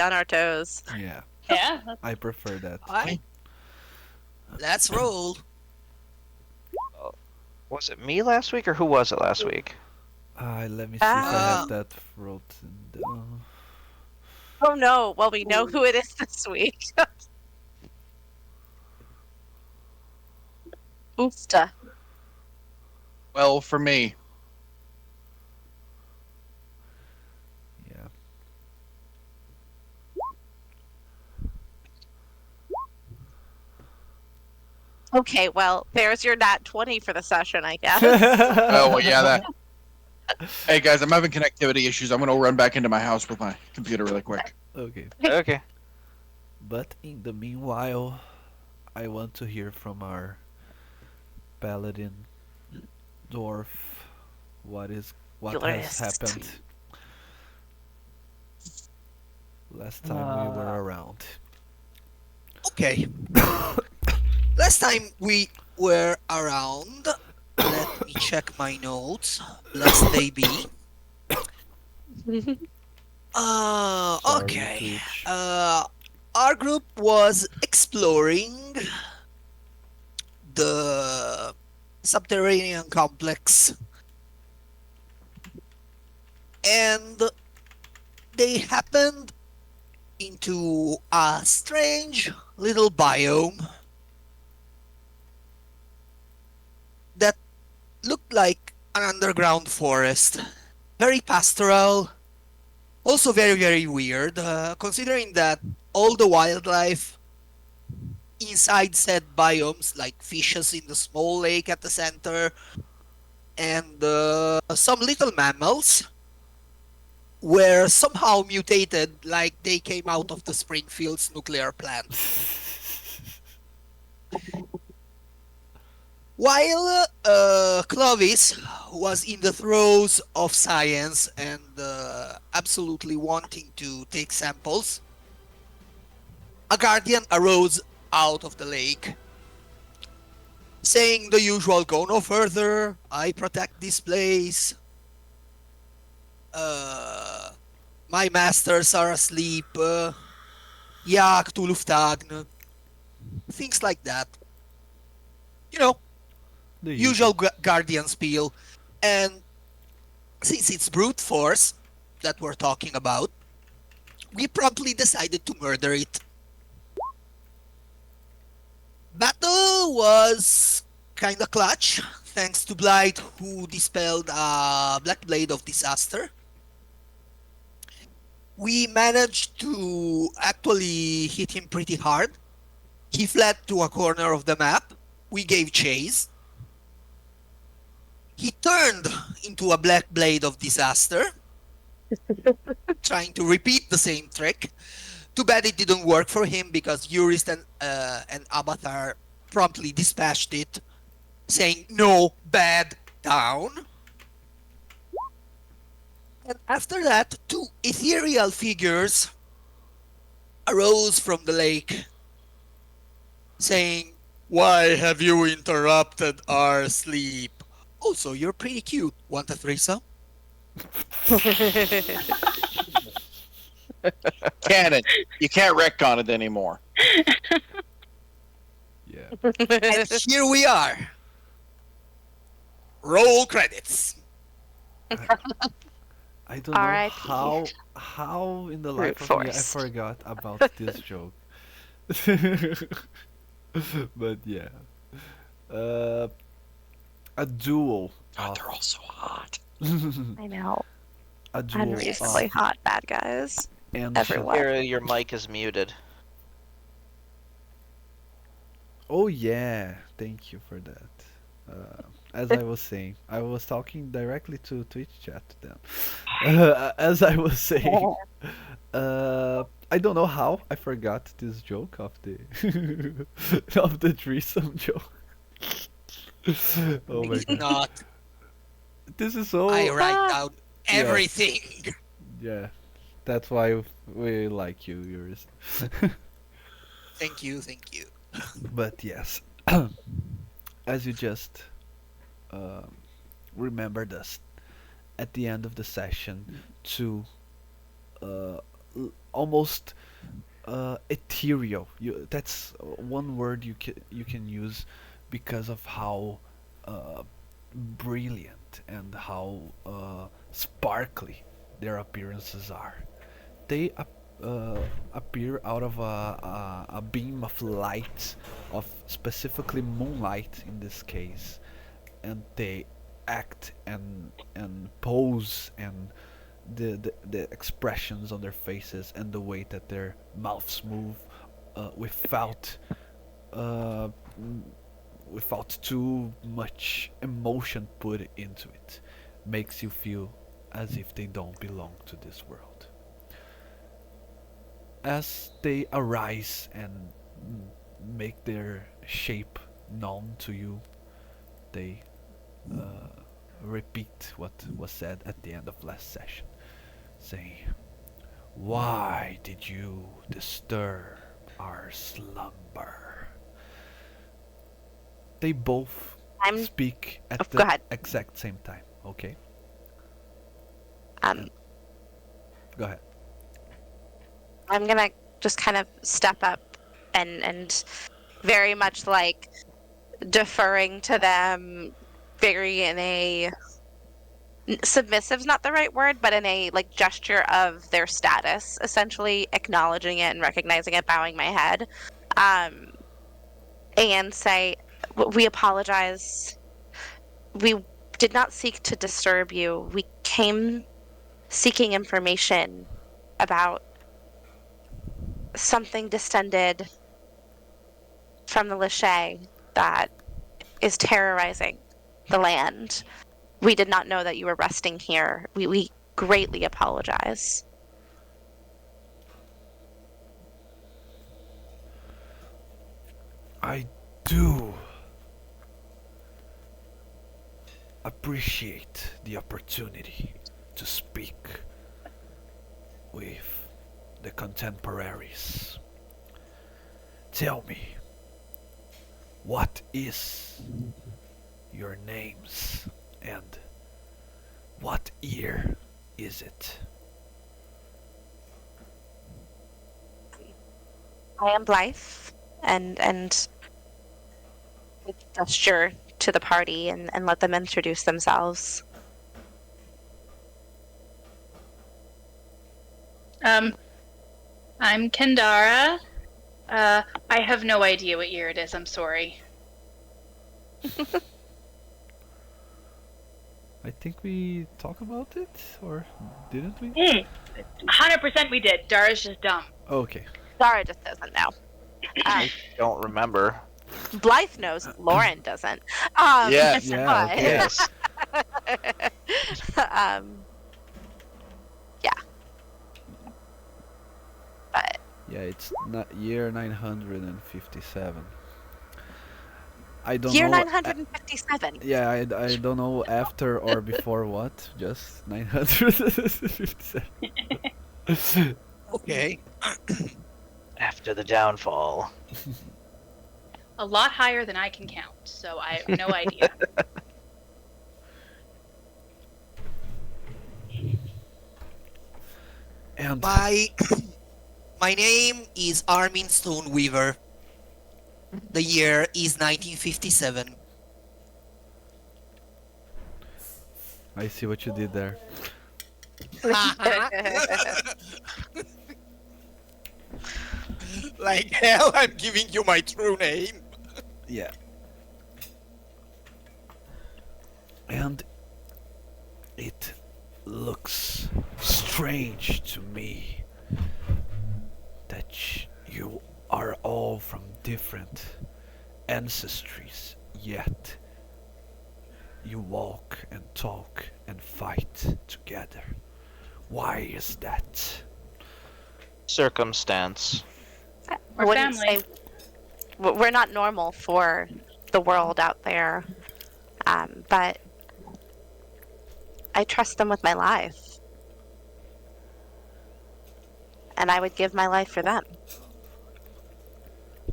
on our toes. Yeah, Yeah. I prefer that. Alright, let's roll. Was it me last week or who was it last week? Let me see if I Ah. have that written down. Oh no. Well, we know who it is this week. Oofta. Well, for me. Yeah. Okay, well, there's your nat 20 for the session, I guess. Oh, well, yeah, that. Hey, guys, I'm having connectivity issues. I'm going to run back into my house with my computer really quick. Okay. Okay. But in the meanwhile, I want to hear from our paladin dwarf what has Urist. happened last time we were around. Okay. Last time we were around, let me check my notes, lest they be. Sorry, Okay. Twitch. Our group was exploring the subterranean complex, and they happened into a strange little biome that looked like an underground forest. Very pastoral, also very, very weird, considering that all the wildlife inside said biomes, like fishes in the small lake at the center, and some little mammals, were somehow mutated like they came out of the Springfields nuclear plant. While Clovis was in the throes of science and absolutely wanting to take samples, a guardian arose out of the lake, saying the usual, "Go no further, I protect this place. My masters are asleep. Jak tu Luftagn." Things like that. You know, The usual guardian spiel. And since it's brute force that we're talking about, we promptly decided to murder it. Battle was kinda clutch, thanks to Blythe, who dispelled a Black Blade of Disaster. We managed to actually hit him pretty hard. He fled to a corner of the map. We gave chase. He turned into a Black Blade of Disaster, trying to repeat the same trick. Too bad it didn't work for him because Urist and Abathar promptly dispatched it, saying, "No, bad, down." And after that, two ethereal figures arose from the lake, saying, "Why have you interrupted our sleep? Also, you're pretty cute. Want a threesome?" Cannon. You can't retcon it anymore. Yeah. And here we are. Roll credits. I don't know R.I.P.. how in the Brute life of me I force. forgot about this joke. But yeah. Uh, a duel. God, they're all so hot. I know. A duel Unreasonably of hot bad guys. ancient. Everyone. Your mic is muted. Oh yeah, thank you for that. As I was saying, I was talking directly to Twitch chat to them. As I was saying, I don't know how I forgot this joke of the of the threesome joke. Oh my Did god, not. this is so I write down Yeah. everything. yeah. That's why we like you, Urist. Thank you, thank you. But yes, as you just um, remembered us at the end of the session to uh, almost ethereal. That's one word you can use because of how brilliant and how sparkly their appearances are. They appear out of a beam of light, of specifically moonlight in this case, and they act and pose and the expressions on their faces and the way that their mouths move without uh, without too much emotion put into it makes you feel as if they don't belong to this world. As they arise and make their shape known to you, they repeat what was said at the end of last session, saying, "Why did you disturb our slumber?" They both I'm speak at go the ahead. exact same time. Okay, um go ahead. I'm gonna just kind of step up and very much like deferring to them, very in a submissive's not the right word, but in a like gesture of their status, essentially acknowledging it and recognizing it, bowing my head, um, and say, "We apologize. We did not seek to disturb you. We came seeking information about something descended from the Lachey that is terrorizing the land. We did not know that you were resting here. We greatly apologize." I do appreciate the opportunity to speak with the contemporaries. Tell me, what is your names and what year is it? I am Blythe, and gesture to the party and let them introduce themselves. I'm Chandara. I have no idea what year it is. I'm sorry. I think we talked about it, or didn't we? 100% we did. Dara's just dumb. Okay. Zara just doesn't know. Don't remember. Blythe knows. Lauren doesn't. Yes. Yeah, but- okay. Yes. Yeah. But Yeah, it's not year 957. I don't year know. 957. Yeah, I don't know after or before what. Just 957. Okay. After the downfall. A lot higher than I can count, so I have no idea. And My name is Armin Stoneweaver. The year is 1957. I see what you did there. Like hell, I'm giving you my true name. Yeah. And it looks strange to me that you are all from different ancestries, yet you walk and talk and fight together. Why is that? Circumstance. We're Wouldn't family. say we're not normal for the world out there, but I trust them with my life, and I would give my life for them.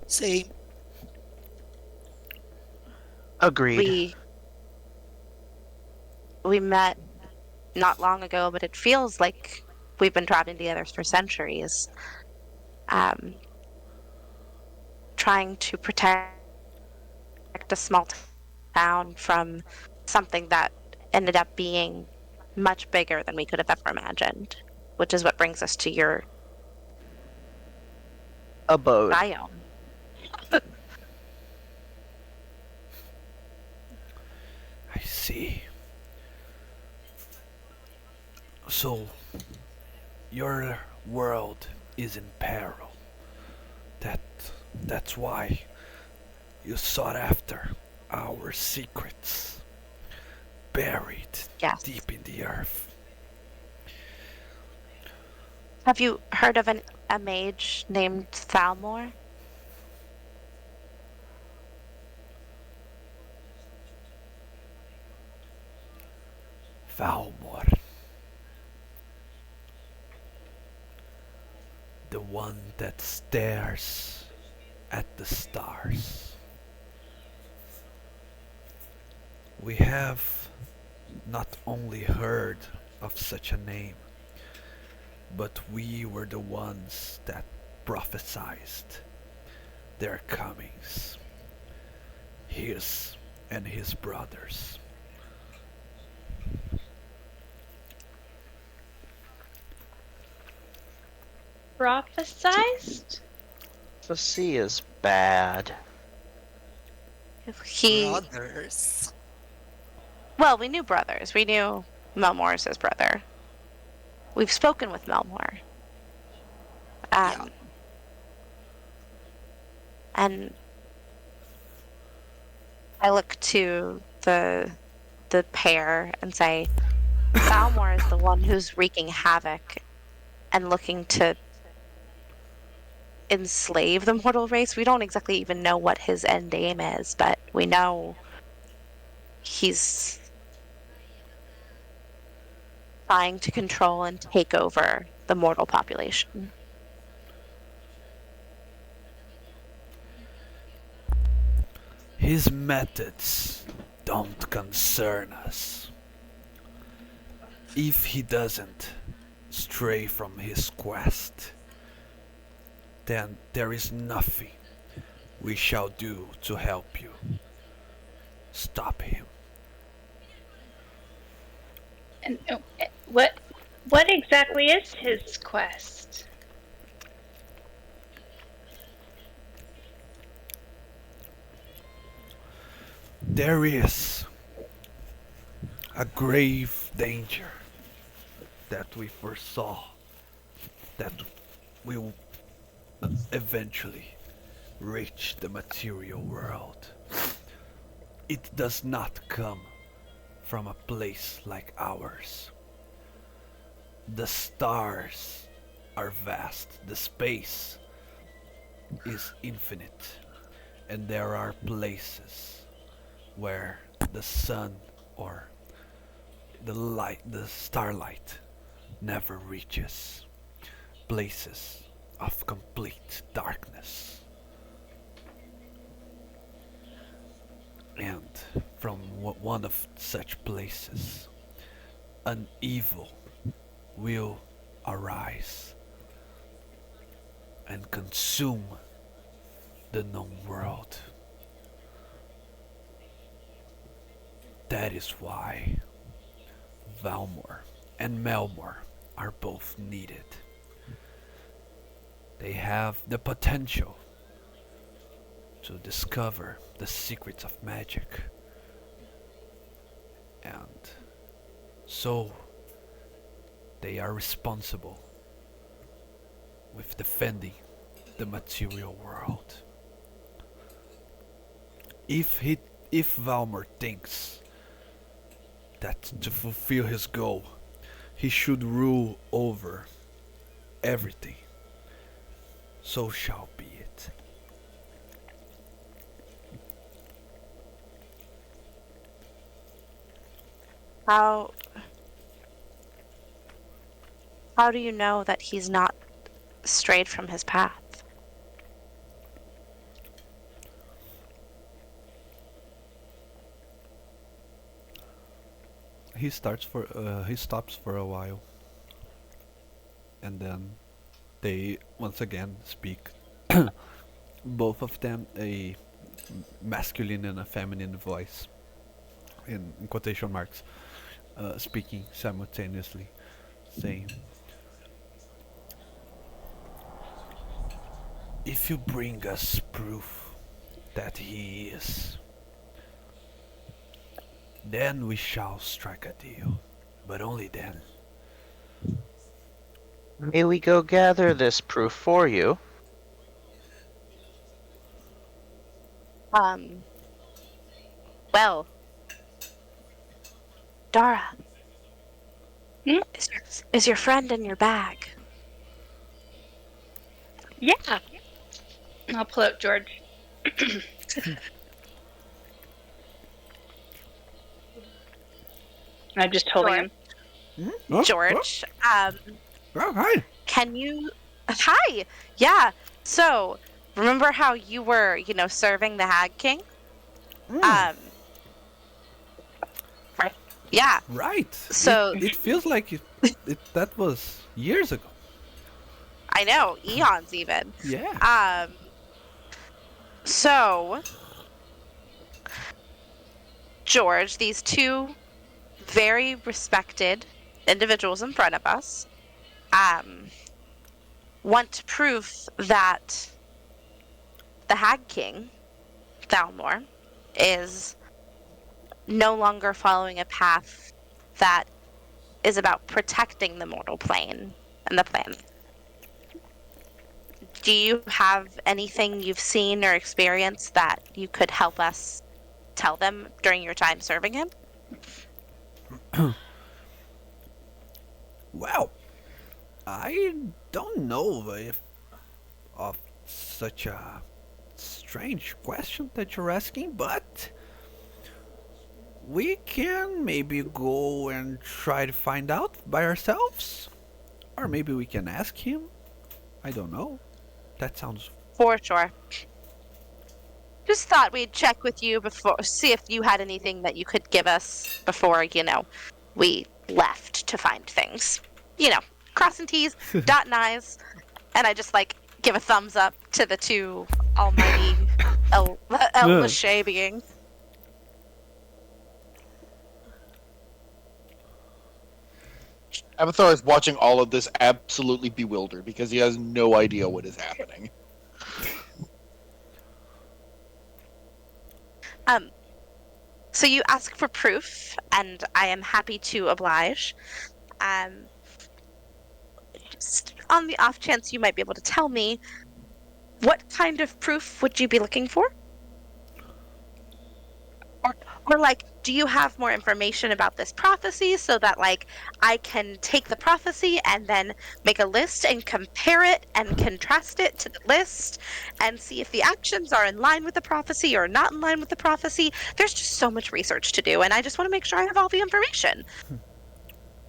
Same. Agreed. We met not long ago, but it feels like we've been traveling together for centuries, um, trying to protect a small town from something that ended up being much bigger than we could have ever imagined, which is what brings us to your Abode. biome. I see. So, your world is in peril. That that's why you sought after our secrets buried Yes. deep in the earth. Have you heard of a mage named Thalmor? Valmor, the one that stares at the stars. We have not only heard of such a name, but we were the ones that prophesied their comings, his and his brothers. Prophesized? Prophecy is bad. He, Brothers. well, we knew brothers. We knew Melmor's his brother. We've spoken with Melmor. Yeah. And I look to the pair and say, Balmor is the one who's wreaking havoc and looking to enslave the mortal race. We don't exactly even know what his end game is, but we know he's trying to control and take over the mortal population. His methods don't concern us. If he doesn't stray from his quest, then there is nothing we shall do to help you. Stop him. And what exactly is his quest? There is a grave danger that we foresaw that we will eventually reach the material world. It does not come from a place like ours. The stars are vast, the space is infinite, and there are places where the sun or the starlight never reaches. Places of complete darkness. And from one of such places, an evil will arise and consume the known world. That is why Valmor and Melmor are both needed. They have the potential to discover the secrets of magic, and so they are responsible with defending the material world. If Valmor thinks that to fulfill his goal, he should rule over everything, so shall be it. How how do you know that he's not strayed from his path? He stops for a while. and then they once again speak, both of them a masculine and a feminine voice, in quotation marks, speaking simultaneously, saying, "If you bring us proof that he is, then we shall strike a deal, but only then." May we go gather this proof for you? Um, well, Dara, Hmm? is your friend in your bag? Yeah. I'll pull out George. I'm just holding him. Huh? George, Oh, hi. can you? Hi. Yeah. So, remember how you were, serving the Hag King? Mm, Right. Yeah. right. So It feels like that was years ago. I know, eons even. Yeah. So George, these two very respected individuals in front of us, want proof that the Hag King, Thalmor, is no longer following a path that is about protecting the mortal plane and the planet. Do you have anything you've seen or experienced that you could help us tell them during your time serving him? Well, I don't know if of such a strange question that you're asking, but we can maybe go and try to find out by ourselves, or maybe we can ask him. I don't know. That sounds. For sure. Just thought we'd check with you before, see if you had anything that you could give us before, we left to find things. Crossing T's, dotting I's, and I just give a thumbs up to the two almighty El Lachey beings. Avatar is watching all of this absolutely bewildered because he has no idea what is happening. So you ask for proof, and I am happy to oblige. Just on the off chance you might be able to tell me, what kind of proof would you be looking for? Or do you have more information about this prophecy so that I can take the prophecy and then make a list and compare it and contrast it to the list and see if the actions are in line with the prophecy or not in line with the prophecy? There's just so much research to do, and I just want to make sure I have all the information.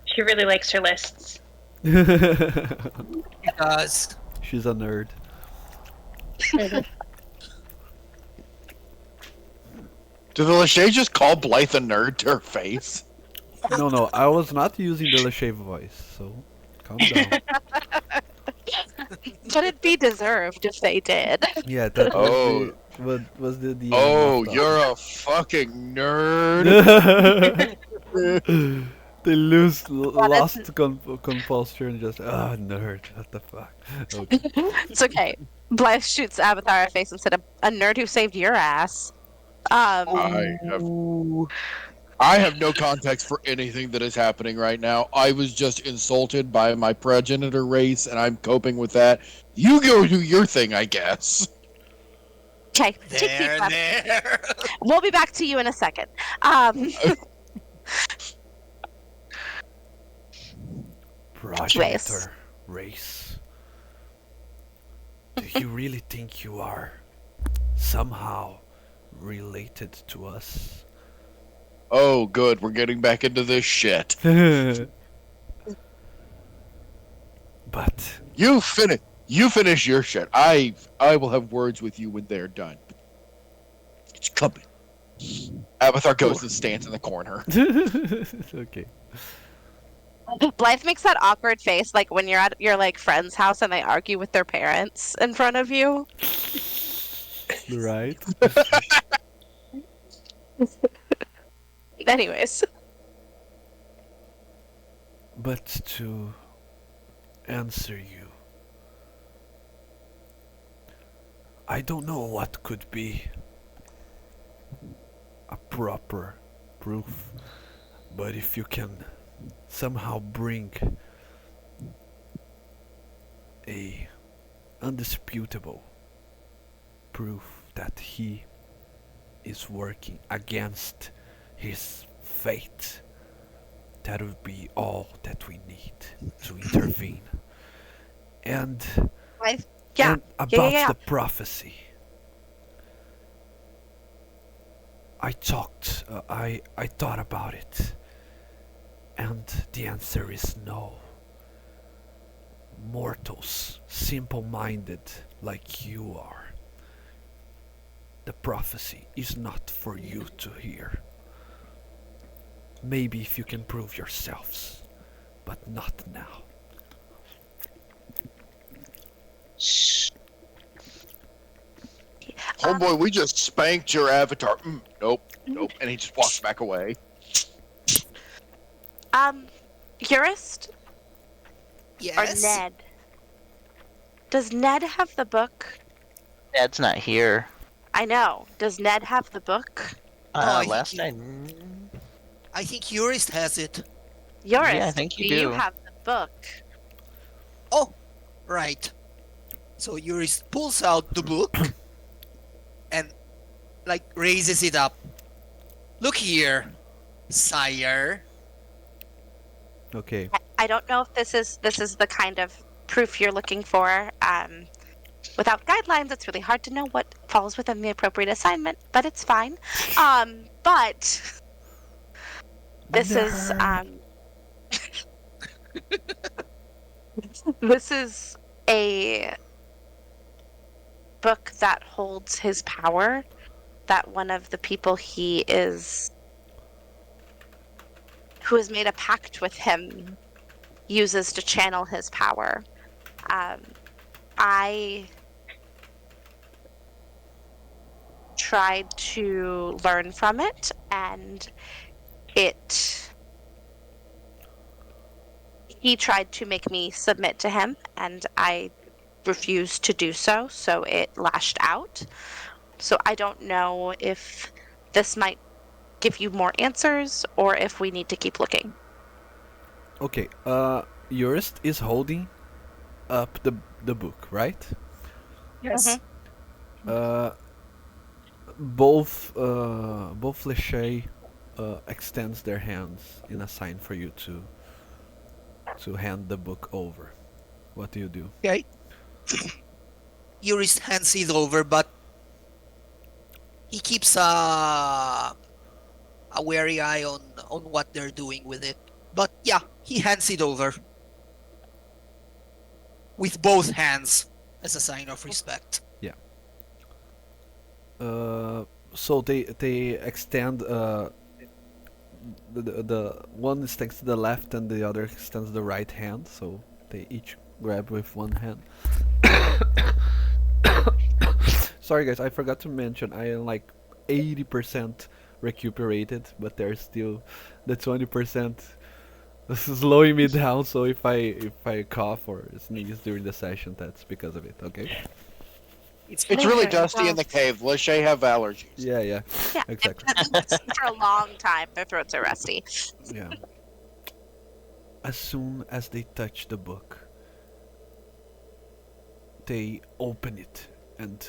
She really likes her lists. Because She's a nerd. Did the Lachey just call Blythe a nerd to her face? No, I was not using the Lachey voice, so calm down. But it'd be deserved if they did. Yeah, that Oh. was the DM Oh, of the- you're a fucking nerd. They lost composure and just nerd. What the fuck? Okay. It's okay. Blythe shoots Avatar a face and said, a nerd who saved your ass. I have no context for anything that is happening right now. I was just insulted by my progenitor race, and I'm coping with that. You go do your thing, I guess. Okay, take a deep breath. there. We'll be back to you in a second. Progenitor race. Do you really think you are somehow related to us? Oh, good. We're getting back into this shit. But You finish your shit. I will have words with you when they're done. It's coming. Avatar goes and stands in the corner. okay. Blythe makes that awkward face like when you're at your like friend's house and they argue with their parents in front of you. Right? Anyways, But to answer you, I don't know what could be a proper proof, but if you can somehow bring a undisputable proof that he is working against his fate, that would be all that we need to intervene. And Blythe, yeah, and yeah, yeah, about yeah. the prophecy, I thought about it, and the answer is no. Mortals, simple-minded like you are, the prophecy is not for you to hear. Maybe if you can prove yourselves, but not now. Shh. Homeboy, we just spanked your avatar. Nope, nope. And he just walks back away. Urist or Yes. Ned? Does Ned have the book? Dad's not here. I know. Does Ned have the book? I Last think I think Urist has it. Urist, Yeah, I think you do you do. have the book? Oh, right. So Urist pulls out the book and like raises it up. Look here, sire. Okay, I don't know if this is the kind of proof you're looking for. Without guidelines, it's really hard to know what falls within the appropriate assignment, but it's fine. But this is this is a book that holds his power, that one of the people who has made a pact with him uses to channel his power. I tried to learn from it, and he tried to make me submit to him, and I refused to do so, so it lashed out. So I don't know if this might give you more answers or if we need to keep looking. okay. Urist is holding up the book, right? Yes. Uh, both Lachey extends their hands in a sign for you to hand the book over. What do you do? Okay. Urist hands it over, but he keeps a wary eye on what they're doing with it. But yeah, he hands it over with both hands as a sign of respect. So they extend the one extends to the left and the other extends the right hand. So they each grab with one hand. Sorry guys, I forgot to mention I am like 80% recuperated, but there's still the 20% slowing me down. So if I cough or sneeze during the session, that's because of it. Okay. It's really Later, dusty in the cave. Lachey have allergies. Yeah, yeah, Yeah, exactly. for a long time, their throats are rusty. Yeah. As soon as they touch the book, they open it, and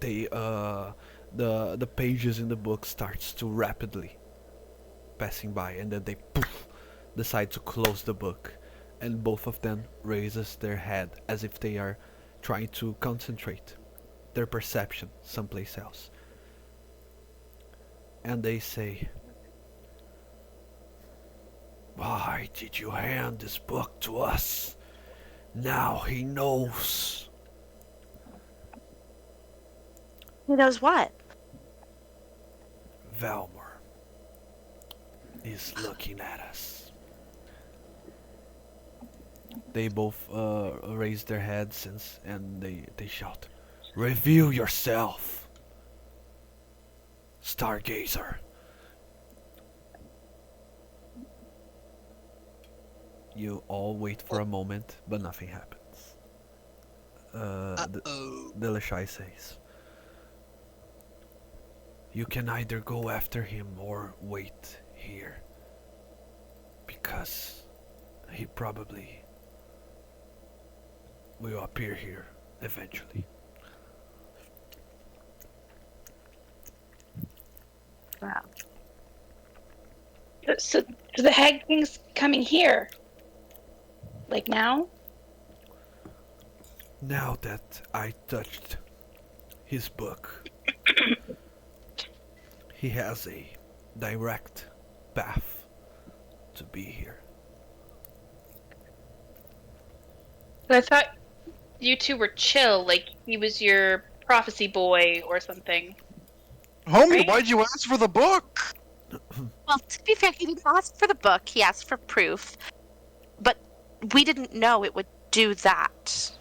they the pages in the book starts to rapidly passing by, and then they poof, decide to close the book, and both of them raises their head as if they are trying to concentrate their perception someplace else, and they say, "Why did you hand this book to us? Now he knows." Who knows what? Valmor is looking at us. They both raise their heads and they shout, "Reveal yourself, Stargazer." You all wait for a moment, but nothing happens. Uh-oh. The Leshai says, "You can either go after him or wait here, because he probably will appear here eventually." Wow. So the hag thing's coming here. Like now? Now that I touched his book, he has a direct path to be here. But I thought you two were chill, like he was your prophecy boy or something. Homie, Right? why'd you ask for the book? Well, to be fair, he didn't ask for the book. He asked for proof, but we didn't know it would do that.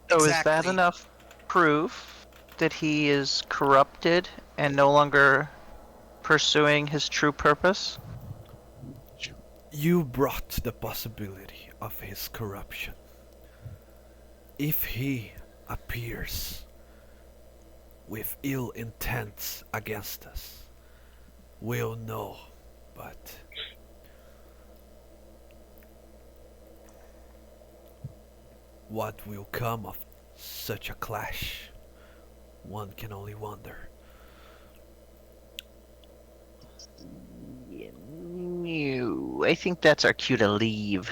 So is that Exactly. enough proof that he is corrupted and no longer pursuing his true purpose? You brought the possibility of his corruption. If he appears with ill intents against us, we'll know, but what will come of such a clash, one can only wonder. I think that's our cue to leave.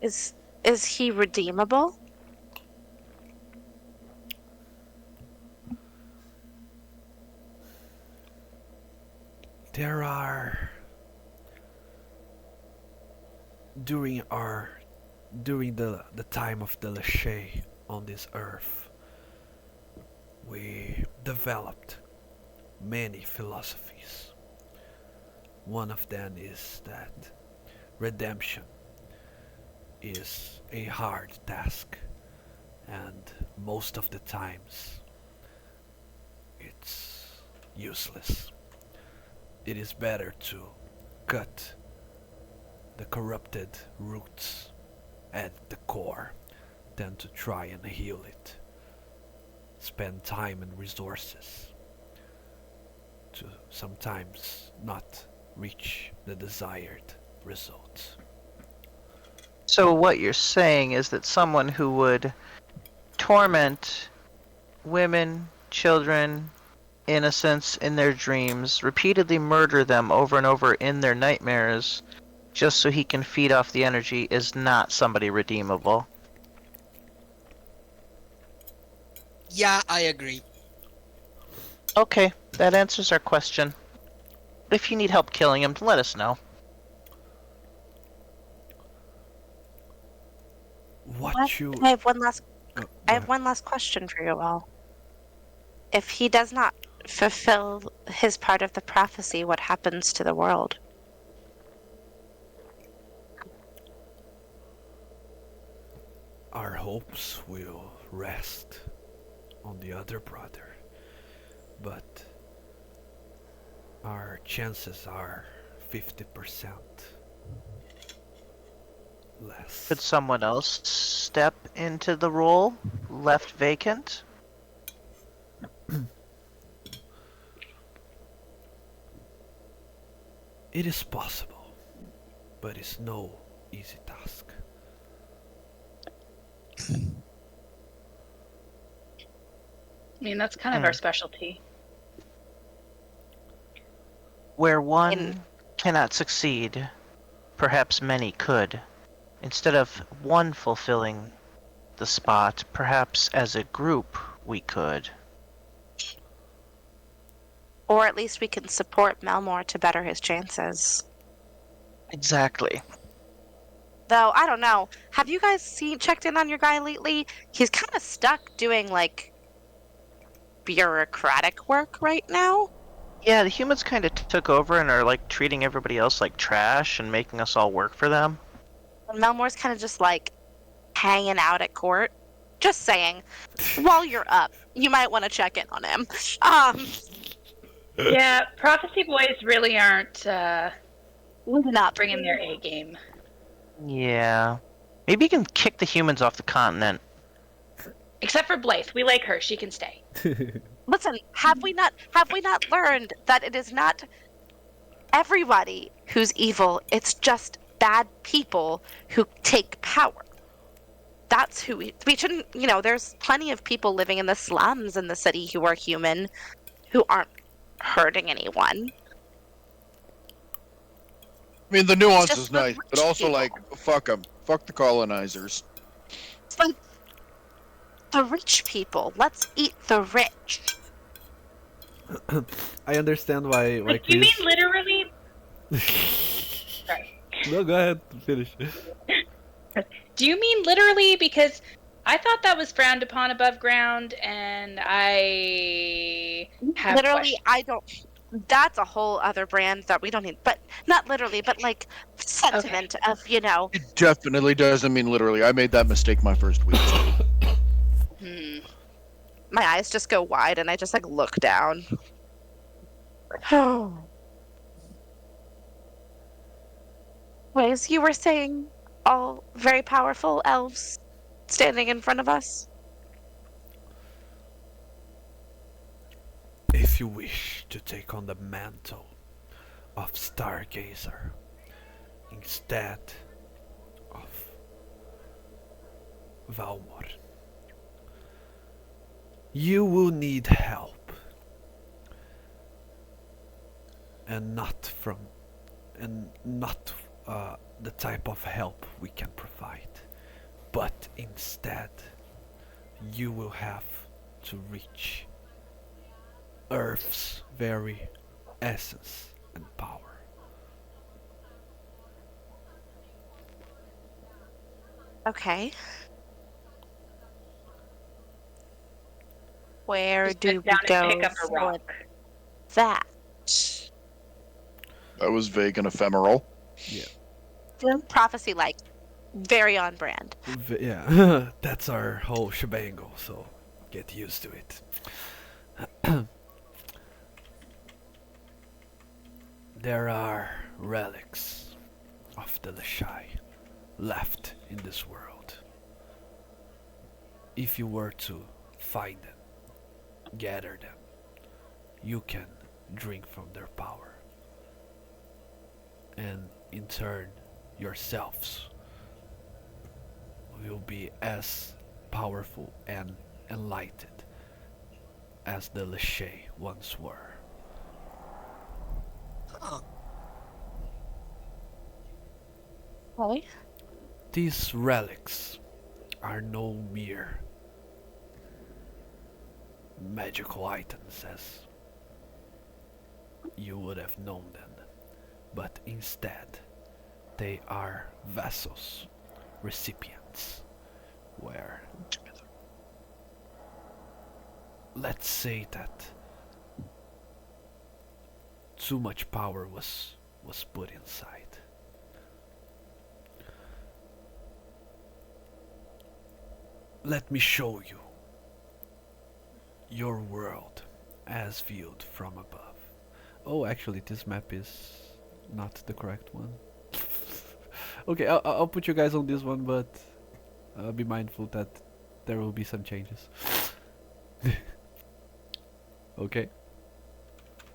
Is he redeemable? There are during the time of the Lachey on this earth, we developed many philosophies. One of them is that redemption is a hard task, and most of the times it's useless. It is better to cut the corrupted roots at the core than to try and heal it. Spend time and resources to sometimes not reach the desired results. So what you're saying is that someone who would torment women, children, innocents in their dreams, repeatedly murder them over and over in their nightmares, just so he can feed off the energy, is not somebody redeemable. Yeah, I agree. Okay, that answers our question. If you need help killing him, let us know. What you... I have one last Oh, go I have ahead. one last question for you all. If he does not fulfill his part of the prophecy, what happens to the world? Our hopes will rest on the other brother, but our chances are 50% less. Could someone else step into the role left vacant? It is possible, but it's no easy task. I mean, that's kind of our specialty. Where one In- cannot succeed, perhaps many could. Instead of one fulfilling the spot, perhaps as a group we could. Or at least we can support Melmore to better his chances. Exactly. Though, I don't know. Have you guys checked in on your guy lately? He's kind of stuck doing, like, bureaucratic work right now. Yeah, the humans kind of took over and are like treating everybody else like trash and making us all work for them. And Melmore's kind of just like hanging out at court. Just saying, while you're up, you might want to check in on him. Um, Yeah, prophecy boys really aren't listen up. bringing their A game. Yeah. Maybe you can kick the humans off the continent. Except for Blythe. We like her. She can stay. Listen, have we not learned that it is not everybody who's evil? It's just bad people who take power. That's who we shouldn't, there's plenty of people living in the slums in the city who are human, who aren't hurting anyone. I mean, the nuance Just is the nice, but rich also people. like, fuck them. Fuck the colonizers. It's like the rich people. Let's eat the rich. I understand why Like, you Chris. mean literally? Sorry. No, go ahead, finish. Do you mean literally? Because I thought that was frowned upon above ground, and I have Literally, questions. I don't. That's a whole other brand that we don't need. But not literally, but like sentiment of, It definitely doesn't mean literally. I made that mistake my first week. my eyes just go wide and I just like look down. Oh. Ways you were saying all very powerful elves standing in front of us. If you wish to take on the mantle of Stargazer instead of Valmor, you will need help, and not the type of help we can provide, but instead you will have to reach Earth's very essence and power. Okay. Where Just do sit we down go and pick up a for rock. that? That was vague and ephemeral. Prophecy like very on brand. Yeah, that's our whole shebango, so get used to it. There are relics of the Lashai left in this world. If you were to find them, gather them, you can drink from their power. And in turn, yourselves will be as powerful and enlightened as the Lashai once were. Huh. Okay. These relics are no mere magical items as you would have known them, but instead they are vessels, recipients, where, let's say that too much power was put inside. Let me show you your world as viewed from above. Oh, actually, this map is not the correct one. Okay, I'll put you guys on this one, but be mindful that there will be some changes. Okay.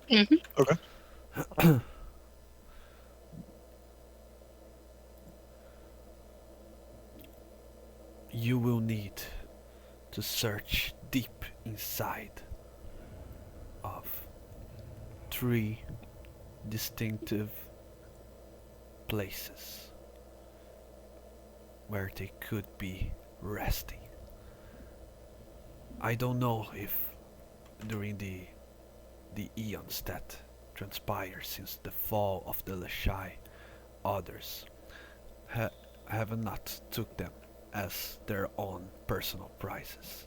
Mm-hmm. You will need to search deep inside of 3 distinctive places where they could be resting. I don't know if during the eons that transpire since the fall of the Lashai, others have not took them as their own personal prizes.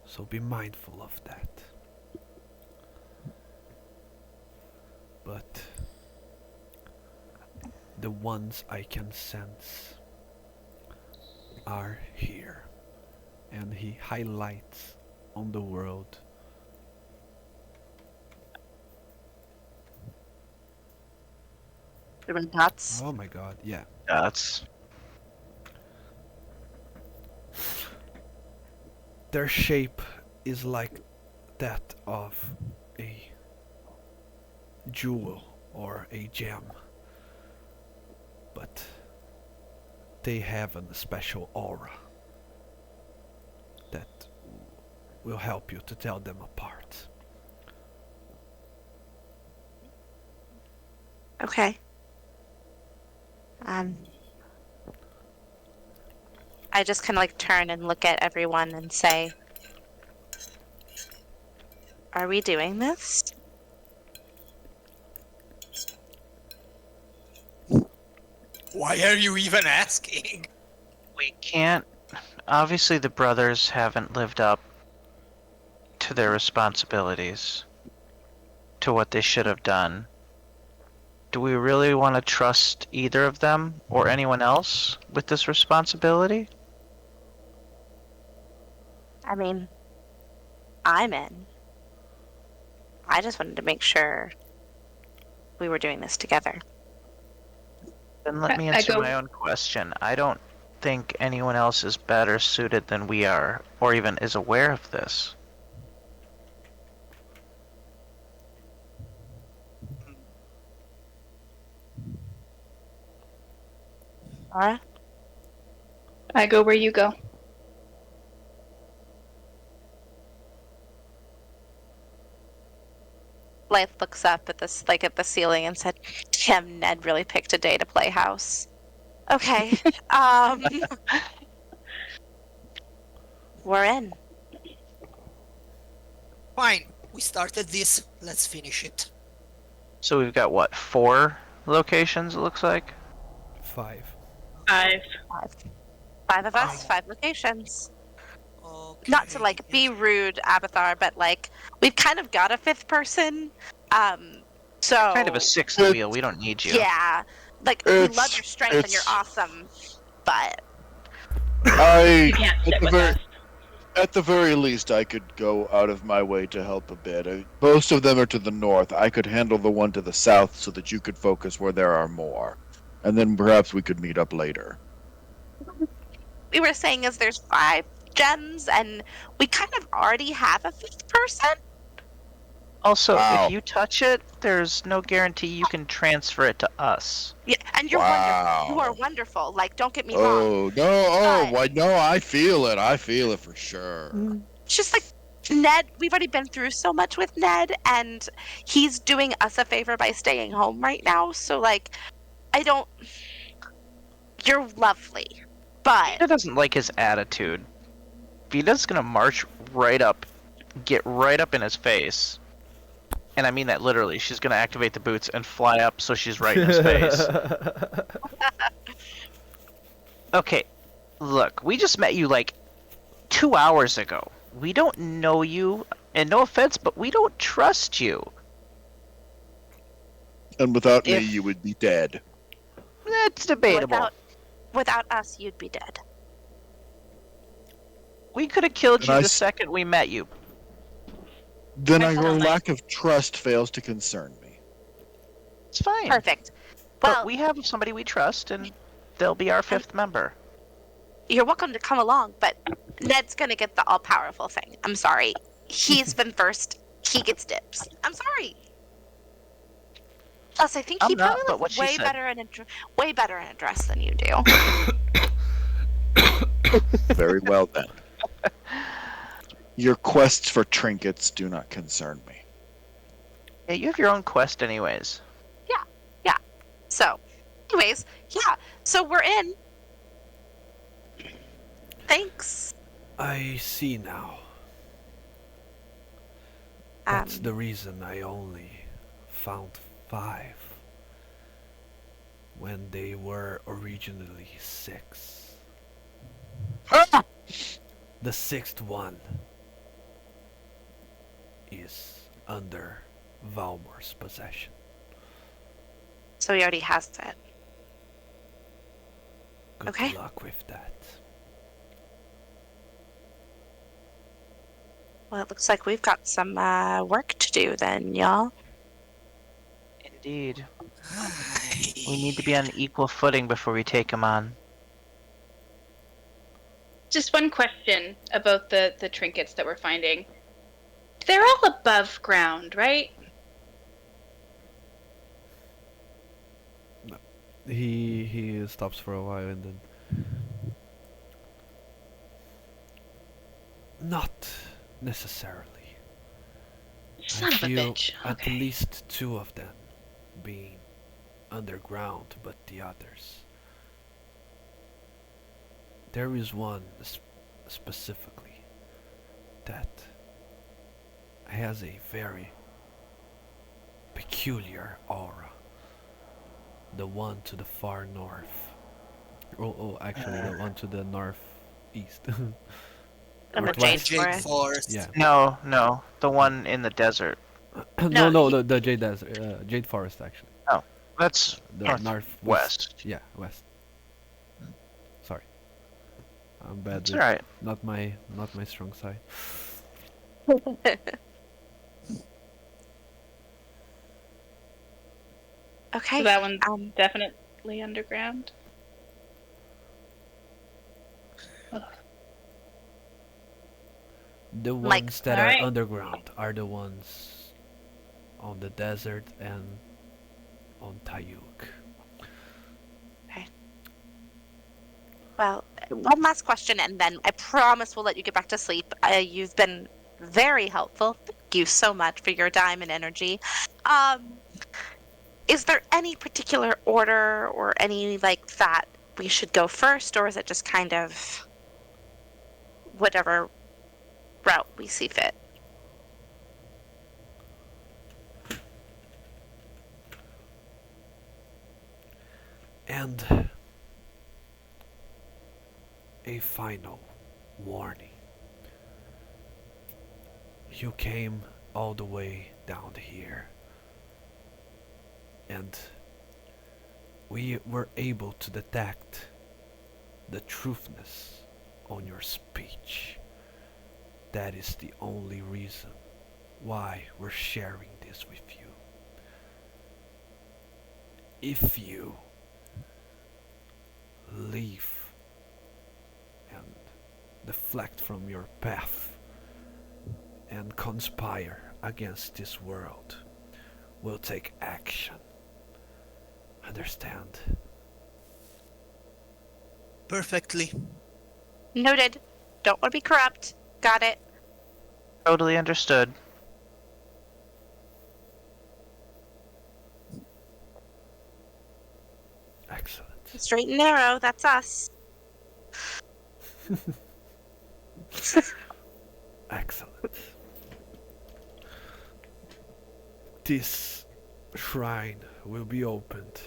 So be mindful of that. but the ones I can sense are here. And he highlights on the world. The red dots. Oh my god, yeah. That's Their shape is like that of a jewel or a gem, but they have a special aura that will help you to tell them apart. Okay. I just kind of like turn and look at everyone and say, "Are we doing this?" Why are you even asking? we can't. Obviously, the brothers haven't lived up to their responsibilities, to what they should have done. Do we really want to trust either of them or anyone else with this responsibility? I mean, I'm in. I just wanted to make sure we were doing this together. Then let me I answer go- my own question. I don't think anyone else is better suited than we are, or even is aware of this. Alright? I go where you go. Blythe looks up at this, like at the ceiling, and said, "Damn, Ned really picked a day to play house." Okay. We're in. Fine, we started this. Let's finish it. So we've got what, 4 locations? It looks like. 5. 5. Five of us, 5 locations. Okay. Not to like be rude, Abathar, but like we've kind of got a 5th person. So Kind of a 6th wheel. We don't need you. yeah, like we It's- love your strength and you're it's- awesome, but I You can't sit at the with very us. at the very least, I could go out of my way to help a bit. Most of them are to the north. I could handle the one to the south so that you could focus where there are more, and then perhaps we could meet up later. we were saying is there's 5 gems and we kind of already have a 5th person. Also, Wow. if you touch it, there's no guarantee you can transfer it to us. Yeah, and you're wonderful. You are wonderful. Like, don't get me wrong. Oh no! Oh, But- why? No, I feel it. I feel it for sure. It's just like Ned, we've already been through so much with Ned, and he's doing us a favor by staying home right now. So, like, I don't. You're lovely, but Vida doesn't like his attitude. Vida's gonna march right up, get right up in his face. And I mean that literally. She's gonna activate the boots and fly up so she's right in his face. Okay, look, we just met you like 2 hours ago. We don't know you, and no offense, but we don't trust you. And without me, If- you would be dead. That's debatable. without us, you'd be dead. We could have killed And you I the s- second we met you. Then I your felt like- lack of trust fails to concern me. It's fine. Perfect. But Well, we have somebody we trust, and they'll be our 5th member. you're welcome to come along, but Ned's gonna get the all-powerful thing. I'm sorry. He's been first. He gets dibs. I'm sorry. Plus, I think he I'm not, probably but what looks she way said. better way better in a dress than you do. Very well then. Your quests for trinkets do not concern me. Yeah, you have your own quest anyways. So, anyways, yeah. So we're in. Thanks. I see now. That's the reason I only found 5 when they were originally 6. The 6th one is under Valmor's possession. So he already has it. Good Okay. luck with that. Well, it looks like we've got some work to do then, y'all. Indeed. We need to be on equal footing before we take him on. Just one question about the trinkets that we're finding. They're all above ground, right? He stops for a while and then. Not necessarily. Son I of a feel bitch. at Okay. least 2 of them being underground, but the others. There is one specifically that has a very peculiar aura. The one to the far north. Actually, the one to the northeast. And the Northwest. Jade Jade Forest. Forest. Yeah. No, the one in the desert. The Jade Desert, Jade Forest actually. That's The northwest. northwest. Yeah, west. Sorry, I'm bad That's with alright. not my strong side. Okay. So that one's Um, definitely underground. The Like- ones that are Alright. underground are the ones on the desert and on Tayuk. well, one last question, and then I promise we'll let you get back to sleep. You've been very helpful. Thank you so much for your time and energy. Is there any particular order or any like that we should go first, or is it just kind of whatever route we see fit? And a final warning. You came all the way down here, and we were able to detect the truthness on your speech. That is the only reason why we're sharing this with you. If you leave and deflect from your path and conspire against this world, we'll take action. Understand? Perfectly. Noted. Don't want to be corrupt. Got it. Totally understood. Excellent. Straight and narrow. That's us. Excellent. This shrine will be opened.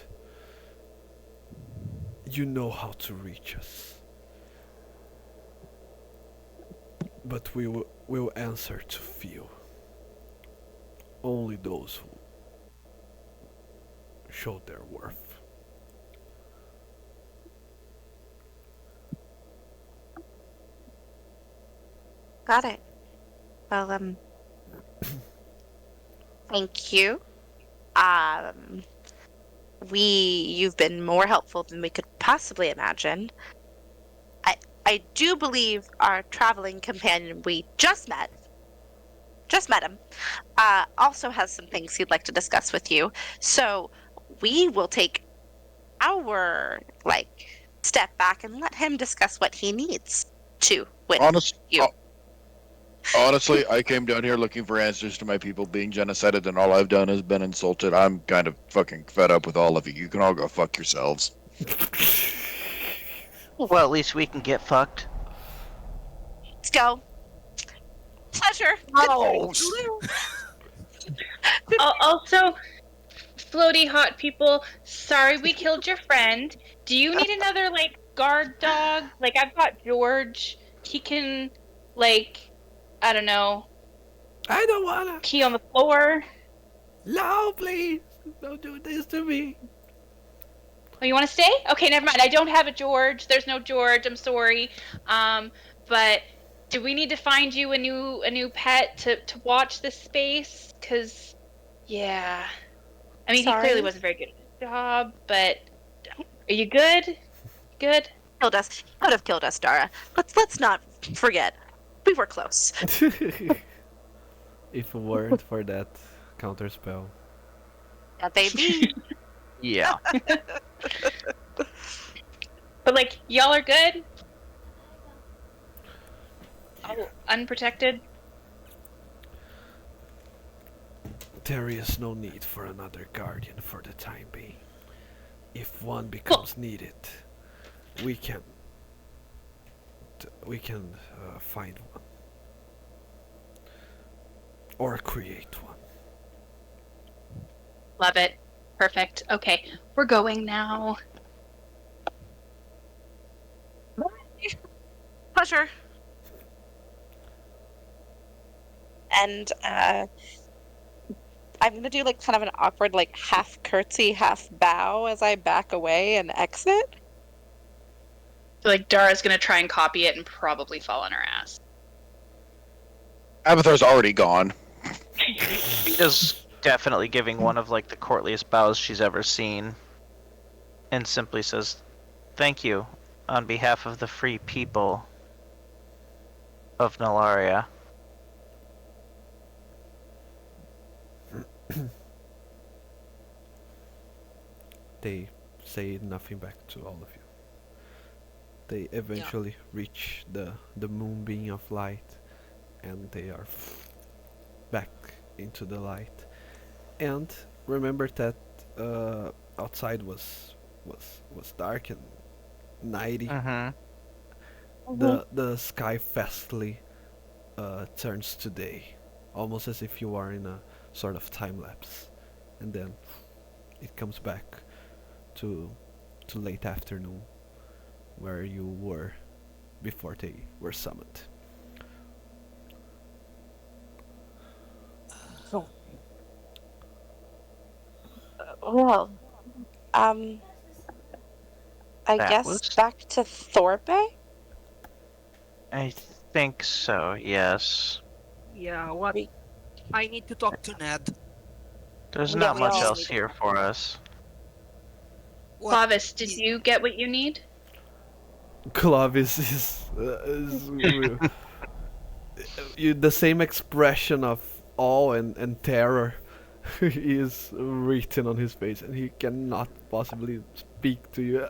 You know how to reach us. But we will answer to few. Only those who show their worth. Got it. Well, thank you. You've been more helpful than we could possibly imagine. I do believe our traveling companion we just met him, also has some things he'd like to discuss with you. So we will take our, step back and let him discuss what he needs to with you. Honestly, I came down here looking for answers to my people being genocided, and all I've done has been insulted. I'm kind of fucking fed up with all of you. You can all go fuck yourselves. Well, at least we can get fucked. Let's go. Pleasure. Oh, Also, floaty hot people, sorry we killed your friend. Do you need another, guard dog? I've got George. He can, I don't know, I don't wanna. pee on the floor. No, please. Don't do this to me. Oh, you want to stay? Okay, never mind. I don't have a George. There's no George. I'm sorry. But do we need to find you a new pet to watch this space? Cause yeah, I mean he clearly Sorry. wasn't very good at his job. But are you good? Good. Killed us. He could have killed us, Dara. Let's not forget. We were close. If it weren't for that counterspell. Yeah, baby. Yeah. But like y'all are good. Oh, unprotected. There is no need for another guardian for the time being. If one becomes needed, we can find one or create one. Love it. Perfect. Okay, we're going now. Pleasure. And I'm gonna do like kind of an awkward like half curtsy, half bow as I back away and exit. So like Dara's gonna try and copy it and probably fall on her ass. Abathar's already gone. Vita's definitely giving one of like the courtliest bows she's ever seen, and simply says, "Thank you, on behalf of the free people of Nalaria." They say nothing back to all of you. They eventually reach the moonbeam of light, and they are back into the light. And remember that outside was dark and nighty. Mm-hmm. The sky fastly turns to day, almost as if you are in a sort of time lapse, and then it comes back to late afternoon, where you were before they were summoned. Well, I That guess was- back to Thorpe. I think so, yes. Yeah, what? I need to talk to Ned. There's Yeah, not we much all else need to here for us. What Clavis, did is- you get what you need? Clovis is the same expression of awe and terror is written on his face, and he cannot possibly speak to you.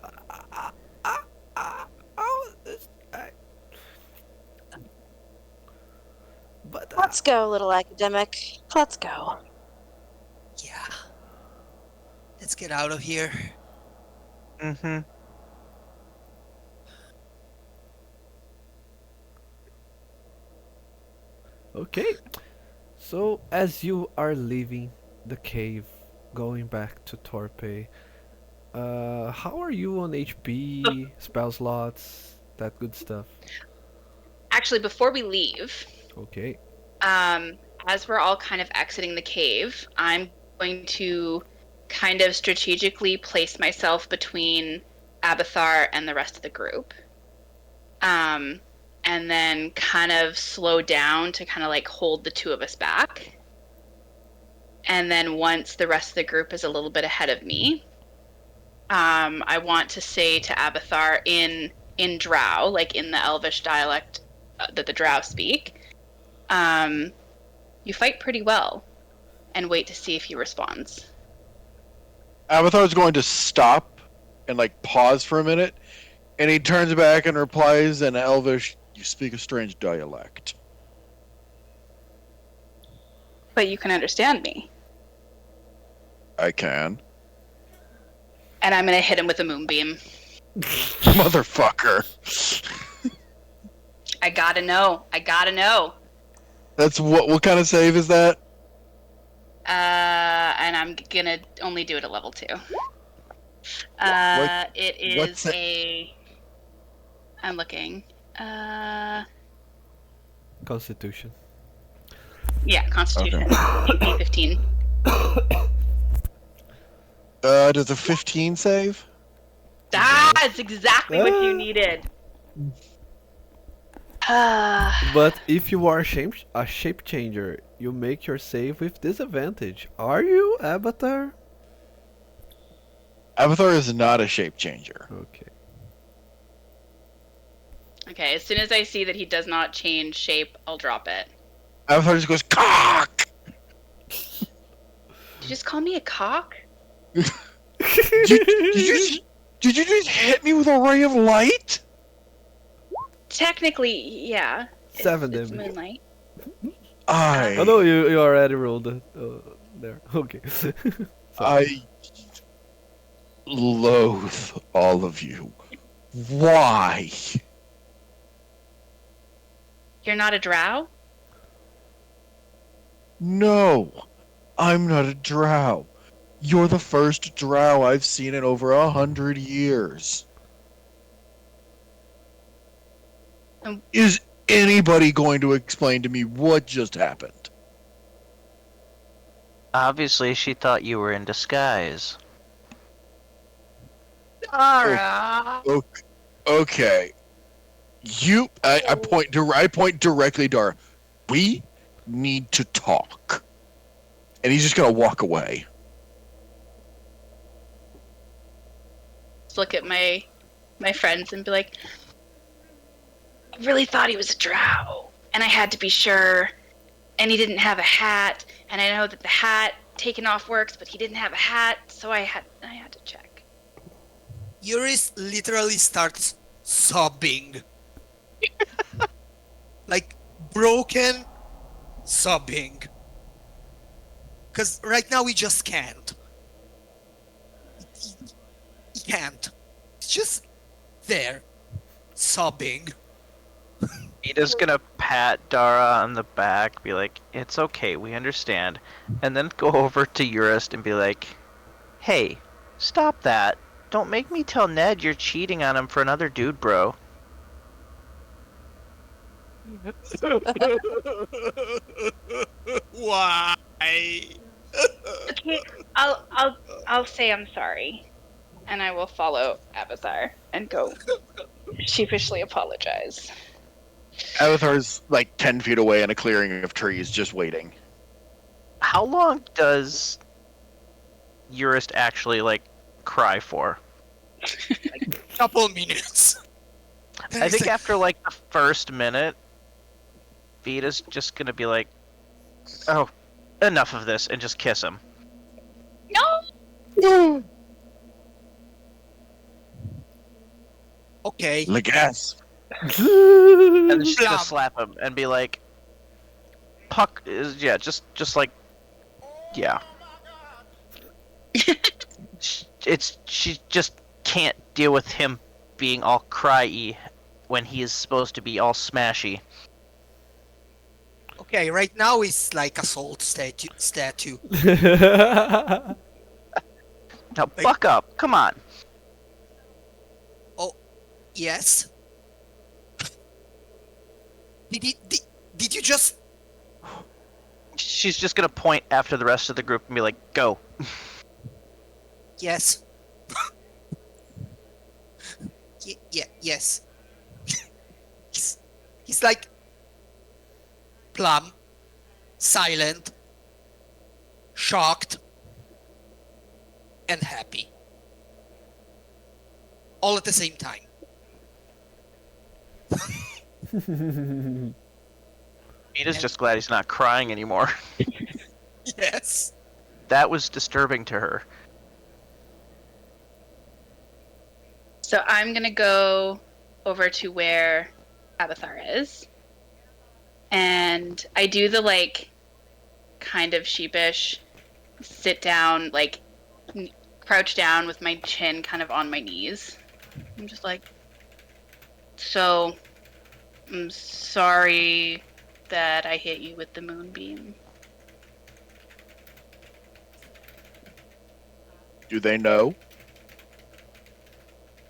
But Let's go, little academic. Let's go. Yeah. Let's get out of here. Mm-hmm. okay. So as you are leaving the cave, going back to Torpe, how are you on HP, spell slots, that good stuff? Actually, before we leave, Okay. as we're all kind of exiting the cave, I'm going to kind of strategically place myself between Abathar and the rest of the group. And then kind of slow down to kind of like hold the two of us back. And then once the rest of the group is a little bit ahead of me, I want to say to Abathar in Drow, like in the Elvish dialect that the Drow speak, you fight pretty well, and wait to see if he responds. Abathar's going to stop and like pause for a minute, and he turns back and replies in Elvish, "You speak a strange dialect." But you can understand me. I can. And I'm gonna hit him with a moonbeam. Motherfucker. I gotta know. That's what kind of save is that? And I'm gonna only do it at level 2. It what's is it? I'm looking. Constitution. Yeah, Constitution. AP 15. Does a 15 save? it's exactly what you needed. But if you are a shape changer, you make your save with disadvantage. Are you, Avatar? Avatar is not a shape changer. Okay. Okay, as soon as I see that he does not change shape, I'll drop it. Avatar just goes cock. Did you just call me a cock? Did you just hit me with a ray of light? Technically, yeah. 7 It's damage. moonlight. Oh no, you already rolled it. There. Okay. I loathe all of you. Why? You're not a drow? No, I'm not a drow. You're the first drow I've seen in over 100 years. Is anybody going to explain to me what just happened? Obviously, she thought you were in disguise. Okay. I point directly to her. We need to talk. And he's just gonna walk away. Just look at my friends and be like, I really thought he was a drow. And I had to be sure. And he didn't have a hat. And I know that the hat taken off works, but he didn't have a hat, so I had to check. Urist literally starts sobbing. Like broken sobbing. Because right now he just can't. He can't. He's just there, sobbing. Ada's gonna pat Dara on the back, be like, "It's okay, we understand," and then go over to Urist and be like, "Hey, stop that! Don't make me tell Ned you're cheating on him for another dude, bro." Why? Okay, I'll say I'm sorry. And I will follow Avatar and go sheepishly apologize. Avatar's like 10 feet away in a clearing of trees, just waiting. How long does Urist actually like cry for? Couple minutes. I think after like the first minute, Vita's just gonna be like, "Oh, enough of this," and just kiss him. No! Okay. Legas. And then she's gonna Blam. slap him and be like, "Puck is just like, yeah." She just can't deal with him being all cry-y when he is supposed to be all smashy. Okay, right now it's like a salt statue. Now buck up, come on. Yes. Did you just? She's just gonna point after the rest of the group and be like, "Go." Yes. Yes. He's like plumb, silent, shocked, and happy. All at the same time. Vita's just glad he's not crying anymore. Yes. That was disturbing to her. So I'm gonna go over to where Avatar is. And I do the like kind of sheepish sit down, like crouch down with my chin kind of on my knees. I'm just like, so I'm sorry that I hit you with the moonbeam. Do they know?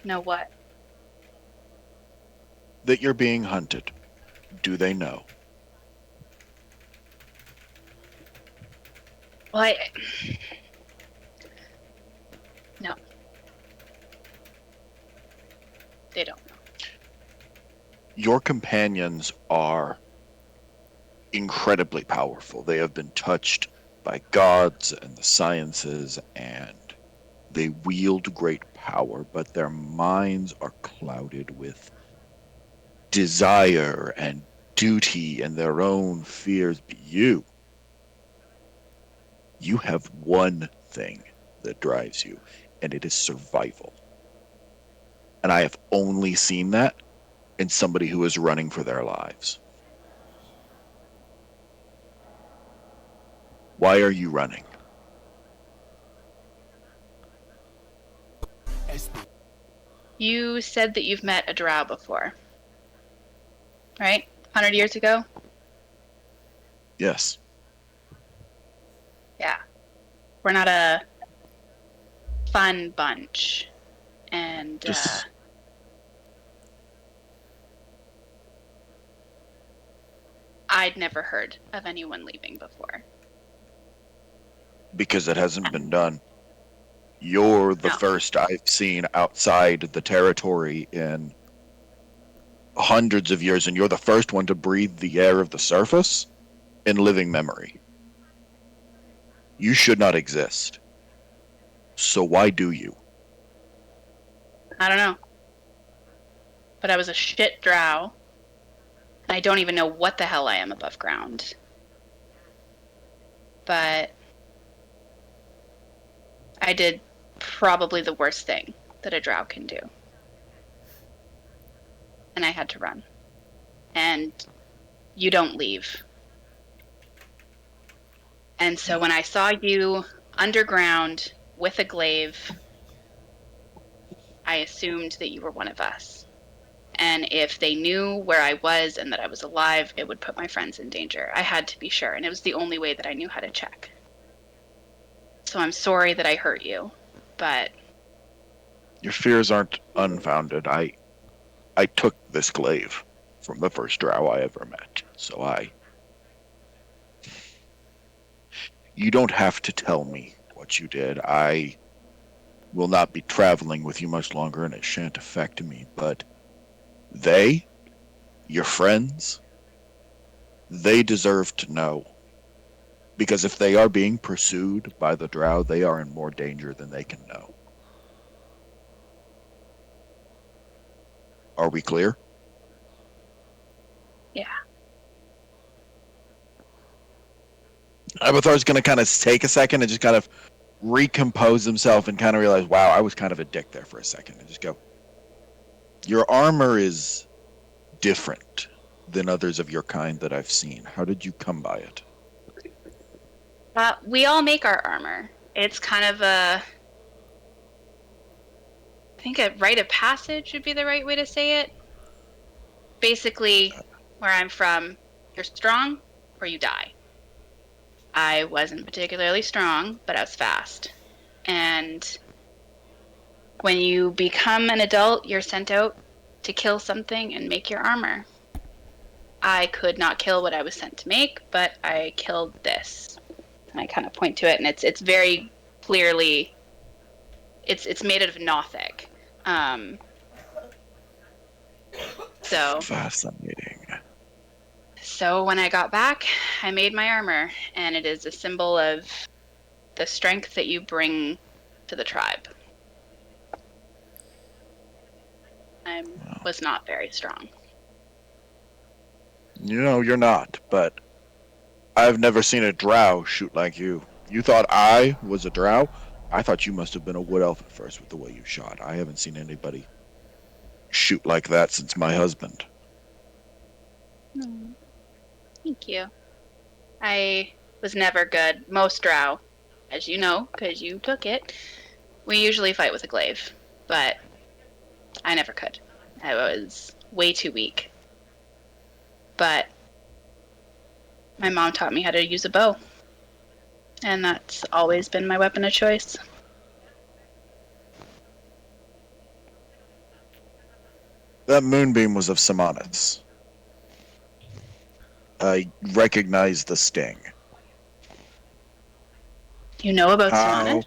Know what? That you're being hunted. Do they know? Well, no. They don't know. Your companions are incredibly powerful. They have been touched by gods and the sciences, and they wield great power, but their minds are clouded with desire and duty and their own fears. But you have one thing that drives you, and it is survival. And I have only seen that in somebody who is running for their lives. Why are you running? You said that you've met a drow before, right? 100 years ago? Yes. Yeah. We're not a fun bunch. And Just I'd never heard of anyone leaving before. because it hasn't been done. You're the No. first I've seen outside the territory in hundreds of years, and you're the first one to breathe the air of the surface in living memory. You should not exist. So why do you? I don't know. But I was a shit drow. And I don't even know what the hell I am above ground. But I did probably the worst thing that a drow can do. And I had to run. And you don't leave. And so when I saw you underground with a glaive, I assumed that you were one of us. And if they knew where I was and that I was alive, it would put my friends in danger. I had to be sure, and it was the only way that I knew how to check. So I'm sorry that I hurt you, but Your fears aren't unfounded. I took this glaive from the first drow I ever met. So you don't have to tell me what you did. I will not be traveling with you much longer, and it shan't affect me, but they, your friends, they deserve to know. Because if they are being pursued by the drow, they are in more danger than they can know. Are we clear? yeah. Abathar's going to kind of take a second and just kind of recompose himself and kind of realize, wow, I was kind of a dick there for a second. And just go, your armor is different than others of your kind that I've seen. How did you come by it? We all make our armor. It's kind of I think a rite of passage would be the right way to say it. Basically, where I'm from, you're strong or you die. I wasn't particularly strong, but I was fast. And when you become an adult, you're sent out to kill something and make your armor. I could not kill what I was sent to make, but I killed this. And I kind of point to it, and it's very clearly it's made out of Nothic. So Fascinating. So when I got back, I made my armor, and it is a symbol of the strength that you bring to the tribe. I was not very strong. You know, you're not, but I've never seen a drow shoot like you. You thought I was a drow? I thought you must have been a wood elf at first with the way you shot. I haven't seen anybody shoot like that since my husband. Thank you. I was never good. Most drow, as you know, because you took it, we usually fight with a glaive, but I never could. I was way too weak. But my mom taught me how to use a bow, and that's always been my weapon of choice. That moonbeam was of Simonis. I recognize the sting. You know about How? Simonis?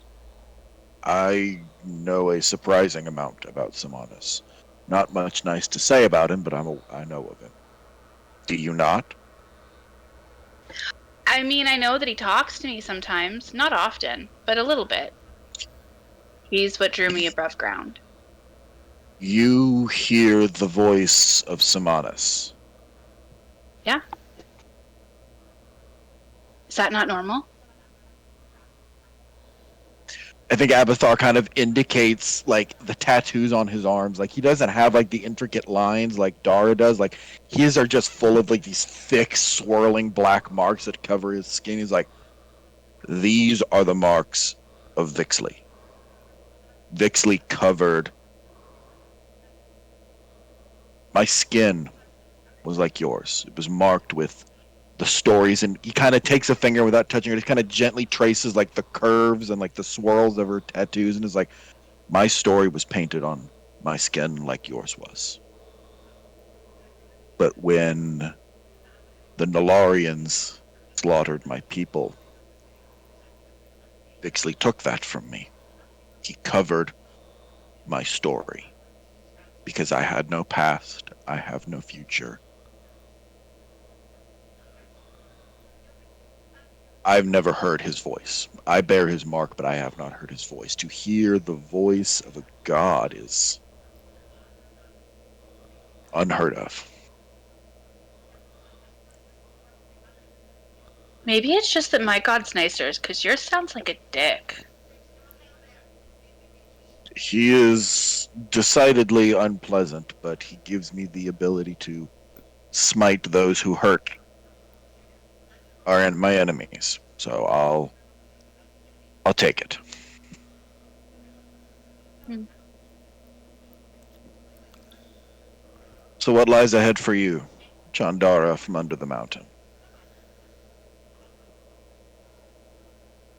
I know a surprising amount about Simonis. Not much nice to say about him, but I know of him. Do you not? I mean, I know that he talks to me sometimes. Not often, but a little bit. He's what drew me above ground. You hear the voice of Simonis. Yeah. Is that not normal? I think Abathar kind of indicates like the tattoos on his arms. Like he doesn't have like the intricate lines like Dara does. Like his are just full of like these thick, swirling black marks that cover his skin. He's like, these are the marks of Vixley. Vixley covered. My skin was like yours. It was marked with the stories, and he kind of takes a finger without touching her, just kind of gently traces like the curves and like the swirls of her tattoos, and is like, my story was painted on my skin like yours was. But when the Nalarians slaughtered my people, Bixley took that from me. He covered my story. Because I had no past, I have no future. I've never heard his voice. I bear his mark, but I have not heard his voice. To hear the voice of a god is unheard of. Maybe it's just that my god's nicer, because yours sounds like a dick. He is decidedly unpleasant, but he gives me the ability to smite those who hurt are my enemies. So I'll take it. So what lies ahead for you, Chandara from under the mountain?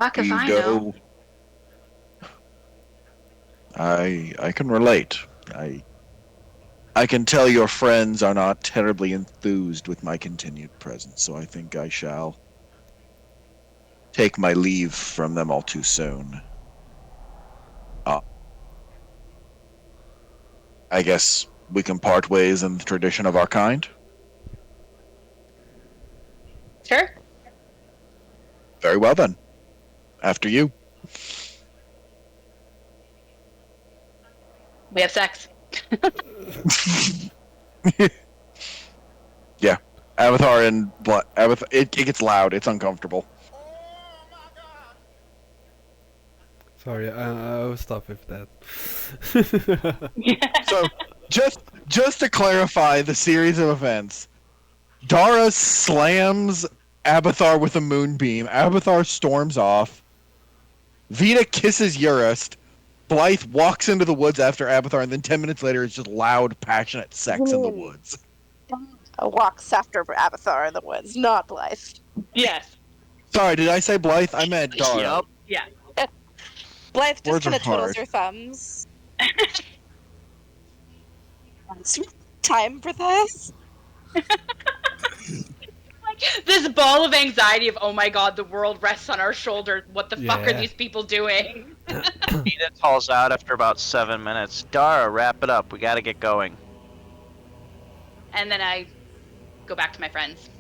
Fuck Do if you I go? know. I can relate. I can tell your friends are not terribly enthused with my continued presence, so I think I shall take my leave from them all too soon. I guess we can part ways in the tradition of our kind. Sure. Very well then. After you. We have sex. Yeah. Avatar and Avatar, it gets loud. It's uncomfortable. Sorry, I'll stop with that. So, just to clarify the series of events, Dara slams Abathar with a moonbeam. Abathar storms off. Vita kisses Urist. Blythe walks into the woods after Abathar, and then 10 minutes later, it's just loud, passionate sex in the woods. Walks after Abathar in the woods, not Blythe. Yes. Sorry, did I say Blythe? I meant Dara. Yup. Yeah. Blythe just Words kind are of twiddles hard. her thumbs. Time for this? This ball of anxiety of, oh my god, the world rests on our shoulders. What the fuck are Yeah. these people doing? Vita calls out after about 7 minutes. Dara, wrap it up. We gotta get going. And then I go back to my friends.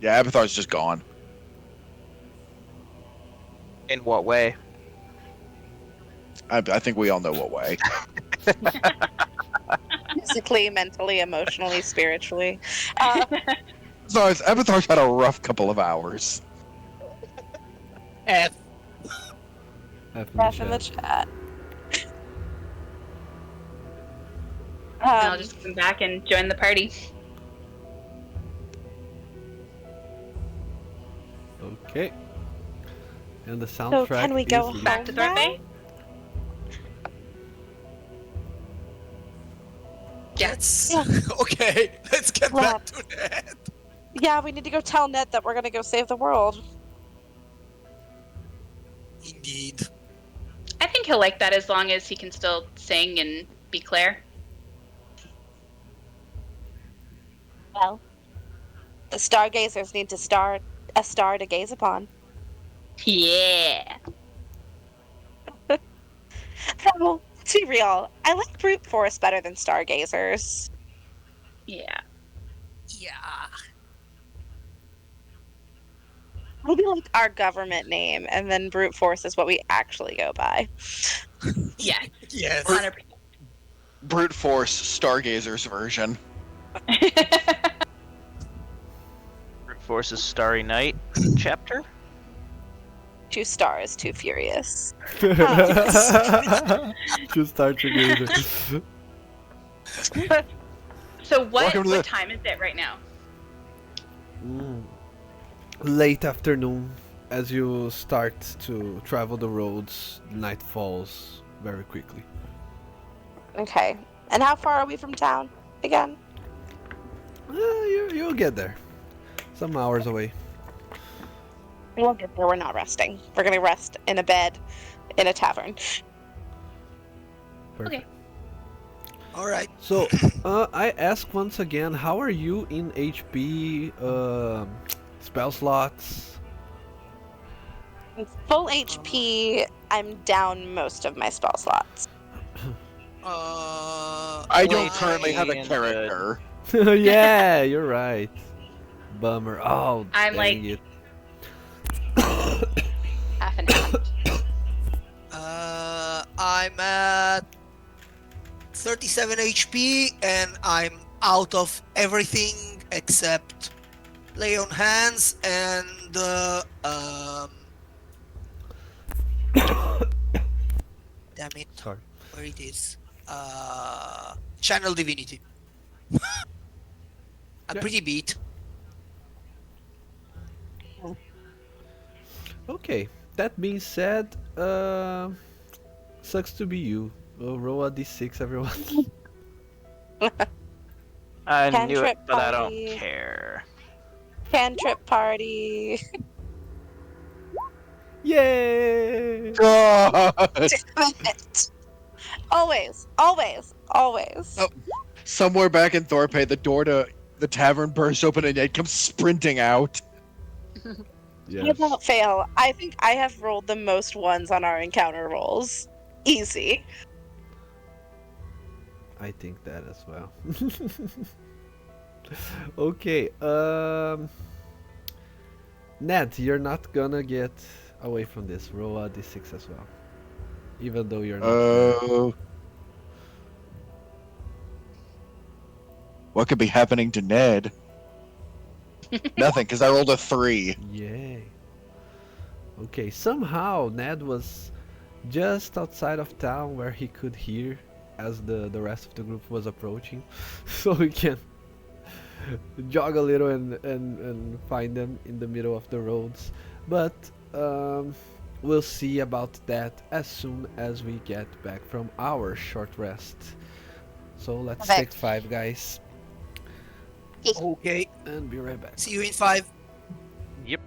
Yeah, Abathar's just gone. In what way? I think we all know what way. Physically, mentally, emotionally, spiritually. So Abathar's had a rough couple of hours. F. F in the chat. And I'll just come back and join the party. Okay. And the soundtrack can we go is Back to Threat Bay? Let's okay. Let's get back to that. Yeah, we need to go tell Ned that we're gonna go save the world. Indeed. I think he'll like that as long as he can still sing and be Claire. Well, the stargazers need to start a star to gaze upon. Yeah. Oh, let's be real. I like brute force better than stargazers. Yeah. Yeah. Maybe like our government name, and then brute force is what we actually go by. Yes. Yes. 100%. Brute force Stargazer's version. Brute Force's Starry Night chapter. 2 stars, too furious. Two star together. So what Welcome to the- time is it right now? Late afternoon, as you start to travel the roads, night falls very quickly. Okay. And how far are we from town again? You'll get there. Some hours away. We'll get there. We're not resting. We're gonna rest in a bed in a tavern. Perfect. Okay. All right. So, I ask once again, how are you in HP, spell slots? Full HP, I'm down most of my spell slots. I don't currently have a and character. Yeah, you're right. Bummer. Oh, I'm dang like- it. Half and half. I'm at 37 HP and I'm out of everything except lay on hands and damn it, Sorry. where it is? Channel Divinity. I'm Yeah. pretty beat. Okay. That being said, sucks to be you. Roll a d6, everyone. I knew it, Cantrip but I don't party. care. Cantrip party. Yay! God! Damn it. Always, always, always. Oh. Somewhere back in Thorpe, the door to the tavern bursts open and Ned comes sprinting out. Yes, Without fail, I think I have rolled the most ones on our encounter rolls. Easy. I think that as well. Okay, Ned, you're not gonna get away from this. Roll a d6 as well. Even though you're not there. Oh. What could be happening to Ned? Nothing, because I rolled a 3. Yay. Okay, somehow Ned was just outside of town where he could hear as the rest of the group was approaching. So he can jog a little and find them in the middle of the roads. But we'll see about that as soon as we get back from our short rest. So let's Okay. take 5, guys, Okay. and be right back. See you in 5. Yep.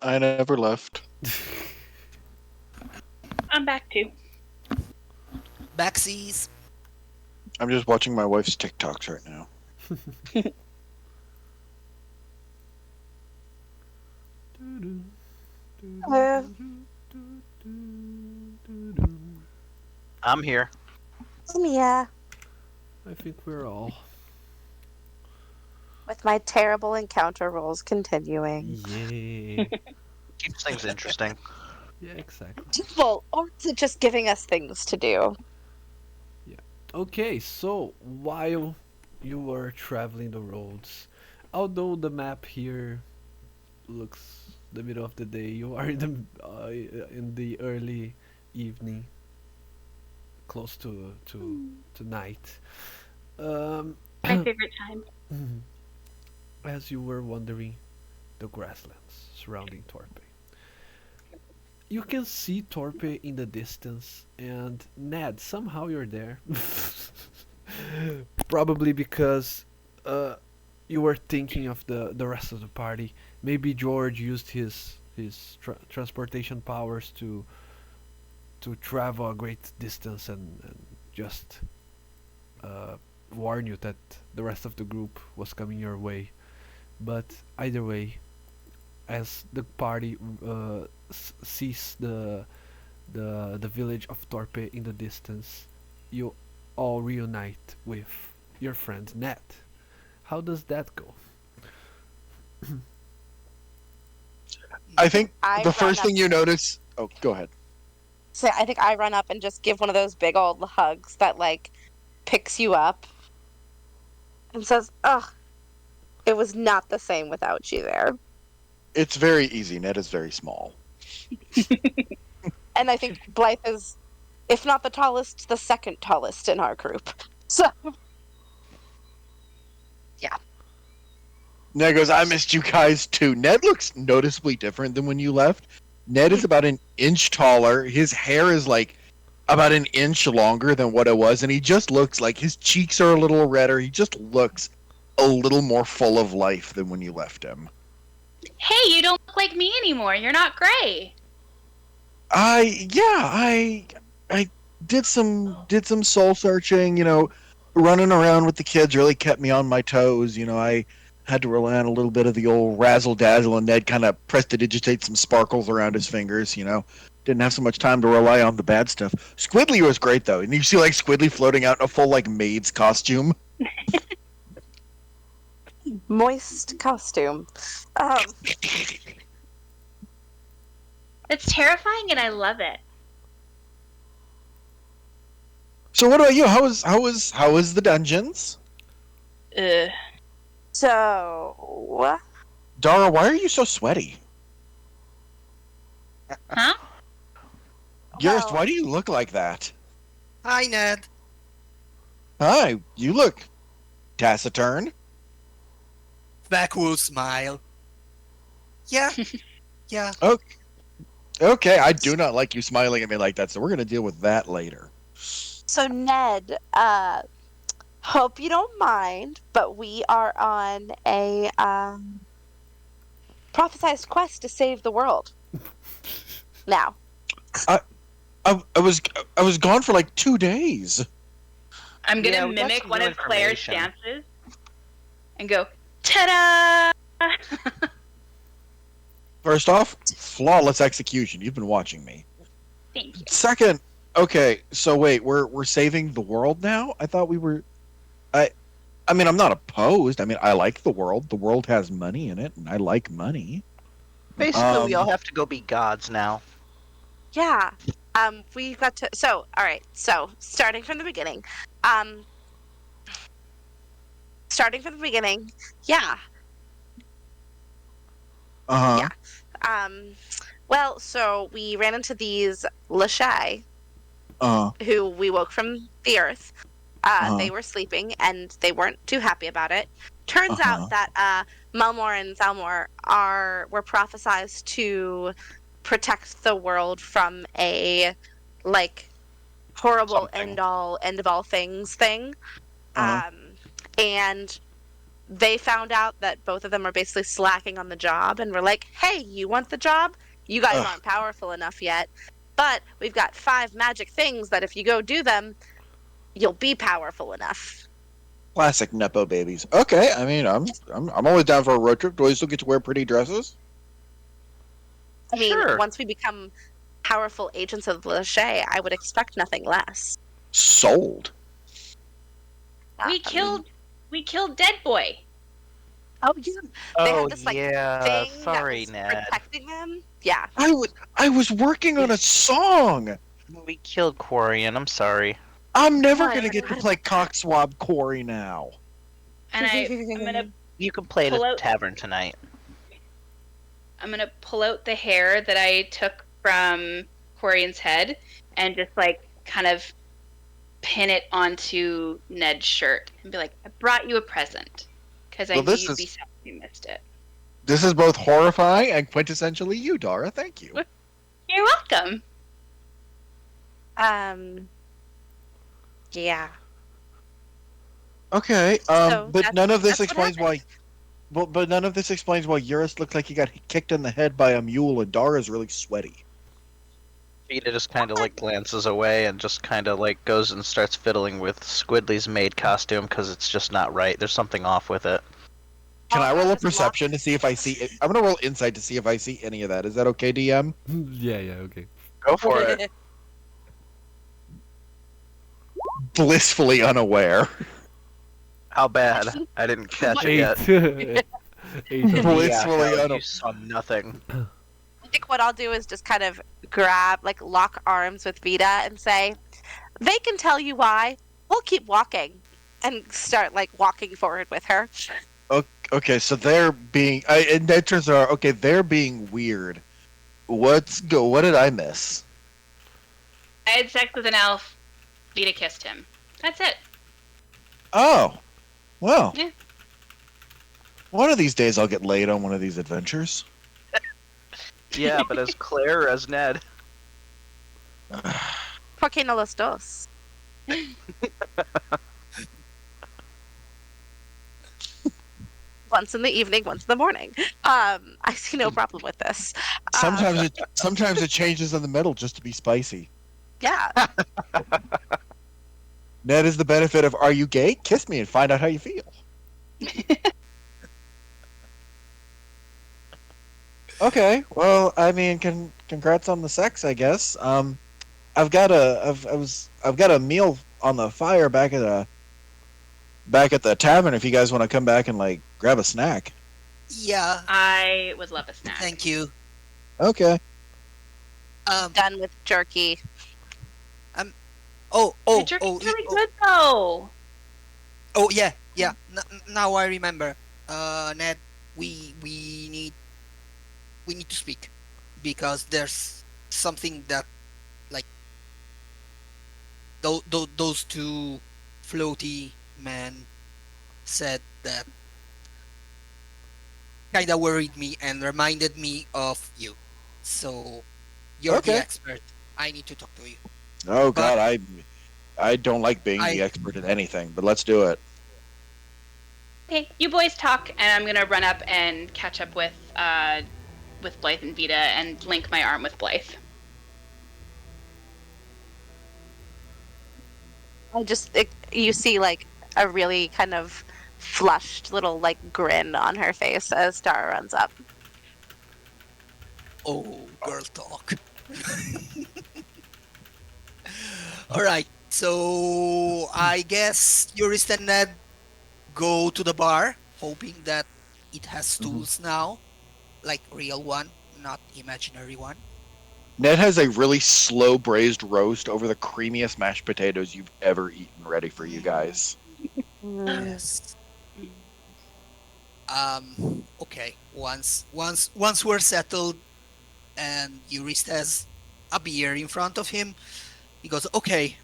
I never left. I'm back too. Backsies. I'm just watching my wife's TikToks right now. I'm here. Yeah, I think we're all. with my terrible encounter rolls continuing. Yay. Keeps things interesting. Yeah, exactly. Well, or is it just giving us things to do? Okay, so while you were traveling the roads, although the map here looks the middle of the day, you are in the early evening, close to night. Um, My favorite time. as you were wandering the grasslands surrounding Torpe, you can see Torpe in the distance, and Ned, somehow you're there. Probably because you were thinking of the rest of the party. Maybe George used his transportation powers to travel a great distance and just uh, warn you that the rest of the group was coming your way. But either way, as the party sees the village of Torpe in the distance, you all reunite with your friend Nat. How does that go? I think I the run first up- thing you notice. Oh, go ahead. So I think I run up and just give one of those big old hugs that like picks you up and says, "Ugh, it was not the same without you there." It's very easy. Ned is very small. And I think Blythe is, if not the tallest, the second tallest in our group. So Ned goes, I missed you guys too. Ned looks noticeably different than when you left. Ned is about an inch taller. His hair is like about an inch longer than what it was, and he just looks like his cheeks are a little redder. He just looks a little more full of life than when you left him. Hey, you don't look like me anymore. You're not gray. I did some soul searching, running around with the kids really kept me on my toes, I had to rely on a little bit of the old razzle dazzle, and Ned kind of prestidigitate some sparkles around his fingers, didn't have so much time to rely on the bad stuff. Squidly was great though, and you see like Squidly floating out in a full like maid's costume. moist costume. It's terrifying and I love it. So what about you? How was the dungeons? So Dara, why are you so sweaty? Huh? Urist, Well- why do you look like that? Hi, Ned. Hi, you look taciturn. Backwoo smile. Yeah. Yeah. Okay, I do not like you smiling at me like that, so we're gonna deal with that later. So Ned, hope you don't mind, but we are on a prophesized quest to save the world. Now, I was gone for like 2 days. I'm Yeah, gonna we got mimic some one new of Claire's information. dances and go, ta-da! First off, flawless execution. You've been watching me. Thank you. Second, okay, so wait, we're saving the world now? I thought we were. I mean, I'm not opposed. I mean, I like the world. The world has money in it, and I like money. Basically, we all have to go be gods now. yeah, we've got to. So, all right. So, starting from the beginning, yeah. Uh huh. Well, so we ran into these Lashai who we woke from the earth. They were sleeping and they weren't too happy about it. Turns out that Melmor and Zalmor were prophesized to protect the world from a horrible Something. end of all things thing. Uh-huh. And they found out that both of them are basically slacking on the job and were like, hey, you want the job? You guys Ugh. aren't powerful enough yet, but we've got 5 magic things that if you go do them, you'll be powerful enough. Classic nepo babies. Okay, I mean, I'm always down for a road trip. Do I still get to wear pretty dresses? I mean, Sure. once we become powerful agents of the Lachey, I would expect nothing less. Sold. We killed Dead Boy. Oh, yeah. They Oh had this, like, yeah, thing sorry, that was Ned. protecting them. Yeah. I was working on a song. We killed Quarian. I'm sorry. I'm never Oh, gonna I get to forgot play about that. Cockswab Quarry now. And I'm gonna You can play at Pull a out- tavern tonight. pull out the hair that I took from Quarian's head and just like kind of pin it onto Ned's shirt and be like, I brought you a present. Because I Well, knew this you'd is- be sad if you missed it. This is both horrifying and quintessentially you, Dara. Thank you. You're welcome. Yeah. Okay. So But none of this that's what explains why. Well, but none of this explains why Urist looked like he got kicked in the head by a mule, and Dara's really sweaty. Vita just kind of like glances away and just kind of like goes and starts fiddling with Squidly's maid costume because it's just not right. There's something off with it. Can I All roll a that is perception to see if I see it? I'm gonna roll insight to see if I see any of that. Is that okay, DM? Yeah, okay. Go for it. Blissfully unaware. How bad? I didn't catch it Eight. yet. 8 on Blissfully Yeah, no, unaware. you saw nothing. I think what I'll do is just kind of lock arms with Vita and say, they can tell you why. We'll keep walking. And start, like, walking forward with her. Okay, so they're being. And that turns out, okay, they're being weird. What did I miss? I had sex with an elf. Vita kissed him. That's it. Oh, well. Yeah. One of these days I'll get laid on one of these adventures. Yeah, but as Claire or as Ned? ¿Por qué no los dos? Once in the evening, once in the morning. I see no problem with this. Sometimes it changes in the middle just to be spicy. Yeah. Ned is the benefit of are you gay? Kiss me and find out how you feel. Okay, well, I mean, congrats on the sex, I guess. I've got a meal on the fire back at the tavern. If you guys want to come back and like grab a snack. Yeah, I would love a snack. thank you. Okay. Done with jerky. The jerky's really good though. Oh yeah. Now I remember. Ned, we need to speak because there's something that like those two floaty men said that kind of worried me and reminded me of you. So you're Okay. the expert. I need to talk to you. Oh But- God, I don't like being the expert at anything, but let's do it. Okay, you boys talk, and I'm gonna run up and catch up with Blythe and Vita and link my arm with Blythe. You see like a really kind of flushed little like grin on her face as Dara runs up. Oh, girl talk. All right, so I guess Urist and Ned go to the bar, hoping that it has stools now, like real one, not imaginary one. Ned has a really slow braised roast over the creamiest mashed potatoes you've ever eaten, ready for you guys. Yes. Okay. Once we're settled, and Urist has a beer in front of him, he goes, "Okay.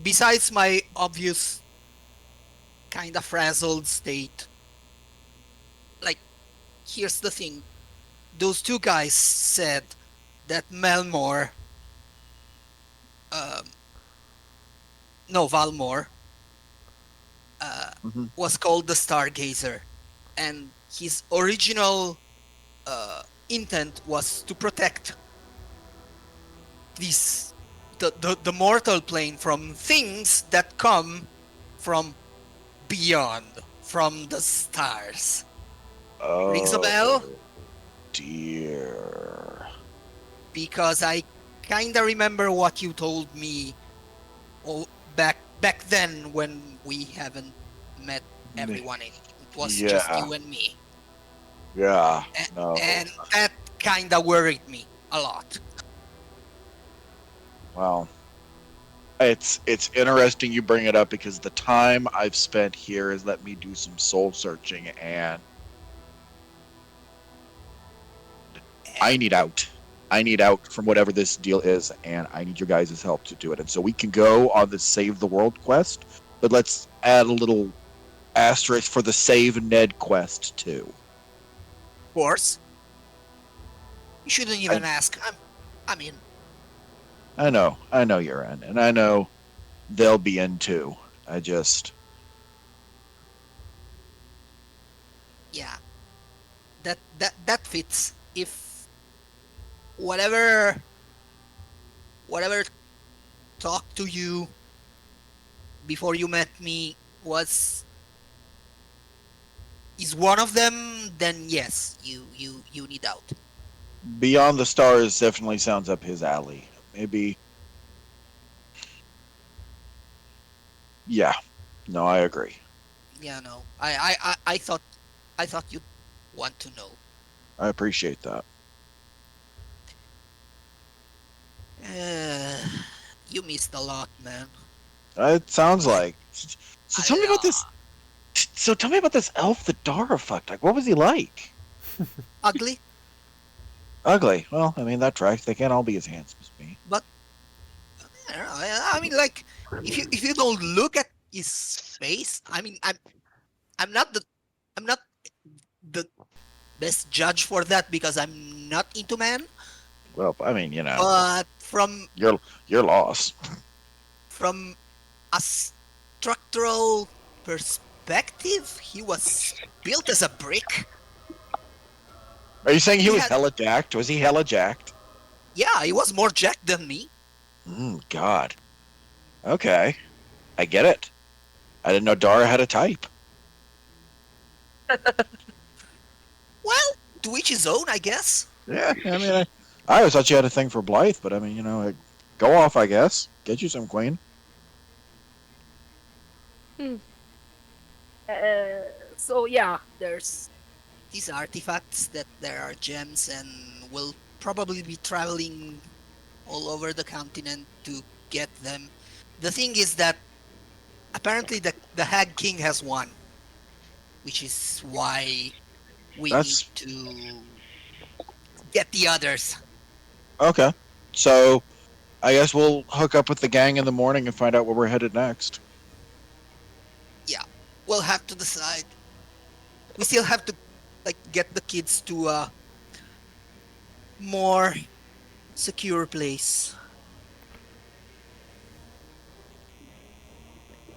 Besides my obvious, kind of frazzled state, like, here's the thing: those two guys said that Valmore, was called the Stargazer, and his original intent was to protect the mortal plane from things that come from beyond, from the stars." Oh, Rings a bell? dear. because I kinda remember what you told me back then when we haven't met everyone. It was just Yeah, you and me. yeah, A- no. and that kinda worried me a lot. Well, it's interesting you bring it up because the time I've spent here has let me do some soul searching, and I And need out. I need out from whatever this deal is, and I need your guys' help to do it. And so we can go on the Save the World quest, but let's add a little asterisk for the Save Ned quest too. of course, you shouldn't I even ask. I mean, I know you're in, and I know they'll be in too. I just yeah, that fits. If whatever whatever talked to you before you met me was is one of them, then yes, you need out. Beyond the Stars definitely sounds up his alley. Maybe, yeah. No, I agree. Yeah, no, I thought you'd want to know. I appreciate that. Uh, you missed a lot, man. It sounds Like like. So tell a me about this. lot. So tell me about this elf that Dara fucked. Like, what was he like? Ugly, Ugly. Well, I mean that tracks. They can't all be as handsome as me. but I don't know. I mean, like if you don't look at his face, I mean, I'm not the I'm not the best judge for that because I'm not into men. Well, I mean, But you're lost. from a structural perspective, he was built as a brick. Are you saying he He was had hella jacked? Was he hella jacked? Yeah, he was more jacked than me. God. Okay, I get it. I didn't know Dara had a type. Well, to each his own, I guess. Yeah, I mean, I always thought you had a thing for Blythe, but I mean, go off, I guess. Get you some queen. So yeah, there's these artifacts that there are gems and will probably be traveling all over the continent to get them. The thing is that apparently the Hag King has won, which is why we need That's to get the others. okay. So I guess we'll hook up with the gang in the morning and find out where we're headed next. Yeah, we'll have to decide. We still have to like get the kids to a more secure place.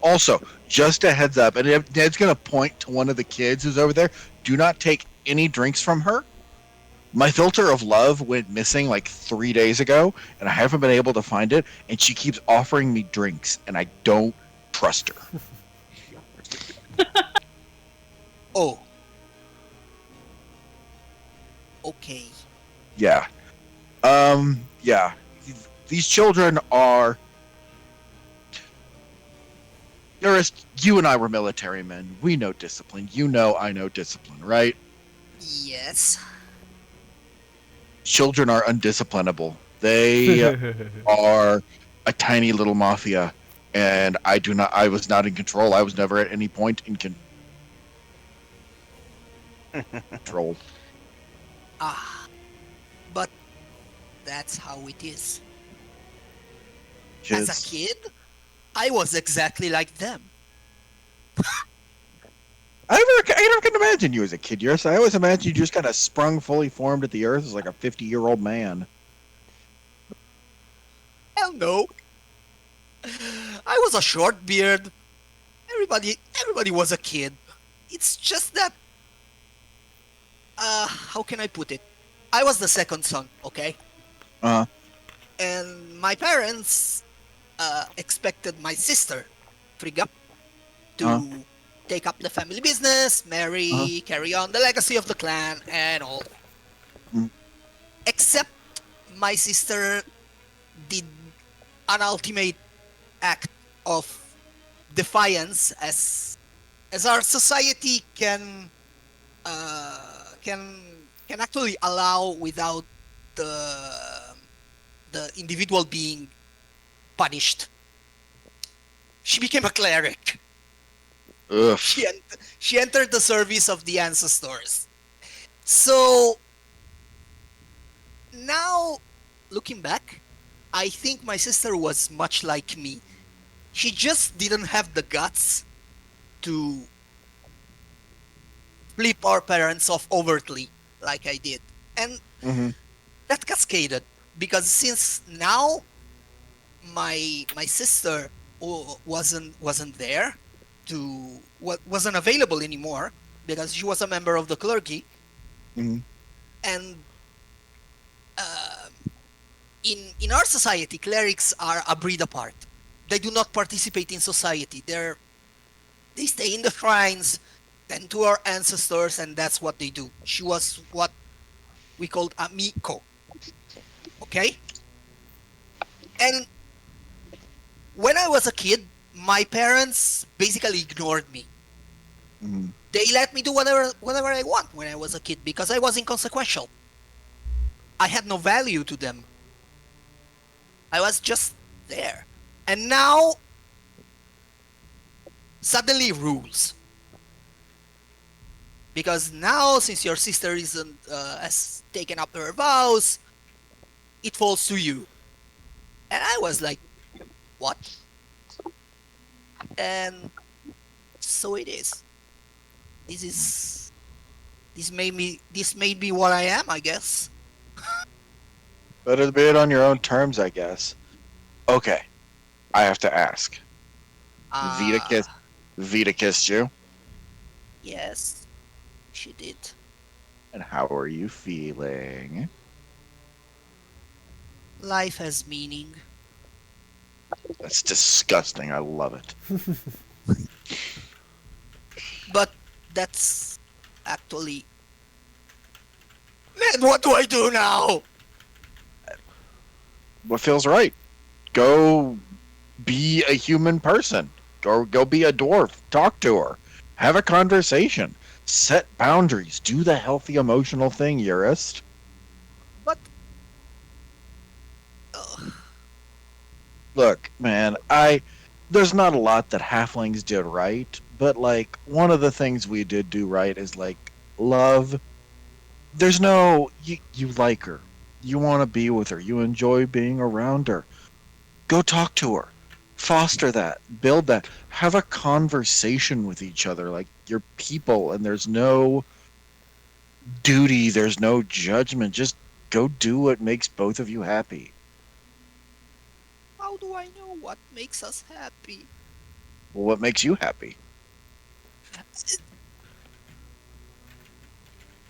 Also, just a heads up, and if Ned's gonna point to one of the kids who's over there, do not take any drinks from her. My filter of love went missing like 3 days ago, and I haven't been able to find it. And she keeps offering me drinks, and I don't trust her. Oh, okay. Yeah. Yeah. These children are. Urist, you and I were military men. We know discipline. You know I know discipline, right? Yes. Children are undisciplinable. They are a tiny little mafia, and I was not in control. I was never at any point in control. Ah, but that's how it is. As a Kids. kid, I was exactly like them. I never can imagine you as a kid, Urist. I always imagine you just kind of sprung fully formed at the earth as like a 50-year-old man. Hell no. I was a short beard. Everybody was a kid. It's just that how can I put it? I was the second son, okay? Uh And my parents expected my sister, Frigga, to take up the family business, marry, carry on the legacy of the clan, and all. Mm. Except my sister did an ultimate act of defiance, as our society can actually allow without the individual being punished. She became a cleric. Ugh. She entered the service of the ancestors. So now, looking back, I think my sister was much like me. She just didn't have the guts to flip our parents off overtly like I did. And Hmm. that cascaded because since now my sister wasn't there to wasn't available anymore because she was a member of the clergy, Hmm. and uh, in our society clerics are a breed apart. They do not participate in society. They stay in the shrines, tend to our ancestors, and that's what they do. She was what we called a miko. Okay. And when I was a kid, my parents basically ignored me. Hmm. They let me do whatever I want when I was a kid because I was inconsequential. I had no value to them. I was just there. And now suddenly rules. Because now, since your sister isn't has taken up her vows, it falls to you. And I was like, what? And so it is. This is this made me what I am, I guess. Better be it on your own terms, I guess. Okay, I have to ask. Vita kissed. Ah, Vita kissed you, yes, she did. and how are you feeling? Life has meaning. That's disgusting. I love it. But that's actually. Then what do I do now? What feels right? Go be a human person. Go be a dwarf. Talk to her. Have a conversation. Set boundaries. Do the healthy emotional thing, Urist. But. Ugh. Look, man, there's not a lot that halflings did right, but like one of the things we did do right is like love. There's no you like her. You want to be with her. You enjoy being around her. Go talk to her. Foster that. Build that. Have a conversation with each other like you're people and there's no duty, there's no judgment. Just go do what makes both of you happy. How do I know what makes us happy? Well, what makes you happy?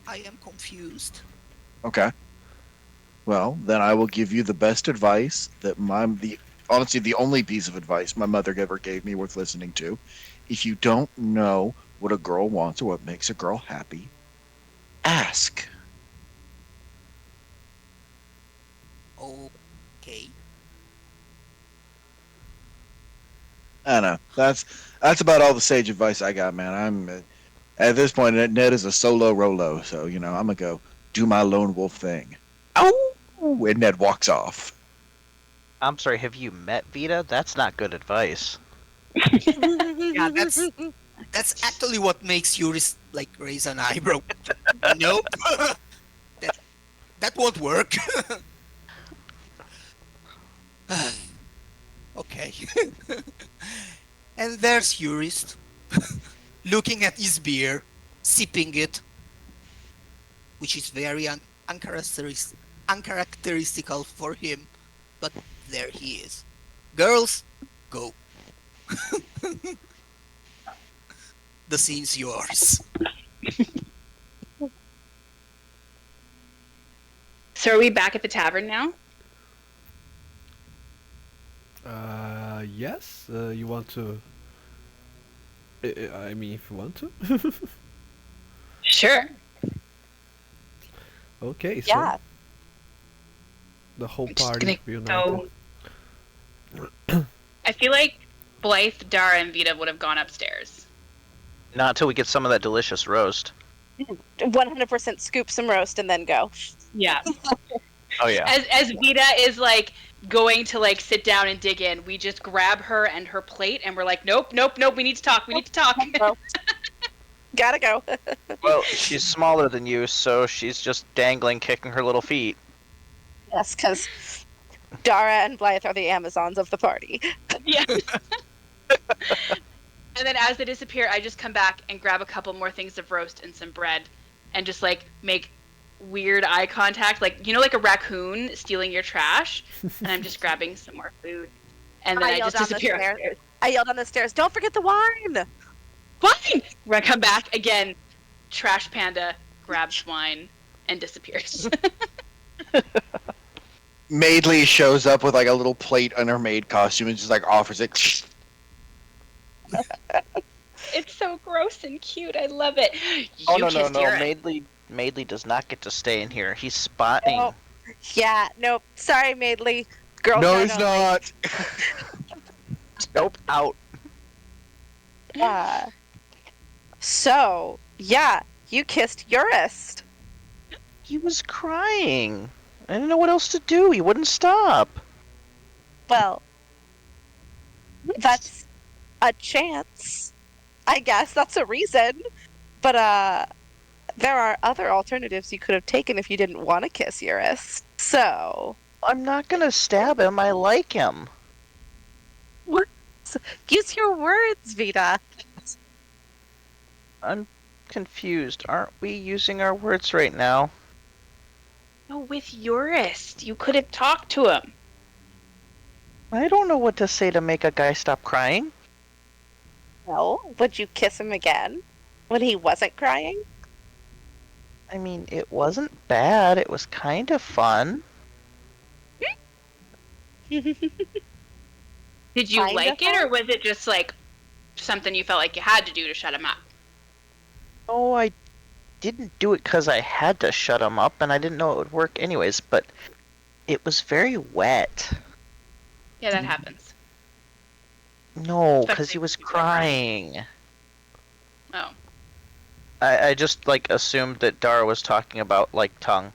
I am confused. Okay. Well, then I will give you the best advice that honestly the only piece of advice my mother ever gave me worth listening to. If you don't know what a girl wants or what makes a girl happy, ask. Okay. I know. That's about all the sage advice I got, man. I'm at this point Ned is a solo rolo, so I'm gonna go do my lone wolf thing. Ow! And Ned walks off. I'm sorry, have you met Vita? That's not good advice. Yeah, that's actually what makes Urist like raise an eyebrow. Nope. that that won't work. Okay. And there's Urist, looking at his beer, sipping it, which is very uncharacteristical for him. But there he is. Girls, go. The scene's yours. So are we back at the tavern now? Yes. You want to? I mean, if you want to. Sure. Okay. So. Yeah. The whole I'm just party gonna reunited. go. I feel like Blythe, Dara, and Vita would have gone upstairs. Not until we get some of that delicious roast. 100% scoop some roast and then go. Yeah. Oh yeah. As Vita is like going to like sit down and dig in, we just grab her and her plate and we're like, nope, nope, nope, we need to talk, we need to talk. Go. Gotta go. Well, she's smaller than you, so she's just dangling, kicking her little feet. Yes, because Dara and Blythe are the Amazons of the party. Yeah. And then as they disappear, I just come back and grab a couple more things of roast and some bread and just like make weird eye contact, like, you know, like a raccoon stealing your trash, and I'm just grabbing some more food. And then I yelled just down the disappear stairs. upstairs. I yelled on the stairs, don't forget the wine! Fine! When I come back again, Trash Panda grabs wine and disappears. Maidley shows up with like a little plate on her maid costume and just like offers it. It's so gross and cute. I love it. Oh You no kissed your- Maidley does not get to stay in here. He's spotting. Oh. Yeah, nope. Sorry, Maidley. Girl No, night he's only. not. Nope, out. So, yeah, you kissed Urist. He was crying. I didn't know what else to do. He wouldn't stop. Well, that's a chance. I guess that's a reason. But, there are other alternatives you could have taken if you didn't want to kiss Urist. So, I'm not gonna stab him. I like him. use your words, Vita. I'm confused. Aren't we using our words right now? No, with Urist. You could have talked to him. I don't know what to say to make a guy stop crying. No, would you kiss him again when he wasn't crying? I mean, it wasn't bad. It was kind of fun. Did you Kinda like it, fun? or was it just like something you felt like you had to do to shut him up? Oh, I didn't do it because I had to shut him up, and I didn't know it would work anyways, but it was very wet. Yeah, that happens. No, because Especially he was if he's crying. crying. Oh. I just, like, assumed that Dara was talking about, like, tongue.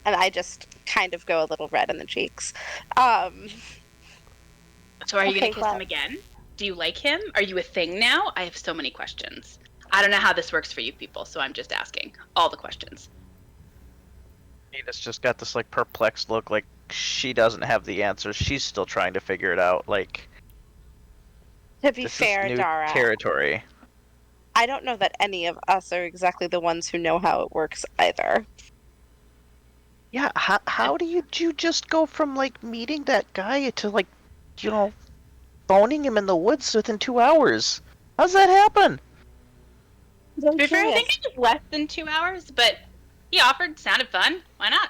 And I just kind of go a little red in the cheeks. So are you Okay, gonna kiss well- him again? Do you like him? Are you a thing now? I have so many questions. I don't know how this works for you people, so I'm just asking all the questions. Nina's just got this, like, perplexed look, like, she doesn't have the answers. She's still trying to figure it out, like, To be this fair, is new Dara, territory. I don't know that any of us are exactly the ones who know how it works either. Yeah, how do you just go from, like, meeting that guy to, like, you know, phoning him in the woods within 2 hours? How's that happen? To be fair, I think it was less than 2 hours, but he offered. Sounded fun. Why not?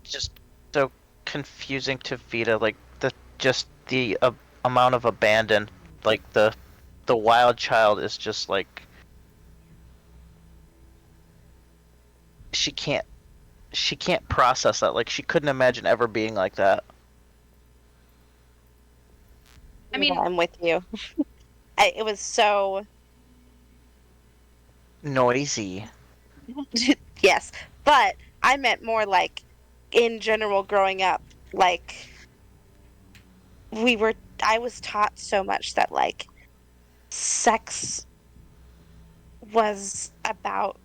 Just so confusing to Vita, like, the amount of abandon, like, the wild child is just, like, she can't process that. Like, she couldn't imagine ever being like that. I mean- Yeah, I'm with you. It was so Noisy. yes, but I meant more like in general growing up, like I was taught so much that like sex was about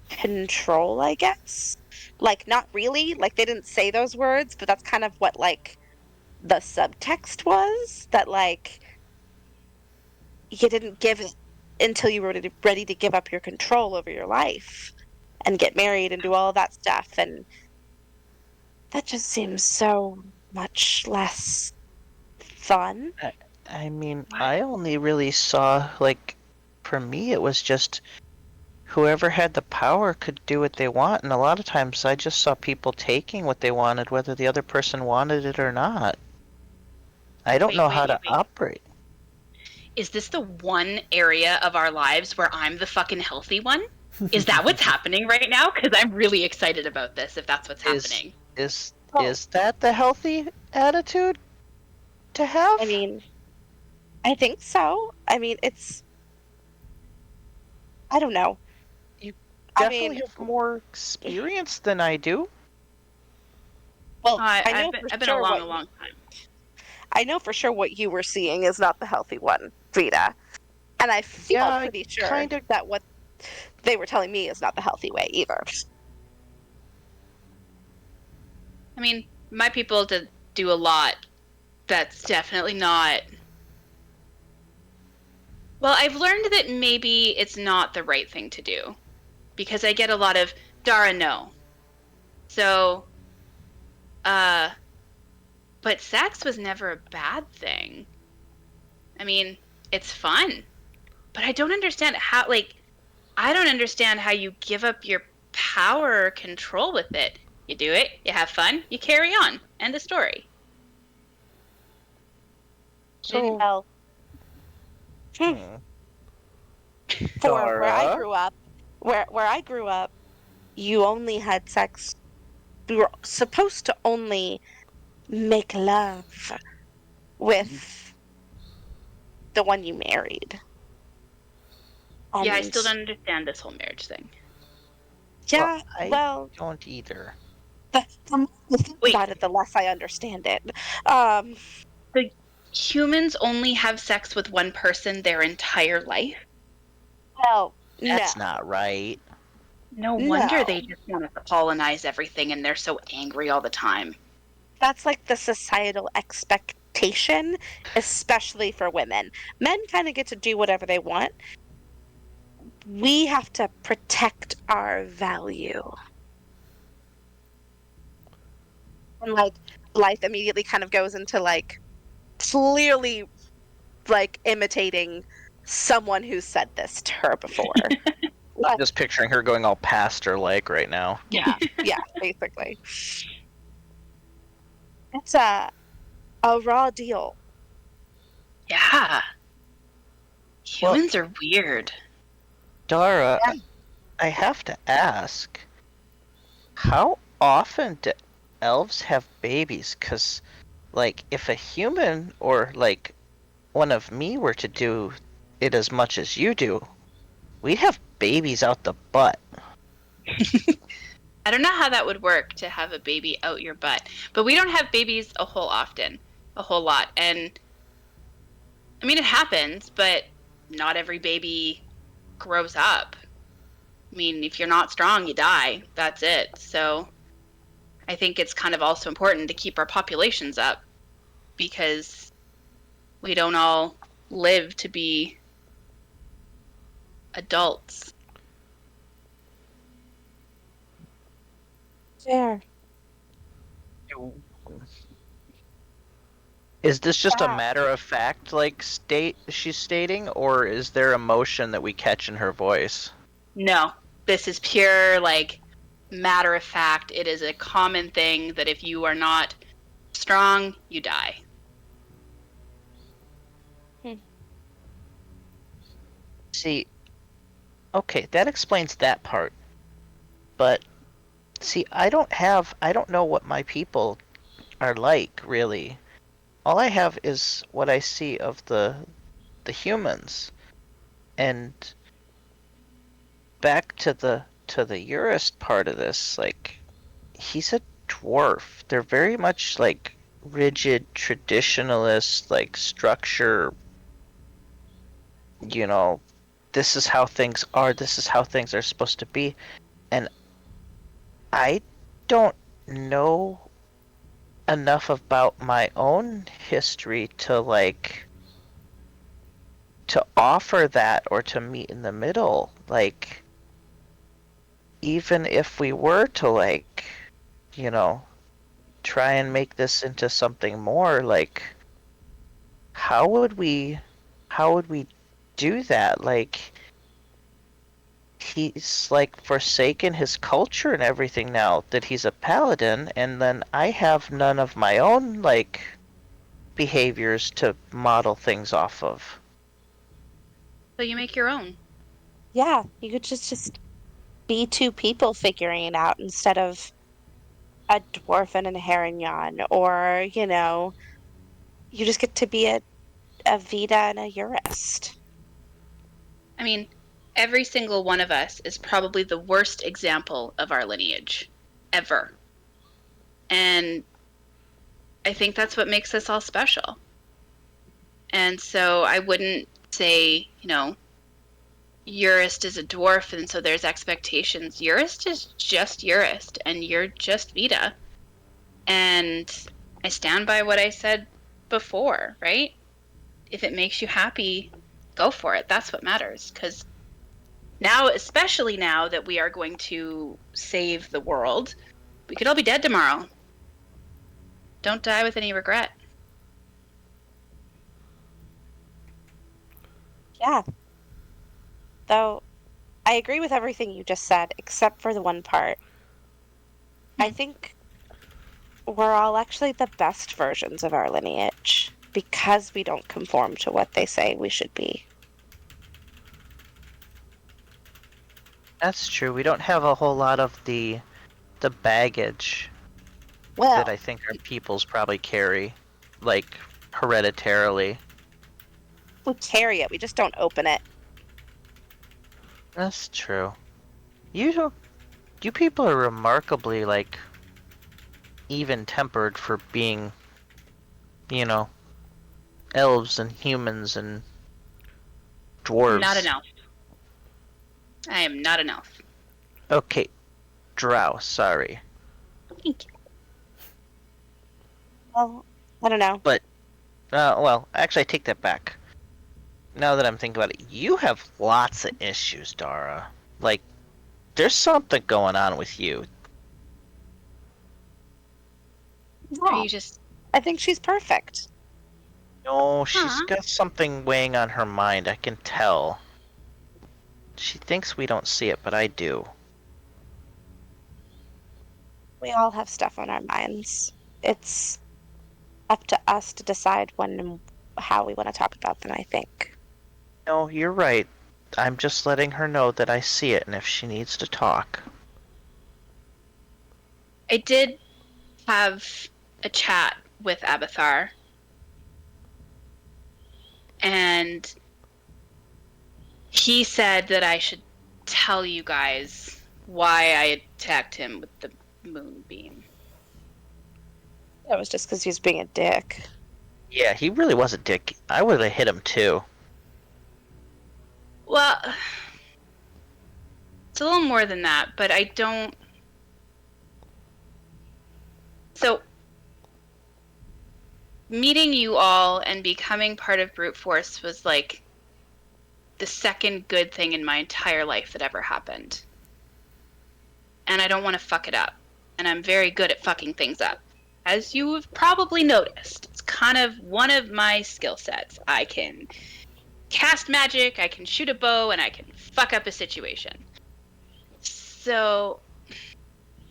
control, I guess. Like not really, like they didn't say those words, but that's kind of what like the subtext was, that like you didn't give it until you were ready to give up your control over your life and get married and do all of that stuff, and that just seems so much less fun. I mean, I only really saw, like, for me, it was just whoever had the power could do what they want, and a lot of times I just saw people taking what they wanted, whether the other person wanted it or not. I don't Wait, know wait, how to wait, wait. operate. is this the one area of our lives where I'm the fucking healthy one? Is that what's happening right now? Because I'm really excited about this, if that's what's happening. Is Oh. that the healthy attitude to have? I mean, I think so. I mean, I don't know. I Definitely mean, have more experience than I do. well, I know for I've been sure along a long time. I know for sure what you were seeing is not the healthy one, Rita. And I feel Yeah, pretty sure kinda- that what they were telling me is not the healthy way either. I mean, my people do a lot that's definitely not. Well, I've learned that maybe it's not the right thing to do because I get a lot of Dara no. So, but sex was never a bad thing. I mean, it's fun, but I don't understand how, like, I don't understand how you give up your power or control with it. You do it, you have fun, you carry on. End of story. So, Well, hmm. for where I Dara? grew up, where I grew up, you only had sex. You were supposed to only make love with the one you married. Yeah, I And still don't understand this whole marriage thing. yeah, I well, don't either. the more I think Wait. about it, the less I understand it. Um, So humans only have sex with one person their entire life? well, no, That's not right. No wonder they just want to colonize everything and they're so angry all the time. that's like the societal expectation, especially for women. Men kind of get to do whatever they want. We have to protect our value. And like Blythe immediately kind of goes into like clearly like imitating someone who said this to her before. Like, Just picturing her going all past her leg right now. yeah, basically. It's a raw deal. Yeah. Humans are weird. Dara, Yeah. I have to ask, how often do elves have babies? 'Cause, like, if a human or, like, one of me were to do it as much as you do, we'd have babies out the butt. I don't know how that would work to have a baby out your butt, but we don't have babies a whole lot. And I mean, it happens, but not every baby grows up. I mean, if you're not strong, you die. That's it. So I think it's kind of also important to keep our populations up because we don't all live to be adults. Fair. Is this just a Yeah. matter of fact, like, she's stating, or is there emotion that we catch in her voice? No, this is pure, like, matter of fact. It is a common thing that if you are not strong, you die. See, okay, that explains that part. But, see, I don't know what my people are like, really. All I have is what I see of the humans. And back to the Urist part of this, like, he's a dwarf. They're very much like rigid traditionalist, like structure, you know, this is how things are, this is how things are supposed to be. And I don't know enough about my own history to offer that or to meet in the middle. Like, even if we were to, like, you know, try and make this into something more, like, how would we do that? Like, he's like forsaken his culture and everything now that he's a paladin, and then I have none of my own, like, behaviors to model things off of. So you make your own. Yeah, you could just be two people figuring it out instead of a dwarf and a Herignon, or, you just get to be a Vita and a Urist. I mean, every single one of us is probably the worst example of our lineage ever. And I think that's what makes us all special. And so I wouldn't say, Urist is a dwarf and so there's expectations. Urist is just Urist and you're just Vita. And I stand by what I said before, right? If it makes you happy, go for it. That's what matters. Because now, especially now that we are going to save the world, we could all be dead tomorrow. Don't die with any regret. Yeah. Though I agree with everything you just said, except for the one part. I think we're all actually the best versions of our lineage because we don't conform to what they say we should be. That's true. We don't have a whole lot of the baggage Well, that I think our peoples probably carry, like hereditarily. we carry it, we just don't open it. That's true. You people are remarkably like even-tempered for being, elves and humans and dwarves. Not an elf. I am not an elf. Okay, drow. Sorry. Thank you. Well, I don't know. Well, actually, I take that back. Now that I'm thinking about it, you have lots of issues, Dara. Like, there's something going on with you. Are you just... I think she's perfect. No, she's Huh? got something weighing on her mind. I can tell. She thinks we don't see it, but I do. We all have stuff on our minds. It's up to us to decide when and how we want to talk about them, I think. No, you're right. I'm just letting her know that I see it, and if she needs to talk. I did have a chat with Abathar. And he said that I should tell you guys why I attacked him with the moonbeam. That was just because he was being a dick. Yeah, he really was a dick. I would have hit him too. Well, it's a little more than that, but I don't... So, meeting you all and becoming part of Brute Force was like the second good thing in my entire life that ever happened. And I don't want to fuck it up. And I'm very good at fucking things up. As you have probably noticed, it's kind of one of my skill sets. I can cast magic, I can shoot a bow, and I can fuck up a situation. So,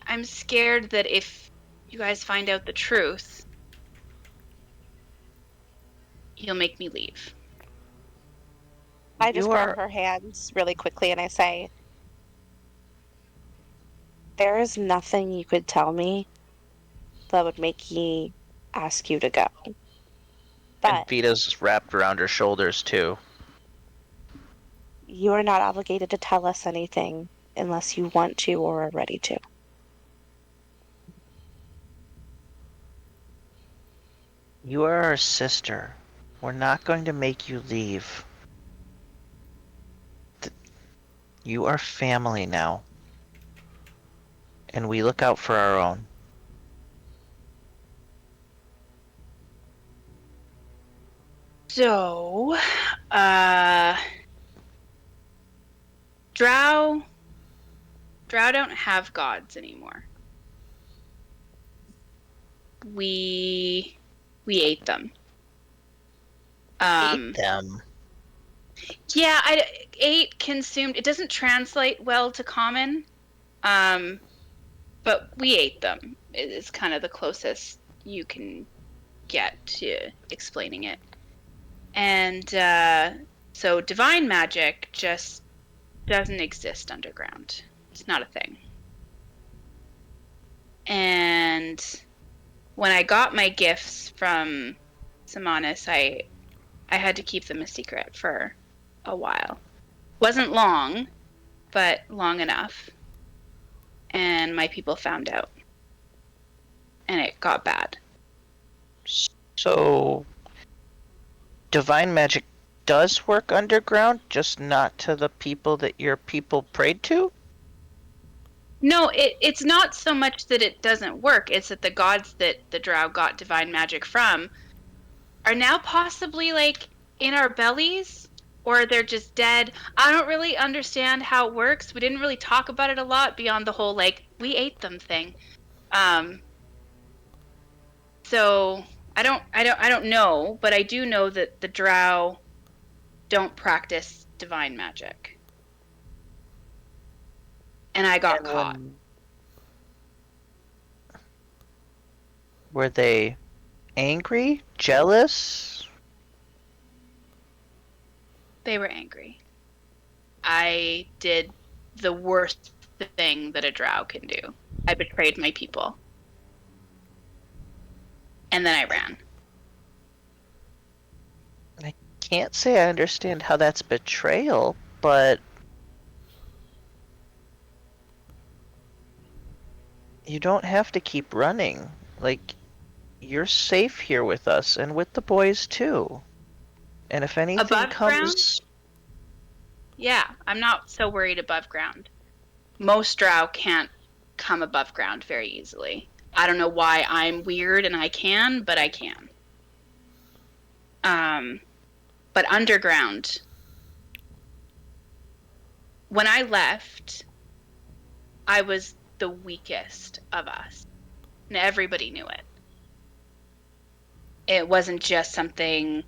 I'm scared that if you guys find out the truth, you'll make me leave. I just grab her hands really quickly and I say, there is nothing you could tell me that would make me ask you to go. But And Vita's wrapped around her shoulders too. you are not obligated to tell us anything unless you want to or are ready to. You are our sister. We're not going to make you leave. You are family now. And we look out for our own. So, Drow don't have gods anymore. We ate them. Eat them. Yeah, ate, consumed. It doesn't translate well to common, but we ate them. It is kind of the closest you can get to explaining it. And So divine magic just doesn't exist underground. It's not a thing. And when I got my gifts from Simonis, I had to keep them a secret for a while. Wasn't long, but long enough. And my people found out. And it got bad. So, divine magic does work underground, just not to the people that your people prayed to? No, it's not so much that it doesn't work. It's that the gods that the drow got divine magic from are now possibly like in our bellies, or they're just dead. I don't really understand how it works. We didn't really talk about it a lot beyond the whole like we ate them thing. So I don't know, but I do know that the drow don't practice divine magic. And I got caught. Were they angry? Jealous? They were angry. I did the worst thing that a drow can do. I betrayed my people. And then I ran. I can't say I understand how that's betrayal, but you don't have to keep running. Like, you're safe here with us and with the boys too. And if anything Above comes... ground? Yeah, I'm not so worried above ground. Most drow can't come above ground very easily. I don't know why I'm weird and I can, but I can. But underground, when I left, I was the weakest of us. And everybody knew it. It wasn't just something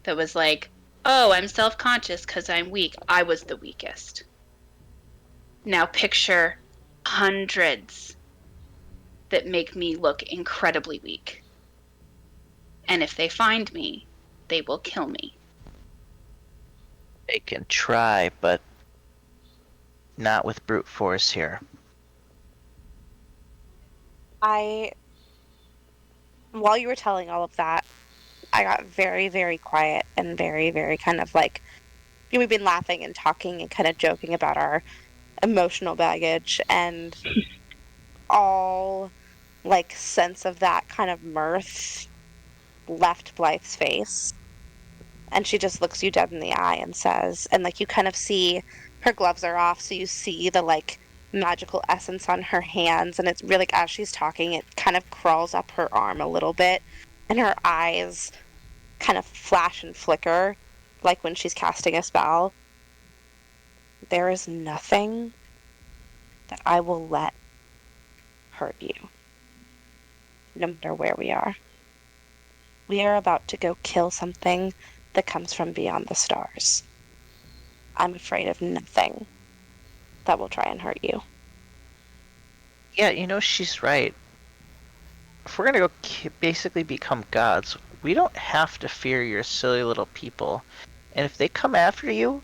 that was like, oh, I'm self-conscious because I'm weak. I was the weakest. Now picture hundreds that make me look incredibly weak. And if they find me, they will kill me. They can try, but not with brute force here. While you were telling all of that, I got very, very quiet and very, very kind of like, we've been laughing and talking and kind of joking about our emotional baggage, and all like sense of that kind of mirth left Blythe's face. And she just looks you dead in the eye and says, and like you kind of see her gloves are off, so you see the like magical essence on her hands, and it's really like as she's talking, it kind of crawls up her arm a little bit, and her eyes kind of flash and flicker like when she's casting a spell. There is nothing that I will let hurt you, no matter where we are. We are about to go kill something that comes from beyond the stars. I'm afraid of nothing that will try and hurt you. Yeah, you know, she's right. If we're gonna go basically become gods, we don't have to fear your silly little people. And if they come after you,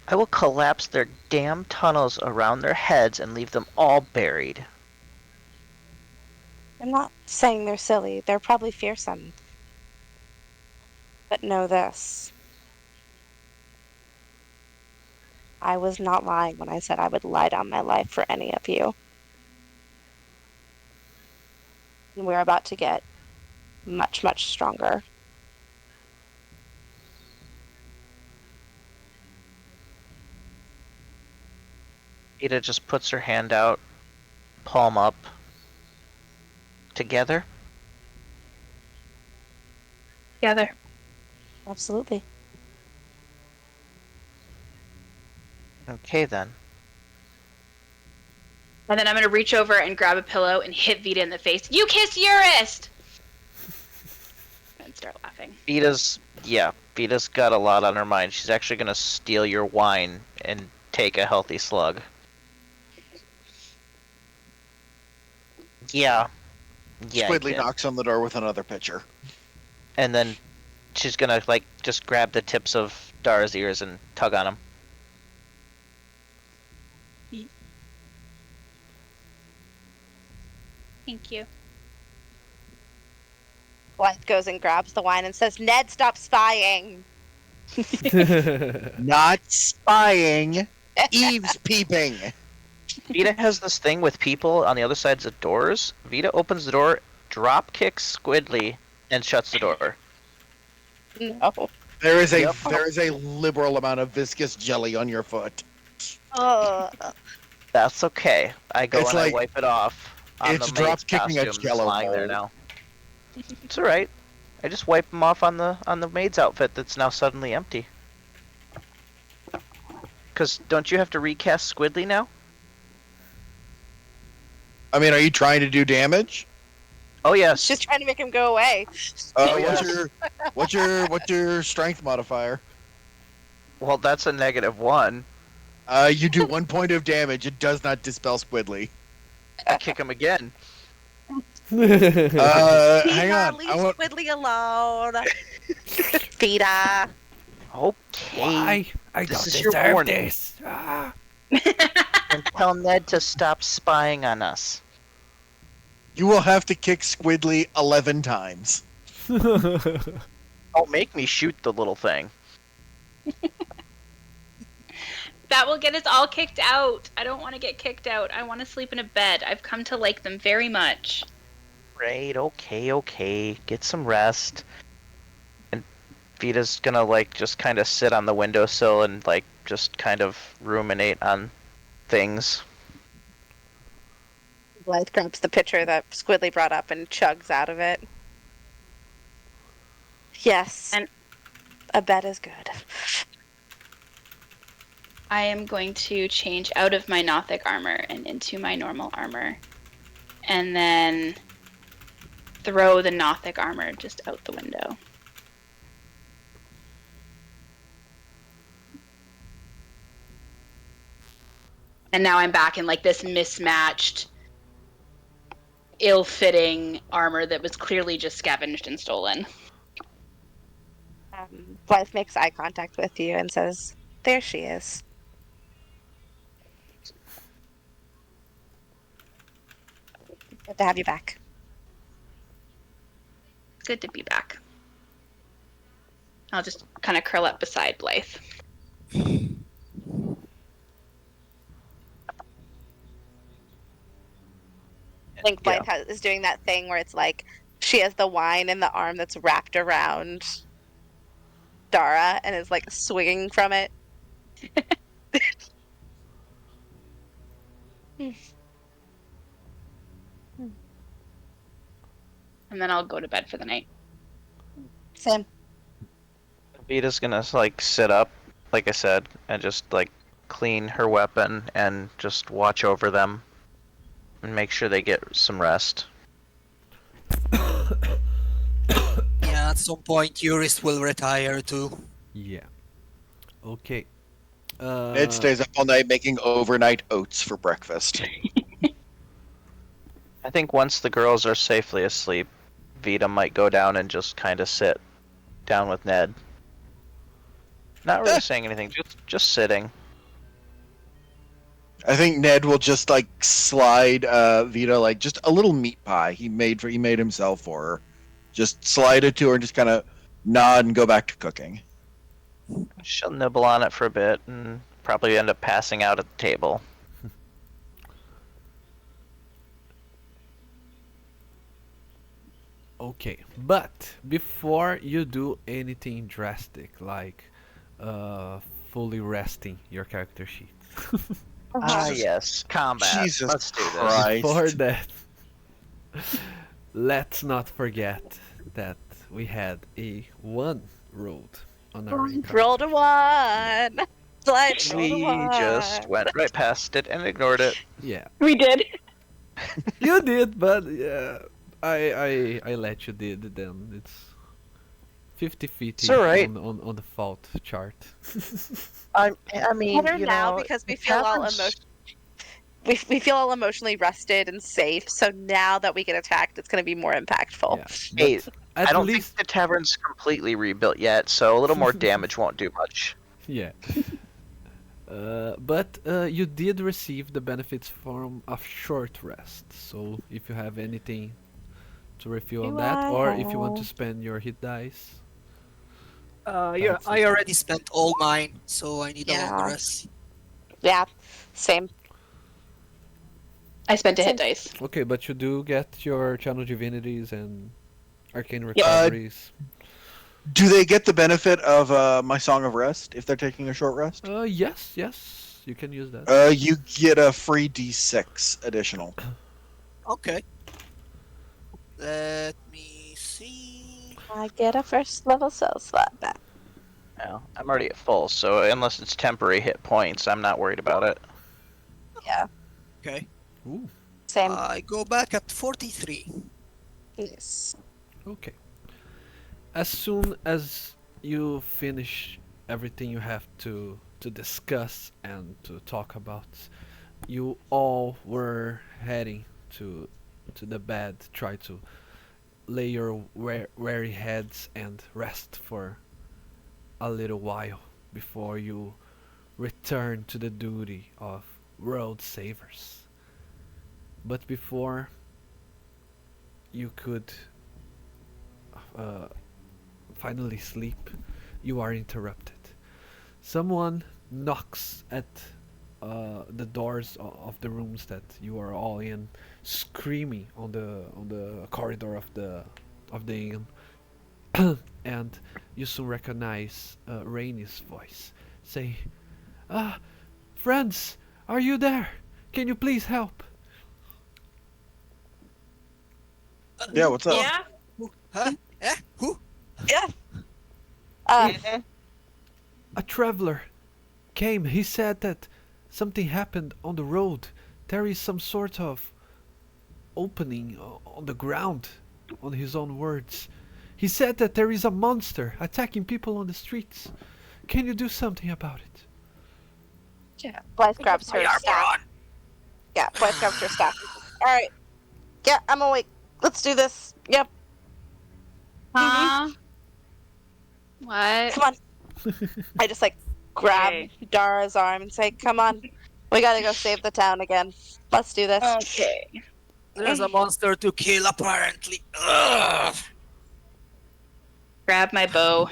I will collapse their damn tunnels around their heads and leave them all buried. I'm not saying they're silly. They're probably fearsome. But know this. I was not lying when I said I would lie down my life for any of you. And we're about to get much, much stronger. Ada just puts her hand out, palm up, together. Together. Absolutely. Okay then. And then I'm going to reach over and grab a pillow and hit Vita in the face. You kiss Urist! And start laughing. Vita's got a lot on her mind. She's actually gonna steal your wine and take a healthy slug. Yeah. Squidly knocks on the door with another pitcher. And then she's gonna like just grab the tips of Dara's ears and tug on him. Thank you. Blythe goes and grabs the wine and says, Ned, stop spying. Not spying, eavespeeping. Vita has this thing with people on the other sides of doors. Vita opens the door, drop kicks Squidly, and shuts the door. No. There is Yep. a liberal amount of viscous jelly on your foot. That's okay. I go It's and like- I wipe it off. On it's the drop maid's kicking a costume that's Jell-O lying there mold. now. It's alright. I just wipe them off on the maid's outfit that's now suddenly empty. Cause don't you have to recast Squidly now? I mean, are you trying to do damage? Oh yes. She's trying to make him go away. yeah. What's your strength modifier? Well, that's a -1. You do 1 point of damage. It does not dispel Squidly. I kick him again. Hang on. Leave I want. Squidly alone. Vita. Okay. Why? I This don't is your deserve warning. this. Ah. And tell Ned to stop spying on us. You will have to kick Squidly 11 times. Don't make me shoot the little thing. That will get us all kicked out. I don't want to get kicked out. I want to sleep in a bed. I've come to like them very much. Great, okay. Get some rest. And Vita's gonna like just kind of sit on the windowsill and like just kind of ruminate on things. Blythe grabs the pitcher that Squidly brought up and chugs out of it. Yes. And- a bed is good. I am going to change out of my Nothic armor and into my normal armor. And then throw the Nothic armor just out the window. And now I'm back in like this mismatched, ill-fitting armor that was clearly just scavenged and stolen. Blythe makes eye contact with you and says, there she is. Good to have you back. Good to be back. I'll just kind of curl up beside Blythe. I think Blythe is doing that thing where it's like she has the wine in the arm that's wrapped around Dara and is like swinging from it. And then I'll go to bed for the night. Same. Vita's gonna like sit up, like I said, and just like clean her weapon and just watch over them and make sure they get some rest. Yeah, at some point, Urist will retire too. Yeah. Okay. Ned stays up all night making overnight oats for breakfast. I think once the girls are safely asleep, Vita might go down and just kind of sit down with Ned. Not really saying anything, just sitting. I think Ned will just like slide Vita like just a little meat pie he made himself for her. Just slide it to her and just kind of nod and go back to cooking. She'll nibble on it for a bit and probably end up passing out at the table. Okay, but before you do anything drastic like fully resting your character sheet. Ah, yes, combat. Jesus Let's do this. Christ. Before that, let's not forget that we had a 1 rolled on our encounter. Rolled a 1. Blythe rolled a We 1. just went right past it and ignored it. Yeah, We did. you did, but yeah, I let you did then. It's 50-50 It's alright. on the fault chart. I mean, Better you now know, because we it feel all happens. we feel all emotionally rested and safe. So now that we get attacked, it's going to be more impactful. Yeah, Hey, but at I don't least think the tavern's completely rebuilt yet, so a little more damage won't do much. yeah. But you did receive the benefits from a short rest. So if you have anything to refill on Do that, I or if you want to have- spend your hit dice, Yeah, that's I it. already spent all mine, so I need a long Yeah. rest. Yeah, same. I spent a hit Same. dice. Okay, but you do get your channel divinities and arcane Yep. recoveries. Do they get the benefit of my Song of Rest if they're taking a short rest? Yes, yes, you can use that. You get a free D6 additional. Okay. Let me see. I get a first level spell slot back. Well, I'm already at full, so unless it's temporary hit points, I'm not worried about it. Yeah, Okay. Ooh, same. I go back at 43. Yes. okay. As soon as you finish everything you have to discuss and to talk about, you all were heading to the bed, try to lay your weary heads and rest for a little while before you return to the duty of world savers. But before you could uh, finally sleep, you are interrupted. Someone knocks at the doors of the rooms that you are all in, screaming on the corridor of the inn, and you soon recognize Rainy's voice, saying, "Ah, friends, are you there? Can you please help?" Yeah, what's up? Yeah. Who? Huh? Eh? Who? Yeah. Uh, A traveler came. He said that something happened on the road. There is some sort of opening on the ground, on his own words. He said that there is a monster attacking people on the streets. Can you do something about it? yeah. Blythe grabs her staff. Yeah, Blythe grabs her staff. All right. Yeah, I'm awake. Let's do this. Yep. Huh? What? Come on. I just like grab Okay. Dara's arm and say, "Come on, we gotta go save the town again. Let's do this." Okay. There's a monster to kill, apparently. Ugh. Grab my bow,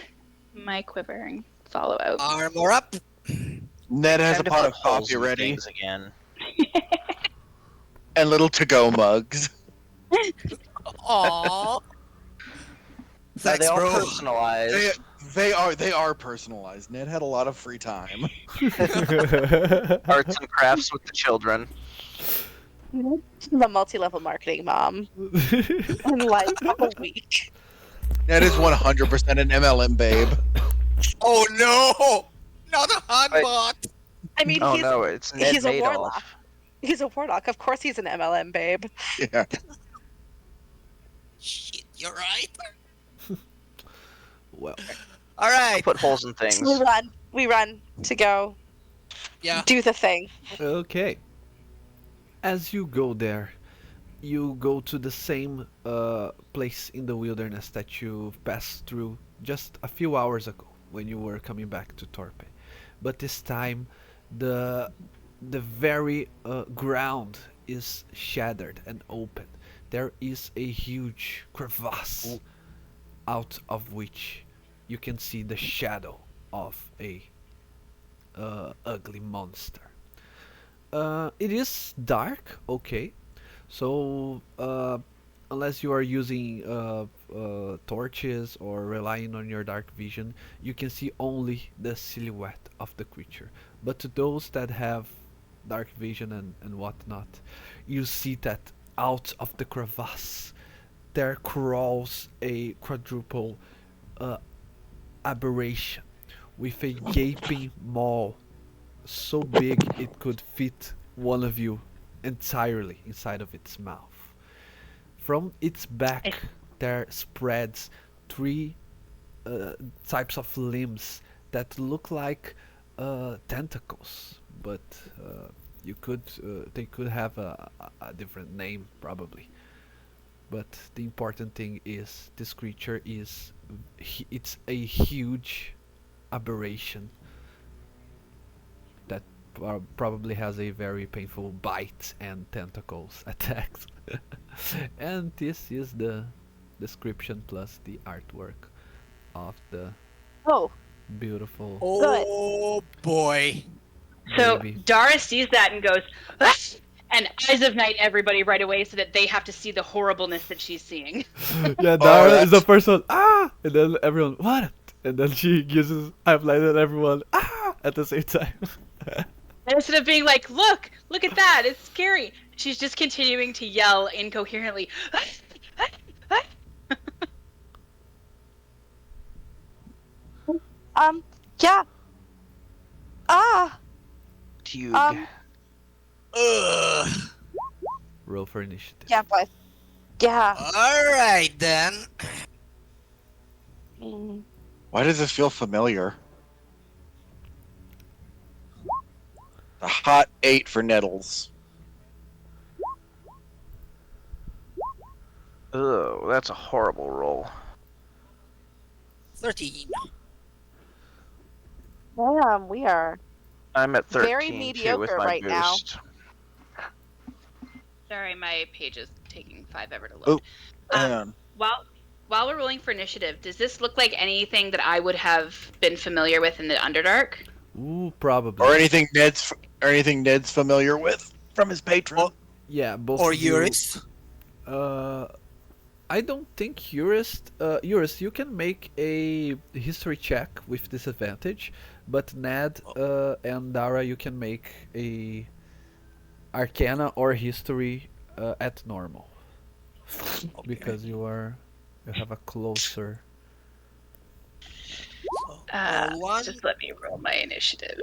my quiver, and follow out. Armor up. Ned has Time a to pot put of holes coffee in ready things again. and little to-go mugs. Aww. Are Thanks, they all bro. personalized? They are personalized. Ned had a lot of free time. Arts and crafts with the children. The multi-level marketing mom in like a week. Ned is 100% an MLM babe. Oh no! Not a Wait. handbot! I mean, Oh he's no, it's Ned he's a Madoff. warlock. He's a warlock. Of course, he's an MLM babe. Yeah. Shit, you're right. Well, I'll Alright. put holes in things. So we run to go Yeah. do the thing. okay. As you go there, you go to the same place in the wilderness that you passed through just a few hours ago when you were coming back to Torpe. But this time, the very ground is shattered and open. There is a huge crevasse out of which you can see the shadow of a ugly monster. It is dark, okay. So unless you are using torches or relying on your dark vision, you can see only the silhouette of the creature. But to those that have dark vision and whatnot, you see that out of the crevasse there crawls a quadruple uh, aberration with a gaping maw so big it could fit one of you entirely inside of its mouth. From its back there spreads three types of limbs that look like tentacles, but they could have a different name probably. But the important thing is this creature is it's a huge aberration that probably has a very painful bite and tentacles attacks. And this is the description plus the artwork of the Oh, beautiful good. Oh boy. So baby. Dara sees that and goes, "Ah!" and Eyes of Night everybody right away so that they have to see the horribleness that she's seeing. Yeah, Oh, Dara is the that's first one. Ah, and then everyone what? And then she uses highlight at everyone ah at the same time. And instead of being like, look at that, it's scary, she's just continuing to yell incoherently. "Ah! Ah! Ah!" Yeah. Ah, Dude. Ugh. Roll for initiative. yeah, Blythe. Yeah. Alright then. Mm. why does this feel familiar? A hot 8 for Nettles. Oh, that's a horrible roll. 13. Damn, we are. I'm at 13 Very too with mediocre my right now. boost. Sorry, my page is taking 5 ever to Oh, load. hang on. While we're rolling for initiative, does this look like anything that I would have been familiar with in the Underdark? Ooh, probably. Or anything Ned's familiar with from his patron. Oh. Yeah, both Or of you. Urist. I don't think Urist. Urist, you can make a history check with disadvantage, but Ned and Dara, you can make a Arcana or history at normal because you have a closer. Roll one. Just let me roll my initiative.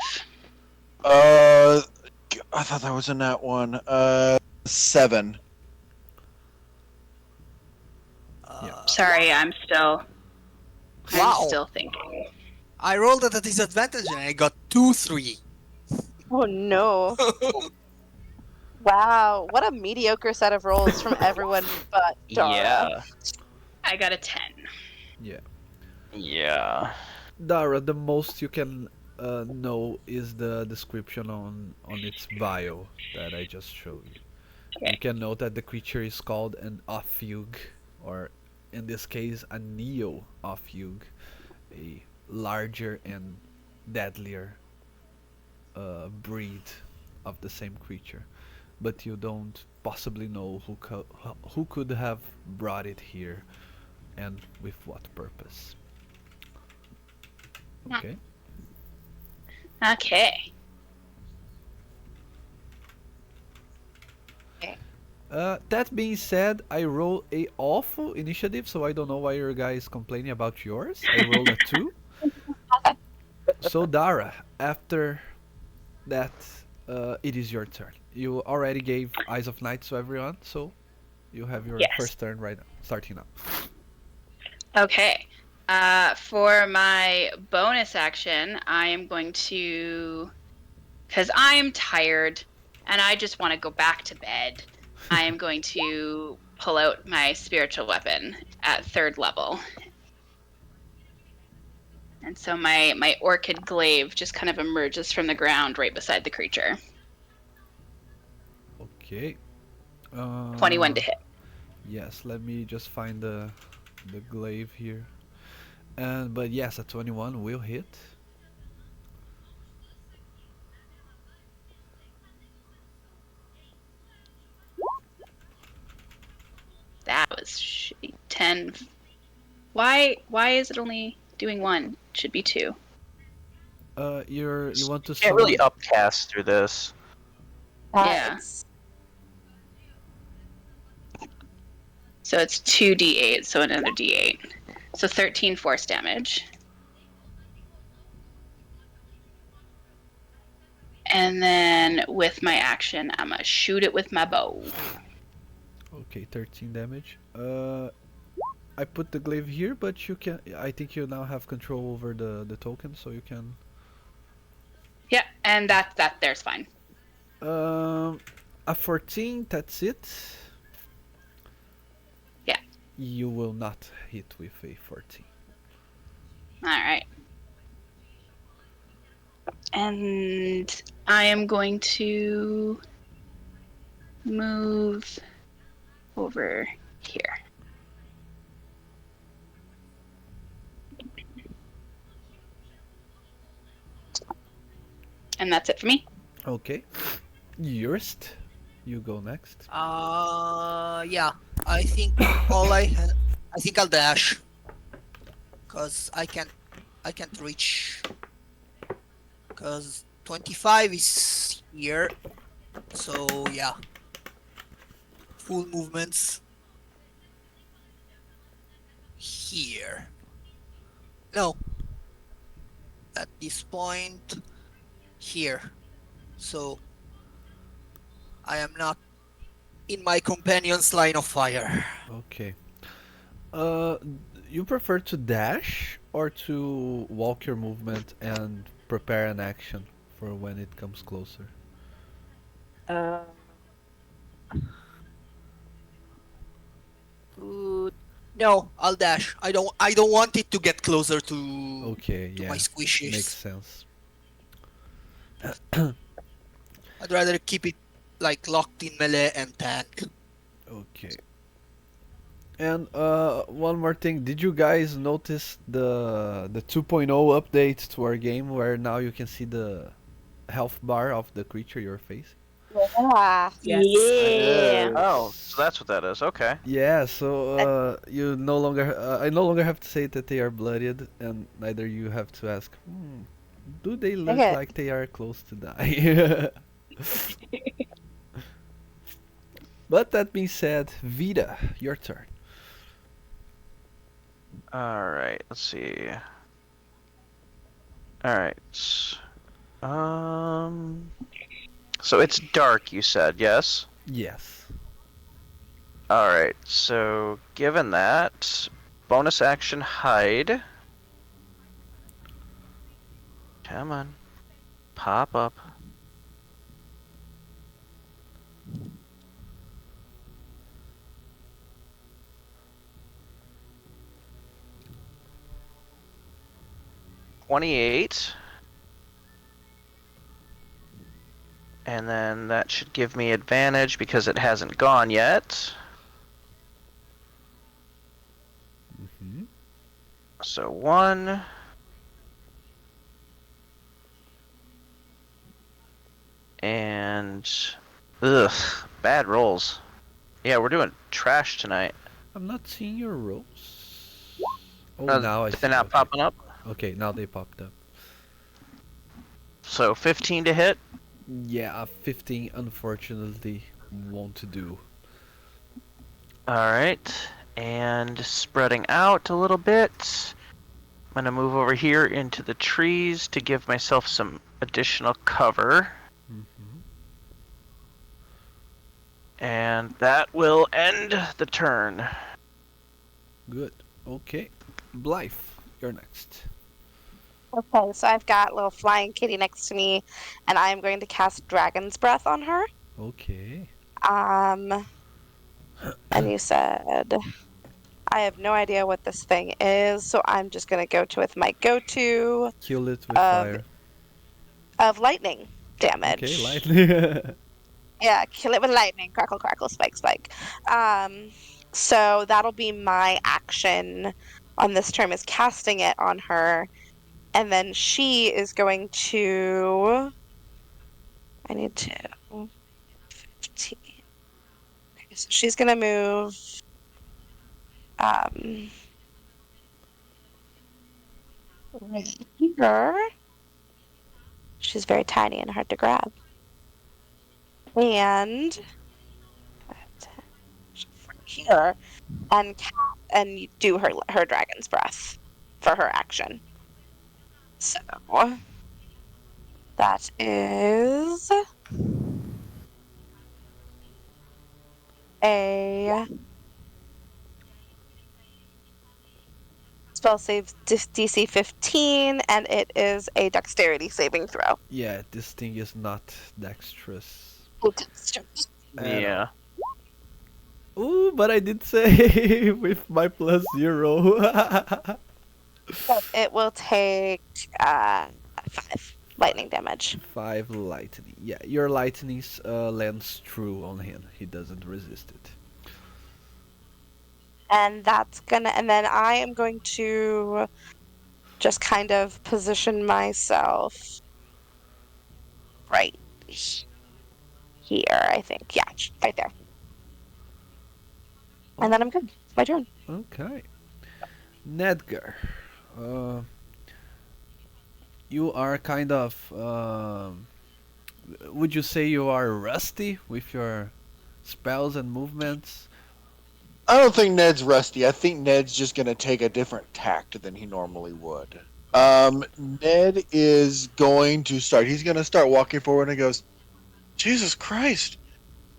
I thought that was in that one. 7. Sorry, I'm still Wow. thinking. I rolled at a disadvantage and I got 2-3. Oh no. Wow, what a mediocre set of rolls from everyone but Dara. I got a 10. Yeah. Dara, the most you can know is the description on its bio that I just showed you. Okay. You can note that the creature is called an Ophiug, or in this case, a Neo Ophiug, a larger and deadlier breed of the same creature. But you don't possibly know who could have brought it here and with what purpose. Okay. Okay. That being said, I roll a awful initiative, so I don't know why you guys complaining about yours. I rolled a 2. So Dara, after that, it is your turn. You already gave Eyes of Night to everyone, so you have your Yes. first turn right now, starting now. Okay. For my bonus action, I am going to, because I am tired and I just want to go back to bed, I am going to pull out my spiritual weapon at 3rd level. And so my orchid glaive just kind of emerges from the ground right beside the creature. Okay. 21 to hit. Yes, let me just find the glaive here. But yes, a 21 will hit. That was shitty. 10. Why is it only doing 1? It should be 2. You want to Can't really summon- upcast through this. Yeah. It's- So it's 2d8, so another d8. So 13 force damage. And then with my action, I'm gonna shoot it with my bow. Okay, 13 damage. I put the glaive here, but you can. I think you now have control over the token, so you can. Yeah, and that there's fine. A 14. That's it. You will not hit with a 14. All right. And I am going to move over here. And that's it for me. Okay. Urist, you go next. Yeah. I think I think I'll dash, cause I can't reach, cause 25 is here. So yeah, full movements here. No, at this point here. So I am not in my companion's line of fire. Okay. Uh, you prefer to dash or to walk your movement and prepare an action for when it comes closer? Uh, Ooh, no, I'll dash. I don't want it to get closer to Okay, my yeah. Makes squishes. sense. I'd rather keep it like locked in melee and tank. Okay. And one more thing, did you guys notice the 2.0 update to our game where now you can see the health bar of the creature you're facing? Yeah. Yes. Yeah. Oh, so that's what that is. Okay. Yeah, so you no longer I no longer have to say that they are bloodied, and neither you have to ask, do they look Okay. like they are close to die? But that being said, Vida, your turn. Alright, let's see. Alright. So it's dark, you said, yes? Yes. Alright, so given that, bonus action hide. Come on. Pop up. $28. And then that should give me advantage because it hasn't gone yet. Mm-hmm. So 1. And ugh, bad rolls. Yeah, we're doing trash tonight. I'm not seeing your rolls. Oh, Uh, now I see. They're not Okay. popping up. Okay, now they popped up. So 15 to hit. Yeah, 15 unfortunately won't do. Alright. And spreading out a little bit. I'm gonna move over here into the trees to give myself some additional cover. Mm-hmm. And that will end the turn. Good. Okay. Blythe, you're next. Okay, so I've got little flying kitty next to me, and I'm going to cast Dragon's Breath on her. Okay. And you said I have no idea what this thing is, so I'm just gonna go to with my go-to Kill it with of fire. of lightning damage. Okay, lightly. Yeah, kill it with lightning. Crackle, crackle, spike, spike. So that'll be my action on this turn is casting it on her, and then she is going to. I need to. 15. Okay, so she's gonna move. Right here. She's very tiny and hard to grab. And here and and do her dragon's breath for her action. So that is a spell save DC 15, and it is a dexterity saving throw. Yeah, this thing is not dexterous. Oh, At Yeah. Ooh, but I did say with my +0. So it will take uh 5 lightning damage. 5 lightning. Yeah, your lightning lands true on him. He doesn't resist it. And that's gonna, and then I am going to just kind of position myself right here, I think. Yeah, right there. And then I'm good. It's my turn. Okay. Nedgar. Uh, you are kind of. Would you say you are rusty with your spells and movements? I don't think Ned's rusty. I think Ned's just going to take a different tact than he normally would. Ned is going to start. He's going to start walking forward and goes, Jesus Christ.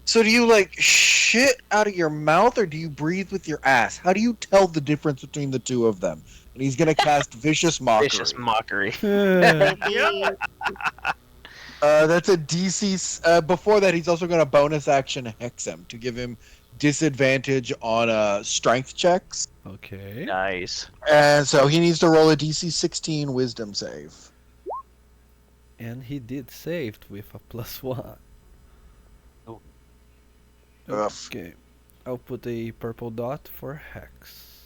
So do you like shit out of your mouth or do you breathe with your ass? How do you tell the difference between the two of them? And he's going to cast Vicious Mockery. Vicious mockery. Maybe That's a DC. Before that, he's also going to bonus action Hex him to give him disadvantage on strength checks. Okay. Nice. And so he needs to roll a DC 16 Wisdom save. And he did saved with a +1. Oh. Ugh. Okay. I'll put a purple dot for Hex.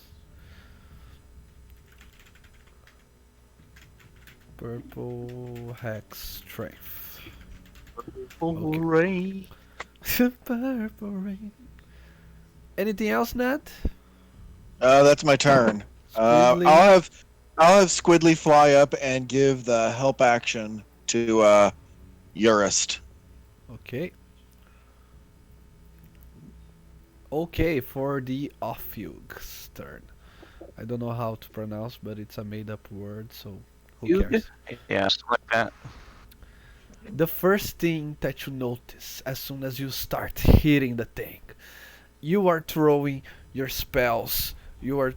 Purple Hex Strength. Hooray. Purple rain. Anything else, Nat? That's my turn. Squiggly. I'll have Squidly fly up and give the help action to Urist. Okay. Okay, for the Ophug's turn. I don't know how to pronounce, but it's a made-up word, so who cares? Yeah, something like that. The first thing that you notice as soon as you start hitting the thing, you are throwing your spells, you are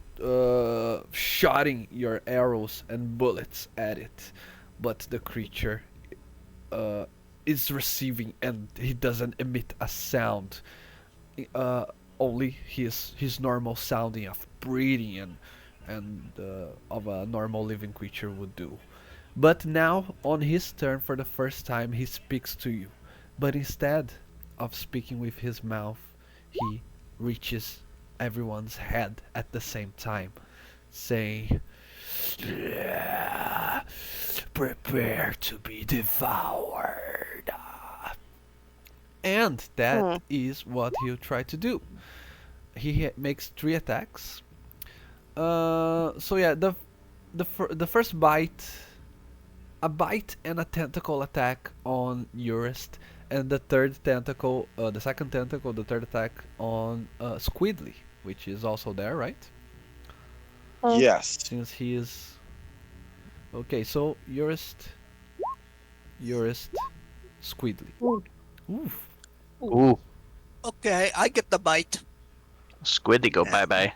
shooting your arrows and bullets at it, but the creature is receiving and he doesn't emit a sound. Only his normal sounding of breathing and of a normal living creature would do. But now, on his turn, for the first time, he speaks to you. But instead of speaking with his mouth, he reaches everyone's head at the same time, saying, "Prepare to be devoured." And that is what he'll try to do. He makes 3 attacks. So yeah, the first bite, a bite and a tentacle attack on Urist, and the second tentacle, the third attack on Squidly, which is also there, right? Yes. Since he is okay. So Urist, Squidly. Oof. Ooh. Okay, I get the bite. Squidly go bye-bye.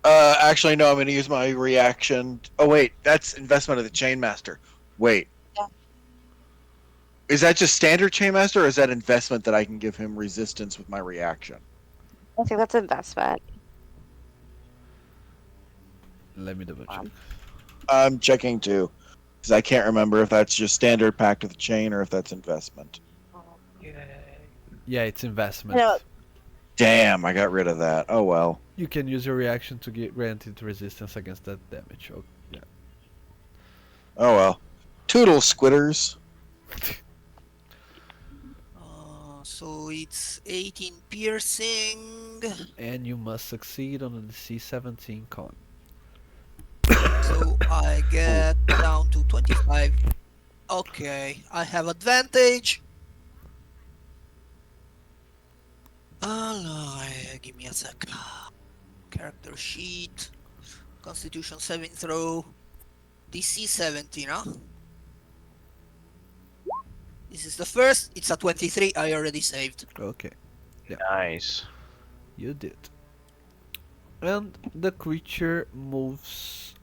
Actually, no. I'm going to use my reaction. Oh wait, that's investment of the Chainmaster. Wait. Yeah. Is that just standard Chainmaster, or is that investment that I can give him resistance with my reaction? I think that's investment. Let me double check. I'm checking too, because I can't remember if that's just standard Pact of the Chain or if that's investment. Yeah, it's investment. No. Damn, I got rid of that. Oh well. You can use your reaction to get granted resistance against that damage. Oh, yeah. Oh well. Toodle squitters. So it's 18 piercing. And you must succeed on a DC 17 con. So I get down to 25. Okay, I have advantage. Give me a sec. Character sheet. Constitution saving throw. DC 17, huh? This is the first. It's a 23. I already saved. Okay, Nice. you did. And the creature moves.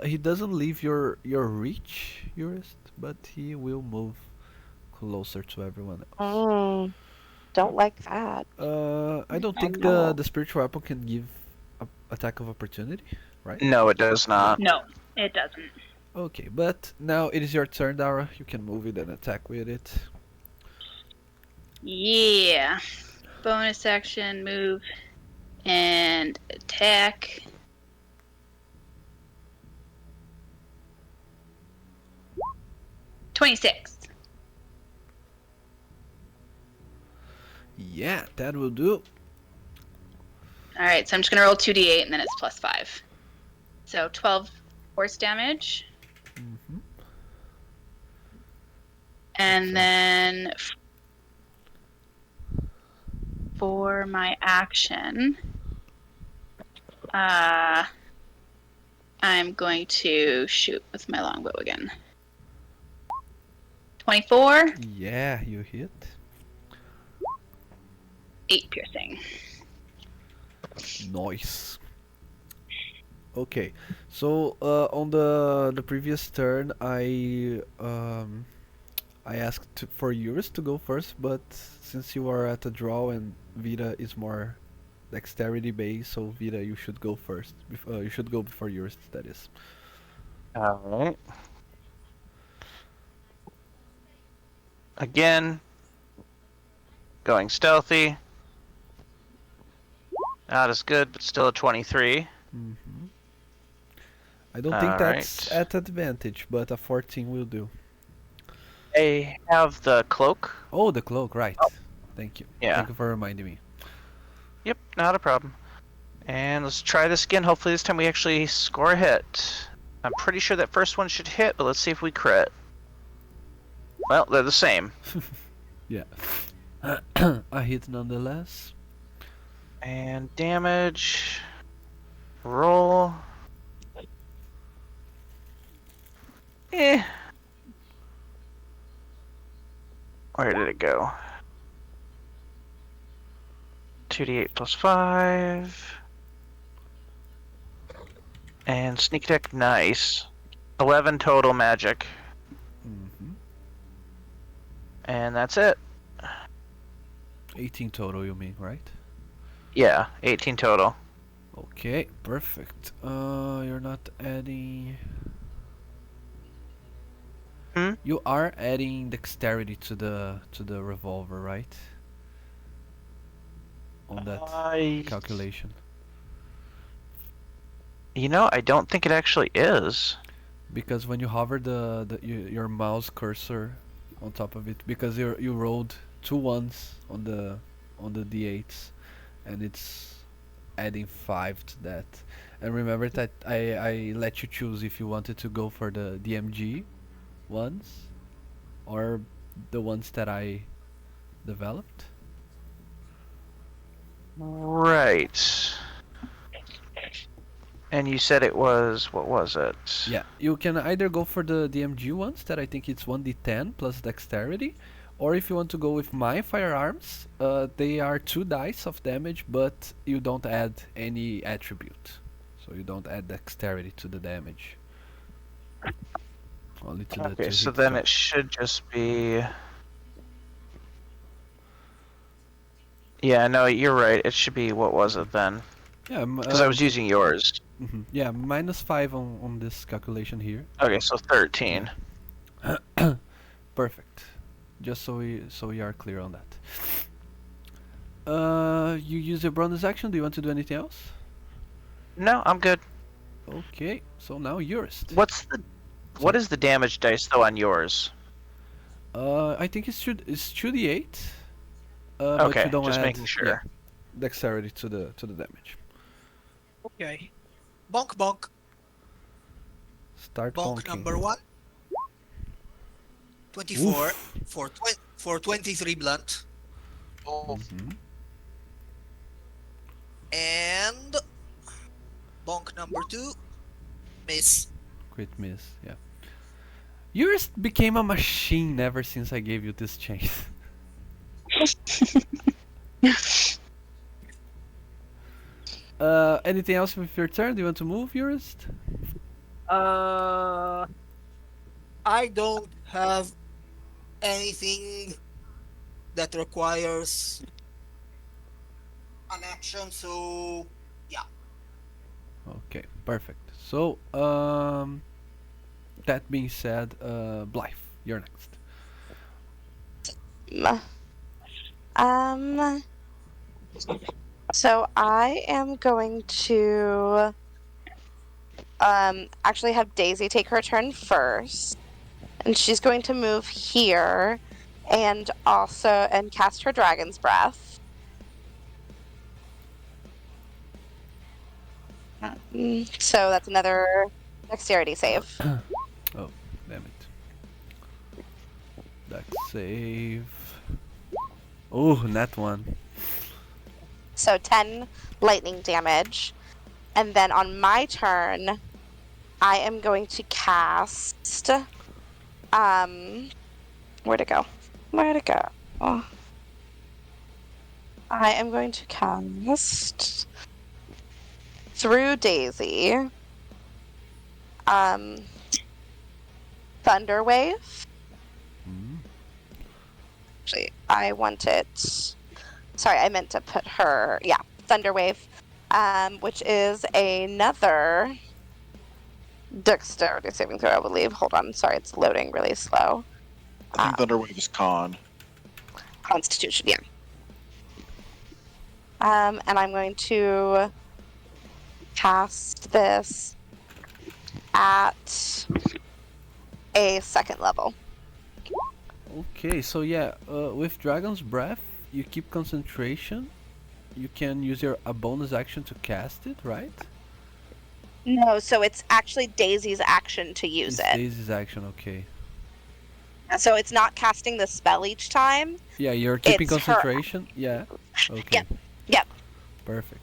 He doesn't leave your reach, Urist, but he will move closer to everyone else. don't like that. I don't think No. the spiritual weapon can give attack of opportunity, right? No, it does not. No, it doesn't. Okay, but now it is your turn, Dara. You can move it and attack with it. Yeah. Bonus action, move, and attack. $26. Yeah, that will do. All right, so I'm just gonna roll 2d8 and then it's plus 5. So 12 force damage, Mm-hmm. and then for my action, I'm going to shoot with my longbow again. 24, Yeah, you hit. 8 piercing. Nice. Okay, so on the previous turn, I asked for yours to go first, but since you are at a draw and Vita is more dexterity based, so Vita, you should go first. You should go before yours. That is. Alright. Again, going stealthy. Not as good, but still a 23. Mm-hmm. I don't think that's Alright. at advantage, but a 14 will do. I have the cloak. Oh, the cloak, right. Thank you. Yeah. Thank you for reminding me. Yep, not a problem. And let's try this again. Hopefully this time we actually score a hit. I'm pretty sure that first one should hit, but let's see if we crit. Well, they're the same. Yeah. A hit nonetheless. And damage. Roll. Eh. Where did it go? 2d8 plus 5. And sneak attack, nice. 11 total magic. Mm-hmm. And that's it. 18 total, you mean, right? Yeah, 18 total. Okay, perfect. You're not adding. Hmm? You are adding dexterity to the revolver, right? On that calculation. You know, I don't think it actually is. Because when you hover your mouse cursor on top of it, because you rolled 2 ones on the d8s, and it's adding 5 to that. And remember that I let you choose if you wanted to go for the DMG ones or the ones that I developed. Right. And you said it was, what was it? Yeah, you can either go for the DMG ones that I think it's 1d10 plus dexterity, or if you want to go with my firearms, they are 2 dice of damage, but you don't add any attribute. So you don't add dexterity to the damage. Only to the Okay, to so hit then kill. it should just be... Yeah, no, you're right. It should be, what was it then? Yeah, Because I was using yours. yeah, -5 on this calculation here. Okay, so 13. Perfect. Just so we are clear on that. You use your bonus action. Do you want to do anything else? No, I'm good. Okay, so now Urist. What is the damage dice though on yours? I think it's 2d8. But Okay, you don't just add making sure. dexterity to the damage. Okay. Bonk bonk. Start Bonk bonking. number 1. 24 Oof. for 23 blunt. Mhm. And bonk number 2. Miss. Crit miss. Yeah. Yours became a machine ever since I gave you this chain. Anything else with your turn? Do you want to move, Urist? I don't have anything that requires an action, so yeah. Okay, perfect. So, that being said, Blythe, you're next. Um, so I am going to actually have Daisy take her turn first, and she's going to move here and cast her Dragon's Breath. So that's another dexterity save. Oh, damn it. Dex save. Oh, net one. So 10 lightning damage. And then on my turn, I am going to cast where'd it go? Where'd it go? Oh. I am going to cast through Daisy. Thunder Wave. Actually, I want it. Sorry, I meant to put her. Yeah, Thunder Wave, which is another dexterity saving throw, I believe. Hold on, sorry, it's loading really slow. I think Thunderwave is con. Constitution, yeah. And I'm going to cast this at a second level. Okay, so yeah, with Dragon's Breath, you keep concentration. You can use a bonus action to cast it, right? No, so it's actually Daisy's action to use It's it. Daisy's action, okay. So it's not casting the spell each time. Yeah, you're keeping It's her. concentration? Yeah. Okay. Yep. Perfect.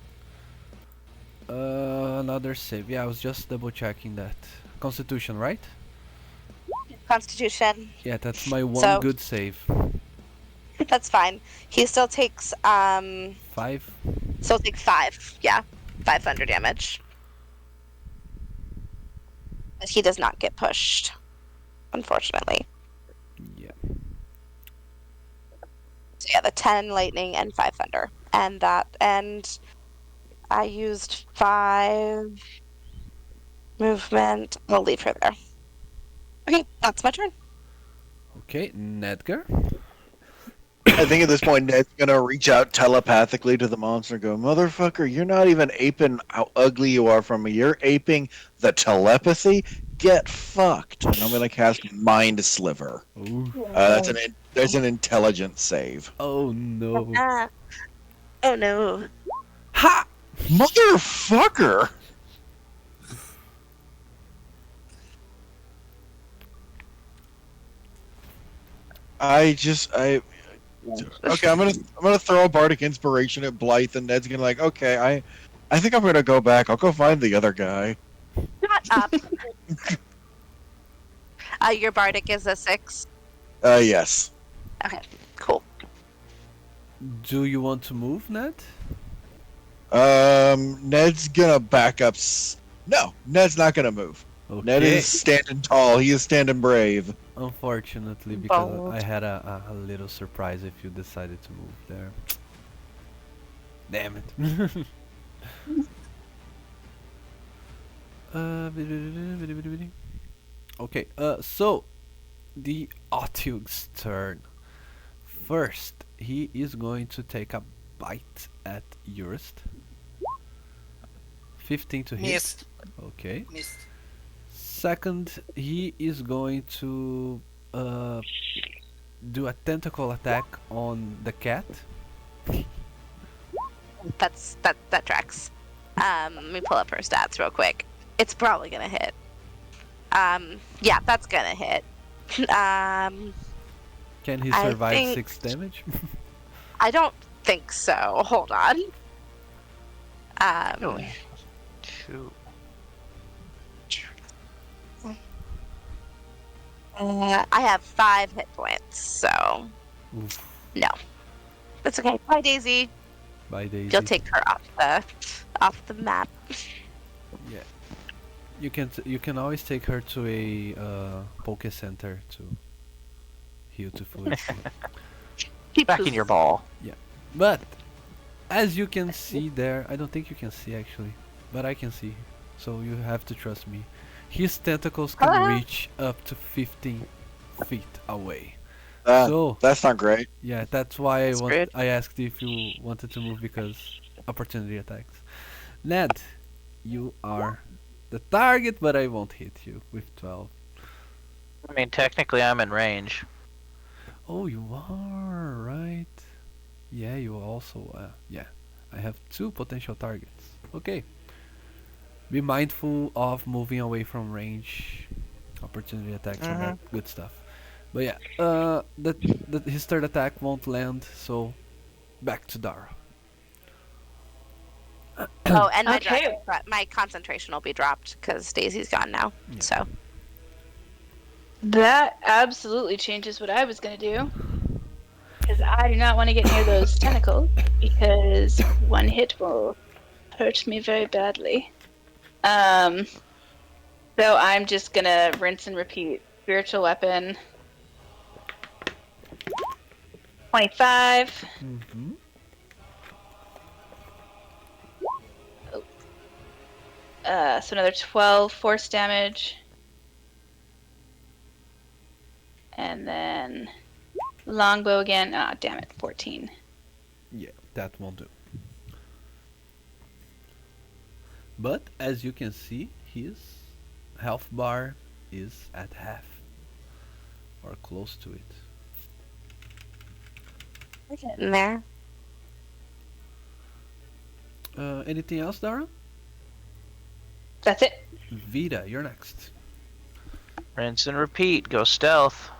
Another save. Yeah, I was just double checking that. Constitution, right? Constitution. Yeah, that's my one So- good save. That's fine. He still takes 5. still takes 5. Yeah. 5 thunder damage. But he does not get pushed, unfortunately. Yeah. So yeah, the 10 lightning and 5 thunder. And I used 5 movement. I'll leave her there. Okay, that's my turn. Okay, Nedgar. I think at this point Ned's gonna reach out telepathically to the monster and go, "Motherfucker, you're not even aping how ugly you are from me. You're aping the telepathy. Get fucked." And I'm gonna cast Mind Sliver. Ooh. There's an intelligence save. Oh no. Oh no. Ha! Motherfucker! Okay, I'm gonna throw a bardic inspiration at Blythe, and Ned's gonna like, okay, I think I'm gonna go back. I'll go find the other guy. Shut up. Your bardic is a 6. Yes. Okay, cool. Do you want to move, Ned? Ned's gonna back up. No, Ned's not gonna move. Okay. Ned is standing tall. He is standing brave. Unfortunately, because Bold. I had a little surprise if you decided to move there. Damn it. Okay, so the Otyug's turn. First, he is going to take a bite at Urist. 15 to hit. Missed. Okay. Missed. Second, he is going to do a tentacle attack on the cat. That tracks. Let me pull up her stats real quick. It's probably gonna hit. Yeah, that's gonna hit. Can he I survive think- 6 damage? I don't think so. Hold on. Really? 2. I have 5 hit points, so Oof. no. That's okay. Bye, Daisy. By Daisy. You'll take her off the map. Yeah. You can always take her to a Poke Center to heal to full HP. Back in your ball. But as you can see there, I don't think you can see actually, but I can see. So you have to trust me. His tentacles can reach up to 15 feet away. So That's not great. yeah, that's why That's rude. I asked if you wanted to move because opportunity attacks. Ned, you are the target, but I won't hit you with 12. I mean, technically, I'm in range. Oh, you are right. Yeah, you also. Yeah, I have 2 potential targets. Okay. Be mindful of moving away from range, opportunity attacks, and that good stuff. But yeah, his third attack won't land, so back to Dara. Oh, and Okay. my concentration will be dropped because Daisy's gone now. Yeah. So That absolutely changes what I was gonna do. Because I do not want to get near those tentacles, because one hit will hurt me very badly. So I'm just gonna rinse and repeat. Spiritual weapon. 25. Mm-hmm. So another 12 force damage. And then longbow again. Ah, damn it, 14. Yeah, that won't do. But as you can see, his health bar is at half or close to it. we're getting there. Anything else, Dara? That's it. Vita, you're next. Rinse and repeat. Go stealth.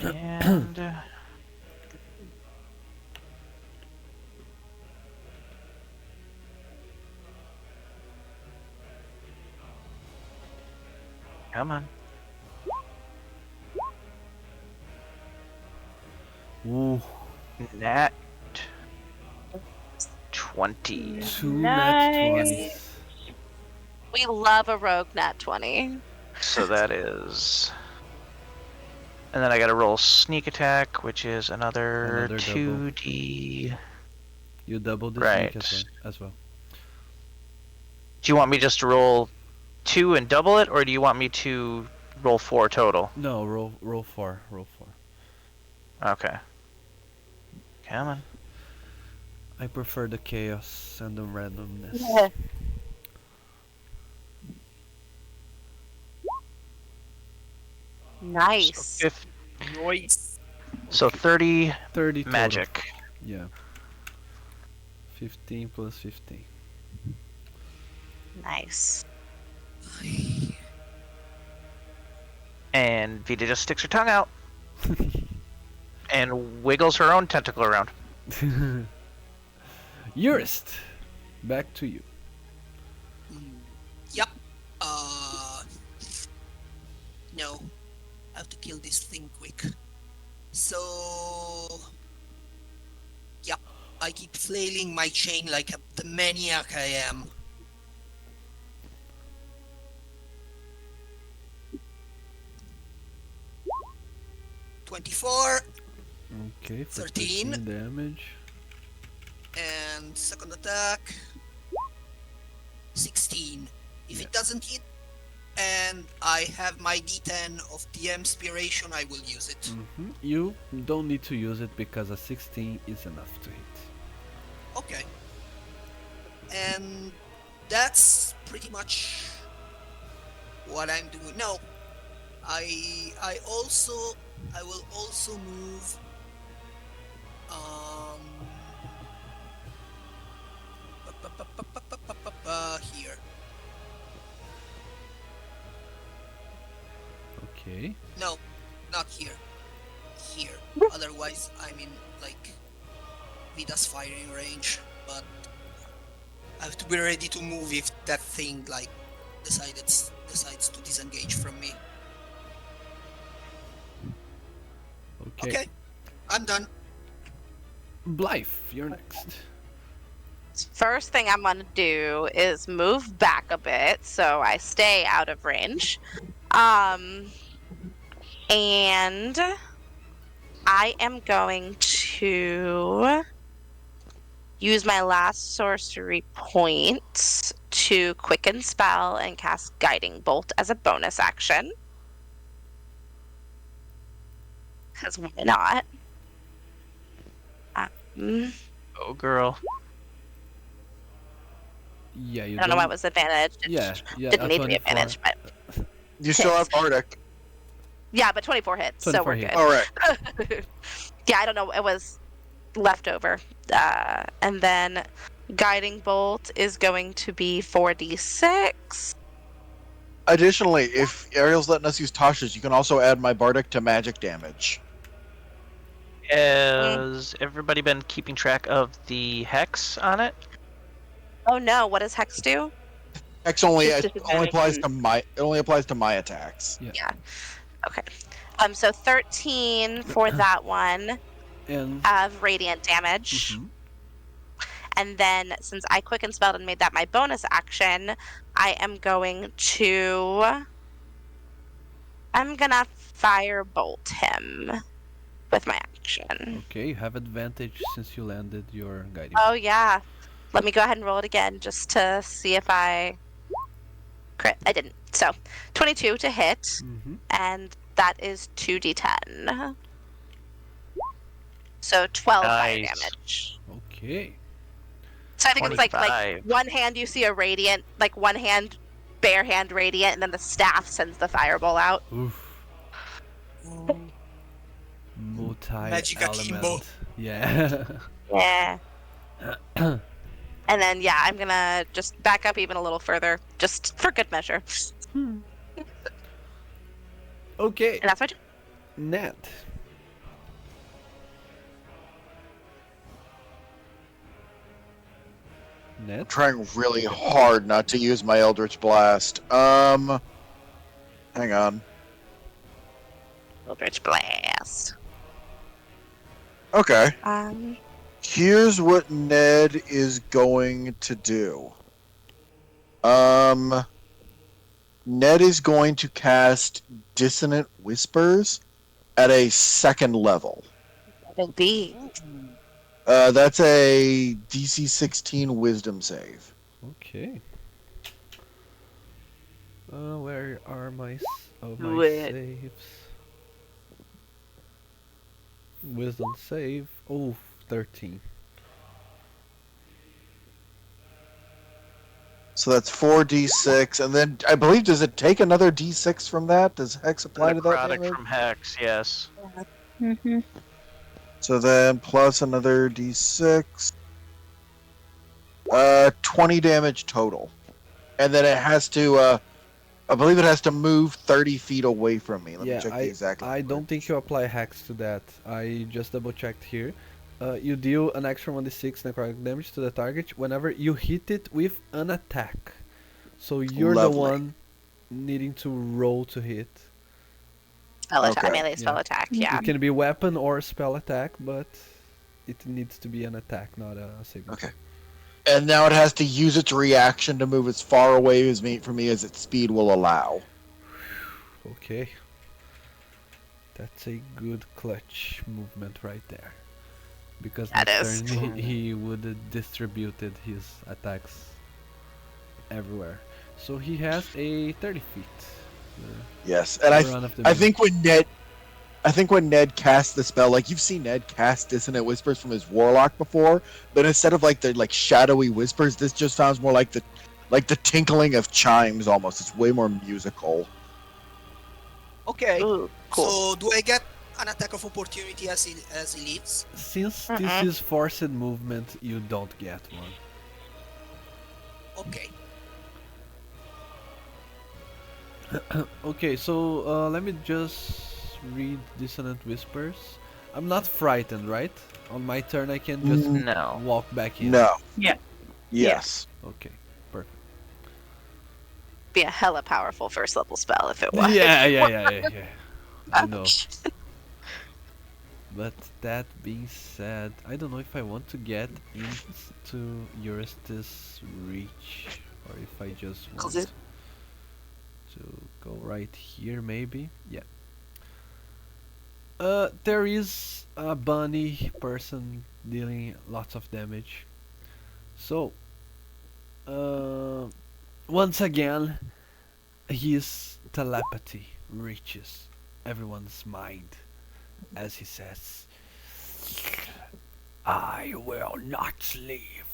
And come on. Ooh, Nat 20. 2 Nice. nat 20s. We love a rogue nat 20. So that is. And then I gotta roll sneak attack, which is another Another 2d. You double the Right. sneak as well. Do you want me just to roll 2 and double it, or do you want me to roll 4 total? No, roll 4. Roll 4. Okay. Come on. I prefer the chaos and the randomness. Yeah. Nice. So, Noise. so 30 30 total. magic. Yeah. 15 plus 15. Nice. And Vita just sticks her tongue out and wiggles her own tentacle around. Urist, back to you. Yep. No. I have to kill this thing quick. So. Yep. I keep flailing my chain like the maniac I am. $24 Okay, for 13. 13 damage. and second attack 16. If it doesn't hit and I have my d10 of the inspiration, I will use it. You don't need to use it because a 16 is enough to hit. Okay. And that's pretty much what I'm doing. No. I will also move here. Okay. No, not here. Here. Otherwise, I'm in like Vida's firing range. But I have to be ready to move if that thing like decides to disengage from me. Okay. Okay, I'm done. Blythe, you're next. first thing I'm gonna do is move back a bit so I stay out of range. And I am going to use my last sorcery point to quicken spell and cast Guiding Bolt as a bonus action. Because why not? Oh, girl. Yeah, you I don't know why it was advantage. It Yeah, didn't need to be 24. advantage, but You still have Bardic. yeah, but 24 hits, so 24 we're hits. good. All right. Yeah, I don't know. It was leftover. And then Guiding Bolt is going to be 4d6. Additionally, if Ariel's letting us use Tasha's, you can also add my Bardic to magic damage. Has everybody been keeping track of the hex on it? Oh no, what does Hex do? Hex only Just it disadvantage. only applies to my attacks. Yeah. Okay. So 13 for that one And of radiant damage. mhm. And then since I quicken spelled and made that my bonus action, I'm gonna firebolt him with my action. Okay, you have advantage since you landed your guiding. Oh yeah. Let me go ahead and roll it again just to see if I crit. I didn't. So 22 to hit, Mm-hmm. and that is 2d10. So 12 fire Nice. damage. Okay. So I think it's like 25. one hand you see a radiant, like one hand, bare hand radiant, and then the staff sends the fireball out. Oof. Magic akimbo. Multi-element. Yeah. Yeah. And then, yeah, I'm gonna just back up even a little further, just for good measure. Okay. And that's my turn. Ned. Ned? Trying really hard not to use my Eldritch Blast. Hang on. Eldritch Blast. Okay. Um, Here's what Ned is going to do. Ned is going to cast Dissonant Whispers at a second level. that'll be. That's a DC 16 Wisdom save. Okay. Where are my Do it. saves? Wisdom save. Oh, 13. So that's 4d6, and then I believe, does it take another d6 from that? Does Hex apply to that Necrotic damage? from hex, yes. Mm-hmm. So then plus another d6. 20 damage total. And then it has to, I believe it has to move 30 feet away from me. Let me check the exact I number. don't think you apply hex to that. I just double checked here. You deal an extra 1d6 necrotic damage to the target whenever you hit it with an attack. So you're the Lovely. one needing to roll to hit. Spell attack. Okay. Melee spell Yeah. attack, yeah. It can be weapon or spell attack, but it needs to be an attack, not a saving. Okay. And now it has to use its reaction to move as far away from me as its speed will allow. Okay. That's a good clutch movement right there. Because That next is. turn he would have distributed his attacks everywhere. So he has a 30 feet. Yes, and I think when Ned cast the spell, like you've seen Ned cast Dissonant Whispers from his Warlock before, but instead of like the shadowy whispers, this just sounds more like the tinkling of chimes almost. It's way more musical. Okay. Ooh, cool. So do I get an attack of opportunity as he leaves? Since this is forced movement, you don't get one. Okay. Okay, so let me just read Dissonant Whispers. I'm not frightened, right? On my turn I can just No. walk back in. No. Yeah. Yes. Okay, perfect. Be a hella powerful first level spell if it was. Yeah. I know. But that being said, I don't know if I want to get into Urist's reach or if I just want to go right here maybe. Yeah. There is a bunny person dealing lots of damage. So, uh, once again, his telepathy reaches everyone's mind as he says, I will not leave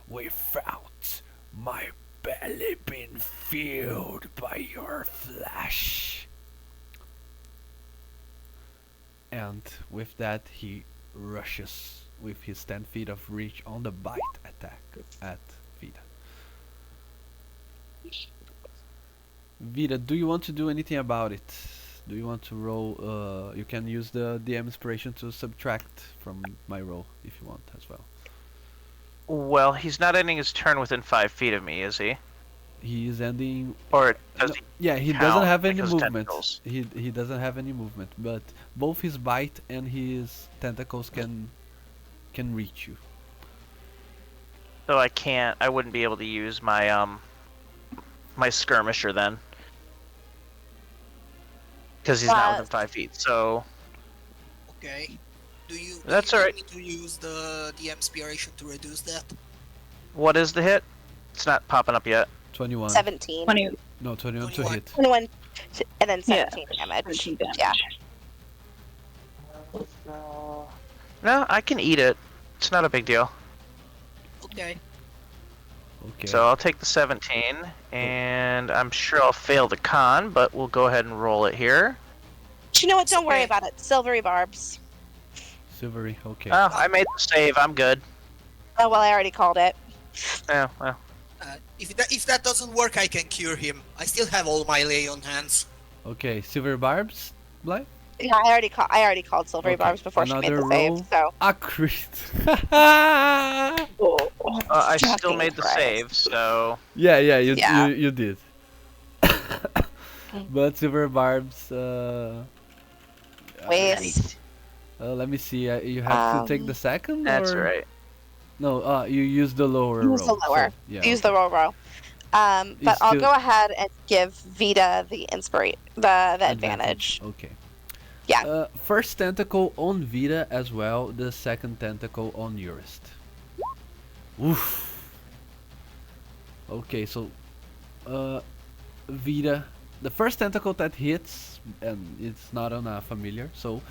without my belly being filled by your flesh. And with that, he rushes with his 10 feet of reach on the bite attack at Vida. Vida, do you want to do anything about it? Do you want to roll? You can use the DM inspiration to subtract from my roll if you want as well. Well, he's not ending his turn within 5 feet of me, is he? He is ending. Or does No, he yeah, he count doesn't have any because of movement. tentacles? He doesn't have any movement, but both his bite and his tentacles can reach you. So I wouldn't be able to use my my skirmisher then. Because he's not within 5 feet, so... Okay. Do you That's need alright. me to use the inspiration to reduce that? What is the hit? It's not popping up yet. 21. 17. 20. No, 21 to 21. hit. 21, and then Yeah, 17 damage. 17 damage. Yeah. No, I can eat it. It's not a big deal. Okay. Okay. So I'll take the 17, and I'm sure I'll fail the con, but we'll go ahead and roll it here. But you know what? Don't worry Okay. about it. Silvery barbs. Silvery. Okay. Oh, I made the save. I'm good. Oh, well, I already called it. Yeah, well. If that doesn't work, I can cure him. I still have all my lay on hands. Okay. Silver barbs, Blythe. Yeah, I already called silvery Okay, barbs before she made another the save. roll. So. A crit. I still Fucking made the Christ. save, so... Yeah, Yeah. you did. But silver barbs. Waste. Let me see. You have to take the second. That's or? right. No. You use the lower roll. Use the lower. So, yeah. Use the row. But It's I'll still- go ahead and give Vita the the advantage. Okay. Yeah. First tentacle on Vita as well. The second tentacle on Urist. Oof. Okay, so Vita, the first tentacle that hits, and it's not on a familiar, so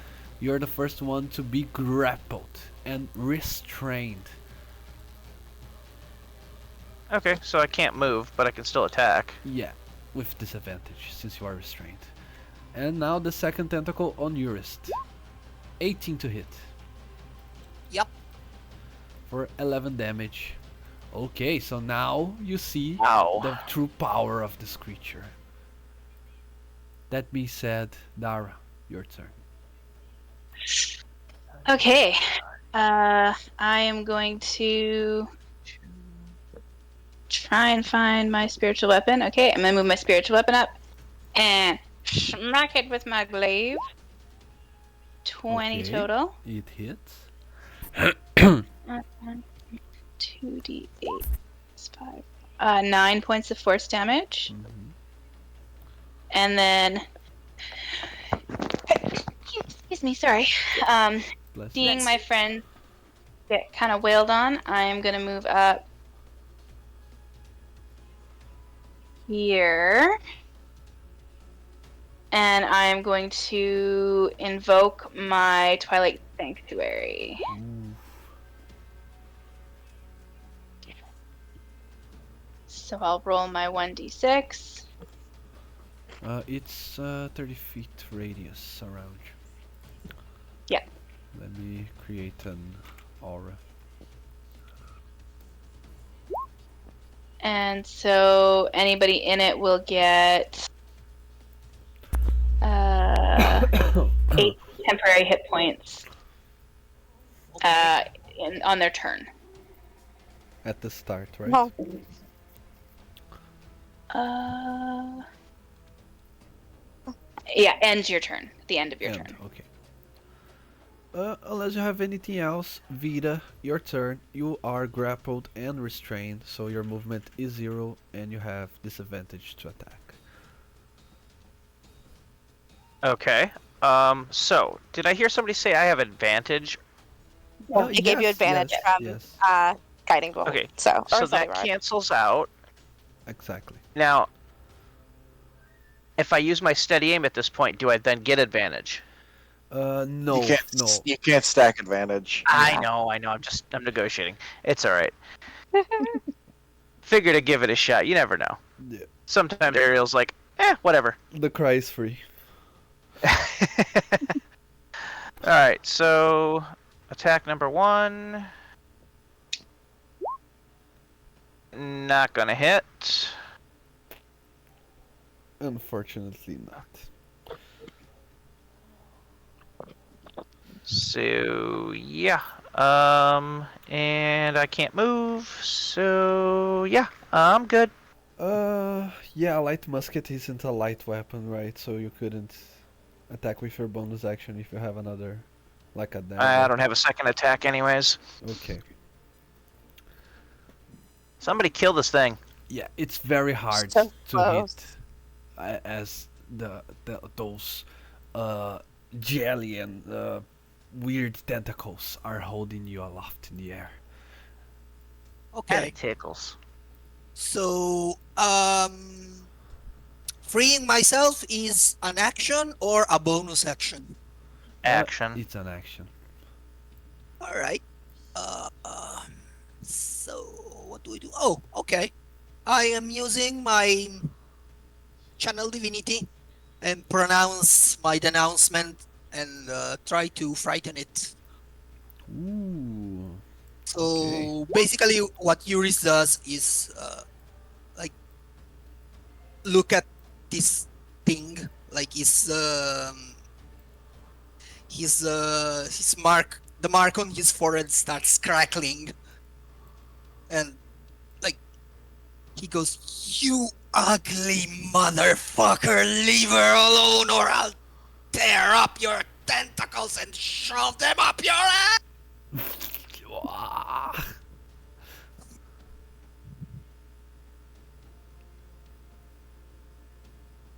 you're the first one to be grappled and restrained. Okay, so I can't move, but I can still attack. Yeah, with disadvantage since you are restrained. And now the second tentacle on Urist. 18 to hit. Yep. For 11 damage. Okay, so now you see Ow. the true power of this creature. That being said, Dara, your turn. Okay. I am going to try and find my spiritual weapon. Okay, I'm gonna move my spiritual weapon up and smack it with my glaive. 20 Okay. total. It hits. 2d8 is 5. 9 points of force damage. Mhm. And then excuse me, sorry. Bless you. Seeing my friend get kind of wailed on, I am gonna move up here. And I am going to invoke my Twilight Sanctuary. Ooh. So I'll roll my 1d6. It's 30 feet radius around you. Yeah. Let me create an aura. And so anybody in it will get 8 temporary hit points on their turn. At the start, right? Well, Yeah, ends your turn. At the end of your End, turn. okay. Unless you have anything else, Vita, your turn. You are grappled and restrained, so your movement is 0 and you have disadvantage to attack. Okay. So did I hear somebody say I have advantage? It gave you Yes, advantage yes, from yes. guiding bolt. Okay. So or So Stealthy that Rod. cancels out. Exactly. Now, if I use my steady aim at this point, do I then get advantage? No, no. You can't stack advantage. I Yeah. know. I'm negotiating. It's all right. Figure to give it a shot. You never know. Yeah. Sometimes Ariel's like, whatever. The cry is free. Alright, so attack number 1. Not gonna hit. Unfortunately not. So yeah. And I can't move, so yeah, I'm good. Yeah, light musket isn't a light weapon, right? So you couldn't attack with your bonus action if you have another, like a I dagger. don't have a second attack anyways. Okay. Somebody kill this thing. Yeah, it's very hard So to close. hit as those jelly and weird tentacles are holding you aloft in the air. Okay. Kinda tickles. So, freeing myself is an action or a bonus action? Action. It's an action. All right. So what do we do? Oh, okay. I am using my channel divinity and pronounce my denouncement and try to frighten it. Ooh. So Okay. basically, what Urist does is like look at this thing, like his mark, the mark on his forehead starts crackling, and like he goes, "You ugly motherfucker, leave her alone, or I'll tear up your tentacles and shove them up your ass."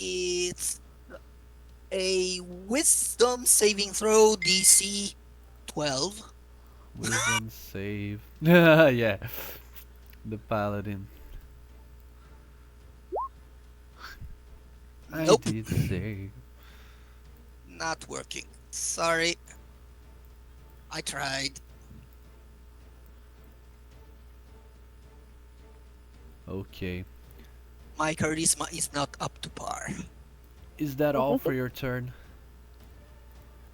It's a wisdom saving throw, DC 12. Wisdom save. Yeah. The paladin. Nope. I did save. Not working. Sorry. I tried. Okay. My charisma is not up to par. Is that all for your turn?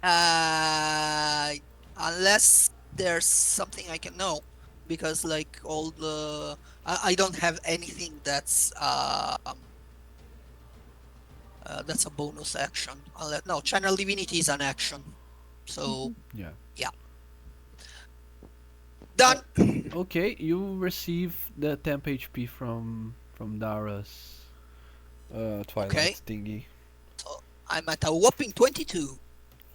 Uh, Unless there's something I can know, because like all the I don't have anything that's a bonus action. No, channel divinity is an action. So Yeah. yeah, done. Okay, you receive the temp HP from Dara's Twilight Okay. thingy. So I'm at a whopping 22.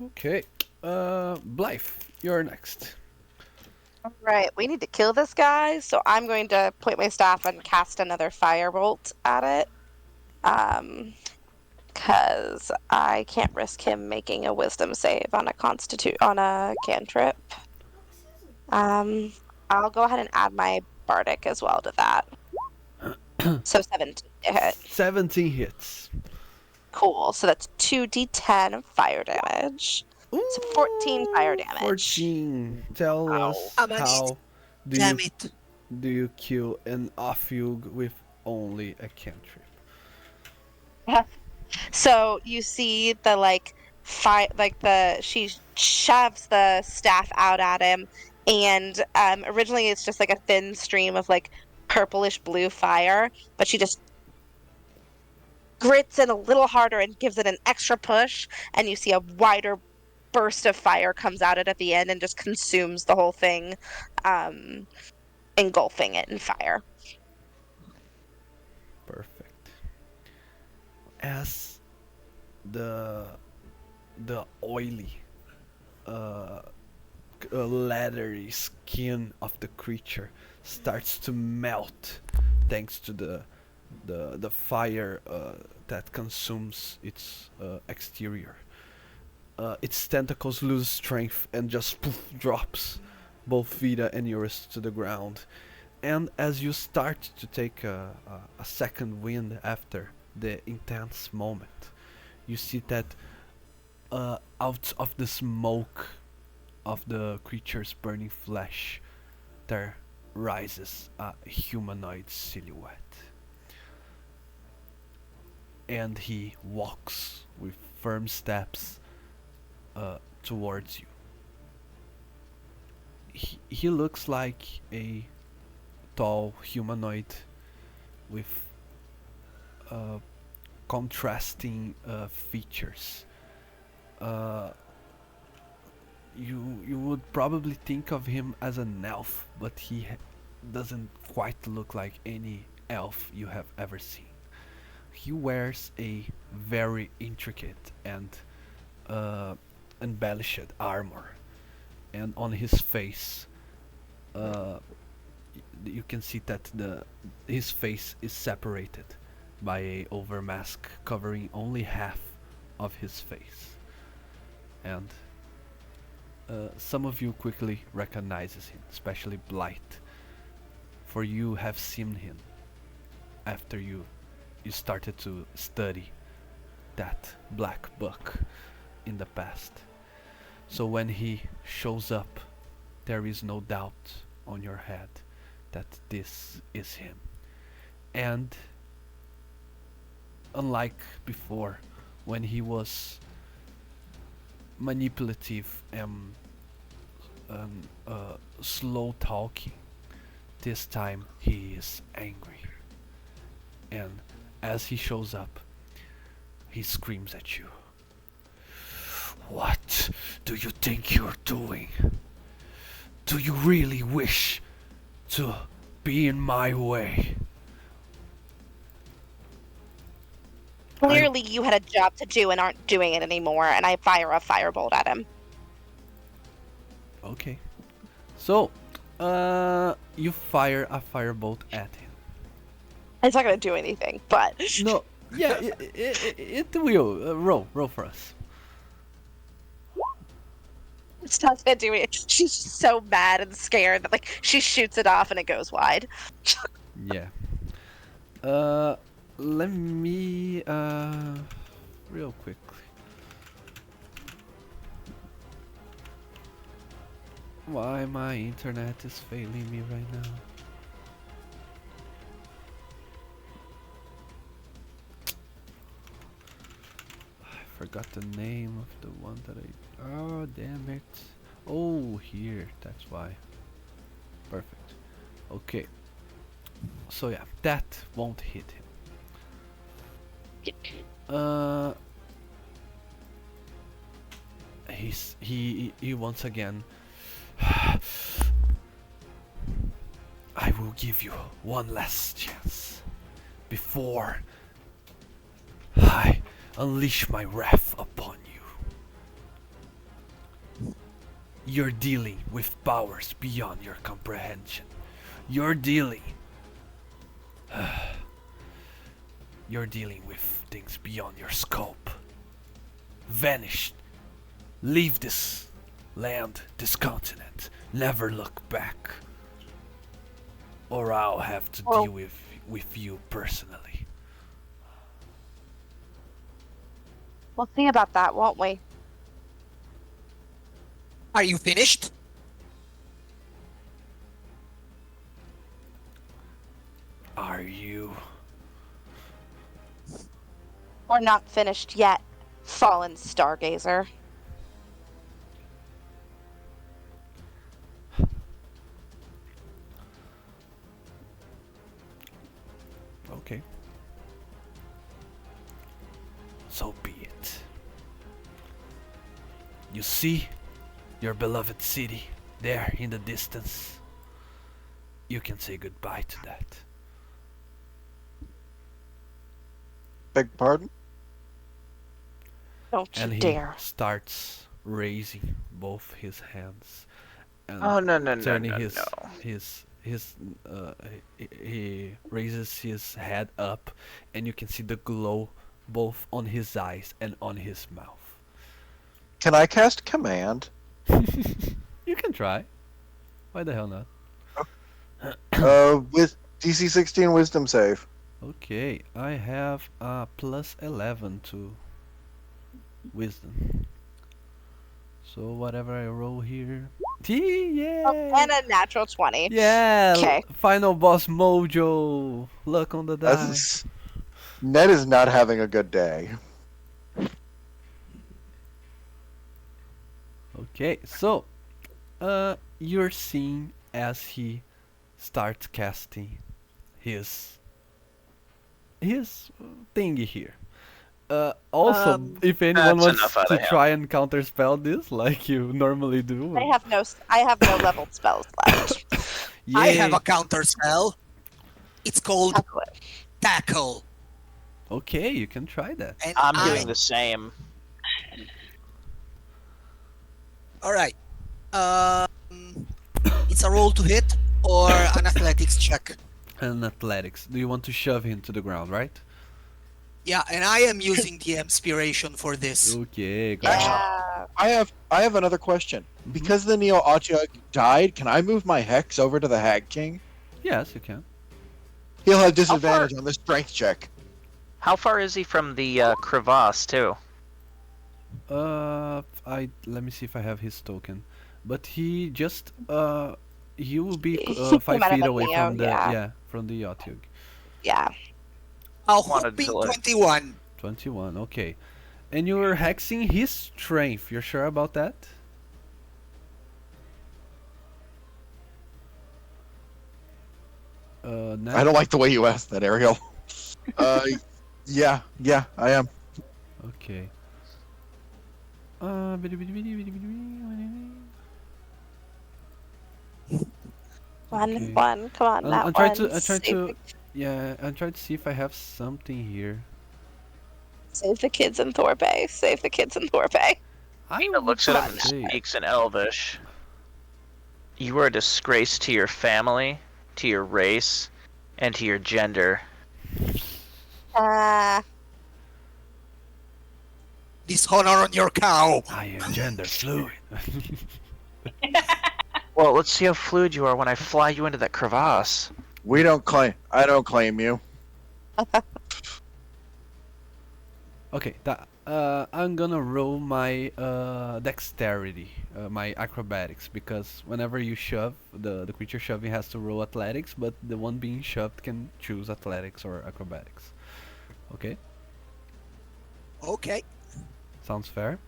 Okay. Blythe, you're next. All right, we need to kill this guy, so I'm going to point my staff and cast another firebolt at it. Because I can't risk him making a wisdom save on a cantrip. I'll go ahead and add my bardic as well to that. So 17 to hit. 17 hits. Cool. So that's 2d10 fire damage. So 14 fire damage. 14. Tell Ow. us I'm an how do Damn you it. do you kill an Ophug with only a cantrip? So you see the she shoves the staff out at him, and originally it's just like a thin stream of like purplish blue fire, but she just grits in a little harder and gives it an extra push, and you see a wider burst of fire comes out at the end and just consumes the whole thing, engulfing it in fire. Perfect. As the oily uh leathery skin of the creature starts to melt thanks to the fire that consumes its exterior. Its tentacles lose strength and just poof, drops both Vida and Urist to the ground. And as you start to take a second wind after the intense moment, you see that out of the smoke of the creature's burning flesh, there rises a humanoid silhouette. And he walks with firm steps towards you. He looks like a tall humanoid with contrasting features. You would probably think of him as an elf, but he doesn't quite look like any elf you have ever seen. He wears a very intricate and embellished armor, and on his face, you can see that his face is separated by a overmask covering only half of his face, and some of you quickly recognizes him, especially Blythe, for you have seen him after you started to study that black book in the past. So when he shows up, there is no doubt on your head that this is him. And unlike before, when he was manipulative and slow talking, this time he is angry. And as he shows up, he screams at you. What do you think you're doing? Do you really wish to be in my way? Clearly, you had a job to do and aren't doing it anymore, and I fire a firebolt at him. Okay. So, you fire a firebolt at him. It's not gonna do anything, but No, yeah, it will. Roll for us. it's not gonna do it. She's so mad and scared that she shoots it off and it goes wide. Yeah. Let me real quickly. Why my internet is failing me right now? I forgot the name of the one that I. Oh damn it! Oh, here. That's why. Perfect. Okay. So yeah, that won't hit him. He once again. I will give you one last chance before I unleash my wrath upon you. You're dealing with powers beyond your comprehension. You're dealing with things beyond your scope. Vanished. Leave this land, this continent. Never look back. Or I'll have to deal with you personally. We'll see about that, won't we? Are you finished? Are you? We're not finished yet, fallen stargazer. Okay. So be it. You see your beloved city there in the distance? You can say goodbye to that. Beg pardon? Don't you And he dare. starts raising both his hands and Oh no turning no! his he raises his head up, and you can see the glow both on his eyes and on his mouth. Can I cast command? You can try. Why the hell not? With DC 16 Wisdom save. Okay, I have a plus 11 to wisdom. So whatever I roll here. Yeah! And a natural 20. Yeah! Okay. Final boss mojo! Luck on the die. That's Ned is not having a good day. Okay, so you're seeing as he starts casting his thingy here. Also, if anyone That's wants enough out to of him. try and counterspell this like you normally do, I have no leveled spells left. I have yay. a counter spell. It's called Tackle it. Tackle. Okay, you can try that. And I'm doing the same. Alright. It's a roll to hit or an athletics check. And athletics. Do you want to shove him to the ground, right? Yeah, and I am using the inspiration for this. Okay, gotcha. Yeah. I have another question. Because the Neo Achiag died, can I move my hex over to the Hag King? Yes, you can. He'll have disadvantage on the strength check. How far is he from the crevasse too? Let me see if I have his token. But he just he will be He 5 came out of feet the away Neo, from the yeah. from the Yatyug. Yeah. A Wanted whopping to look. 21. 21, okay. And you're hexing his strength. You're sure about that? Ned? I don't like the way you asked that, Ariel. Yeah, I am. Okay. Okay. One. Come on, that I'm trying one. to I'm trying Save to the- yeah, I'm trying to see if I have something here. Save the kids in Thorpe. Save the kids in Thorpe. Mina looks at him and say- speaks in Elvish. You are a disgrace to your family, to your race, and to your gender. Dishonor on your cow. I am gender fluid. Well, let's see how fluid you are when I fly you into that crevasse. I don't claim you. Okay, I'm gonna roll my dexterity, my acrobatics, because whenever you shove, the creature shoving has to roll athletics, but the one being shoved can choose athletics or acrobatics. Okay, Okay. sounds fair.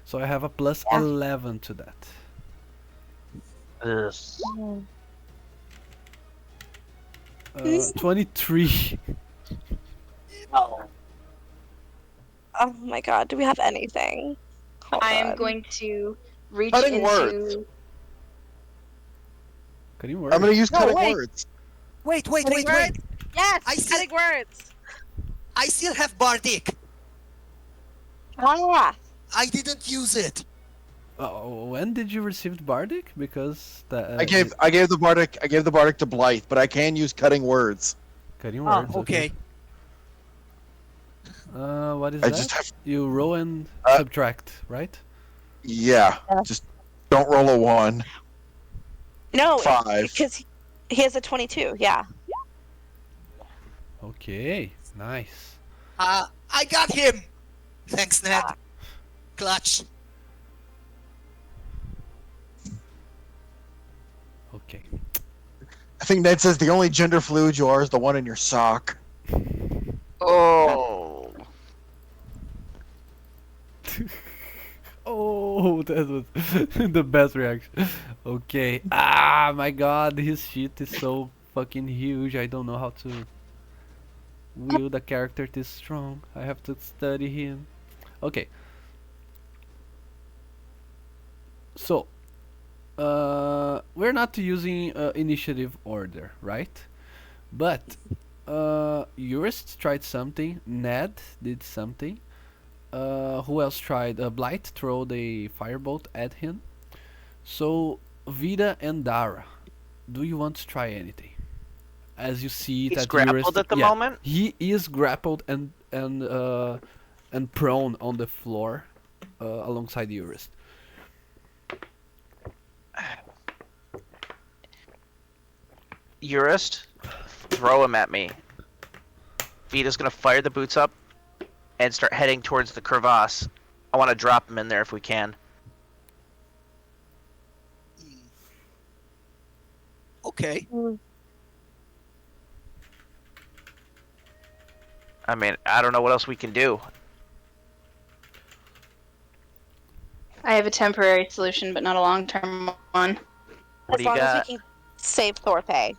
So I have a plus Yeah. 11 to that. Ugh. 23. Oh my god, do we have anything? Hold I am on. going to reach Cutting into. words. Cutting words. I'm gonna use No, cutting wait. words. Wait. Cutting words? Yes! I see- Cutting words! I still have Bardic. Ah! I didn't use it. When did you receive Bardic? Because I gave the Bardic to Blythe, but I can use cutting words. cutting Oh, words. okay. What is I that? just have You roll and Uh, subtract, right? yeah. Just don't roll a 1. No, 5. because he has a 22, yeah. Okay, nice. I got him. Thanks, Ned. Clutch. Okay. I think Ned says the only gender fluid you are is the one in your sock. Oh. Oh, that was the best reaction. Okay. Ah, my god, his shit is so fucking huge. I don't know how to wield a character this strong. I have to study him. Okay. So, we're not using initiative order, right? But Urist tried something. Ned did something. Who else tried? Blythe throw the firebolt at him. So Vida and Dara, do you want to try anything? As you see He's that grappled at the moment? he is grappled and prone on the floor alongside Urist. Urist, throw him at me. Vita's gonna fire the boots up and start heading towards the crevasse. I want to drop him in there if we can. Okay. I mean, I don't know what else we can do. I have a temporary solution, but not a long-term one. What As do you long as got? we can save Thorpe.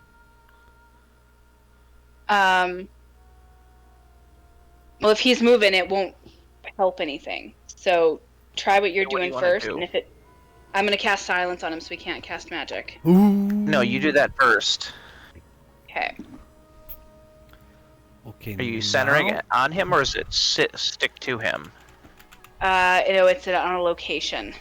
Well, if he's moving, it won't help anything. So try what you're What do you doing wanna first, do? and if it, I'm gonna cast silence on him, so he can't cast magic. Ooh. No, you do that first. Okay. Okay. Are you centering now- it on him, or is it stick to him? It's on a location.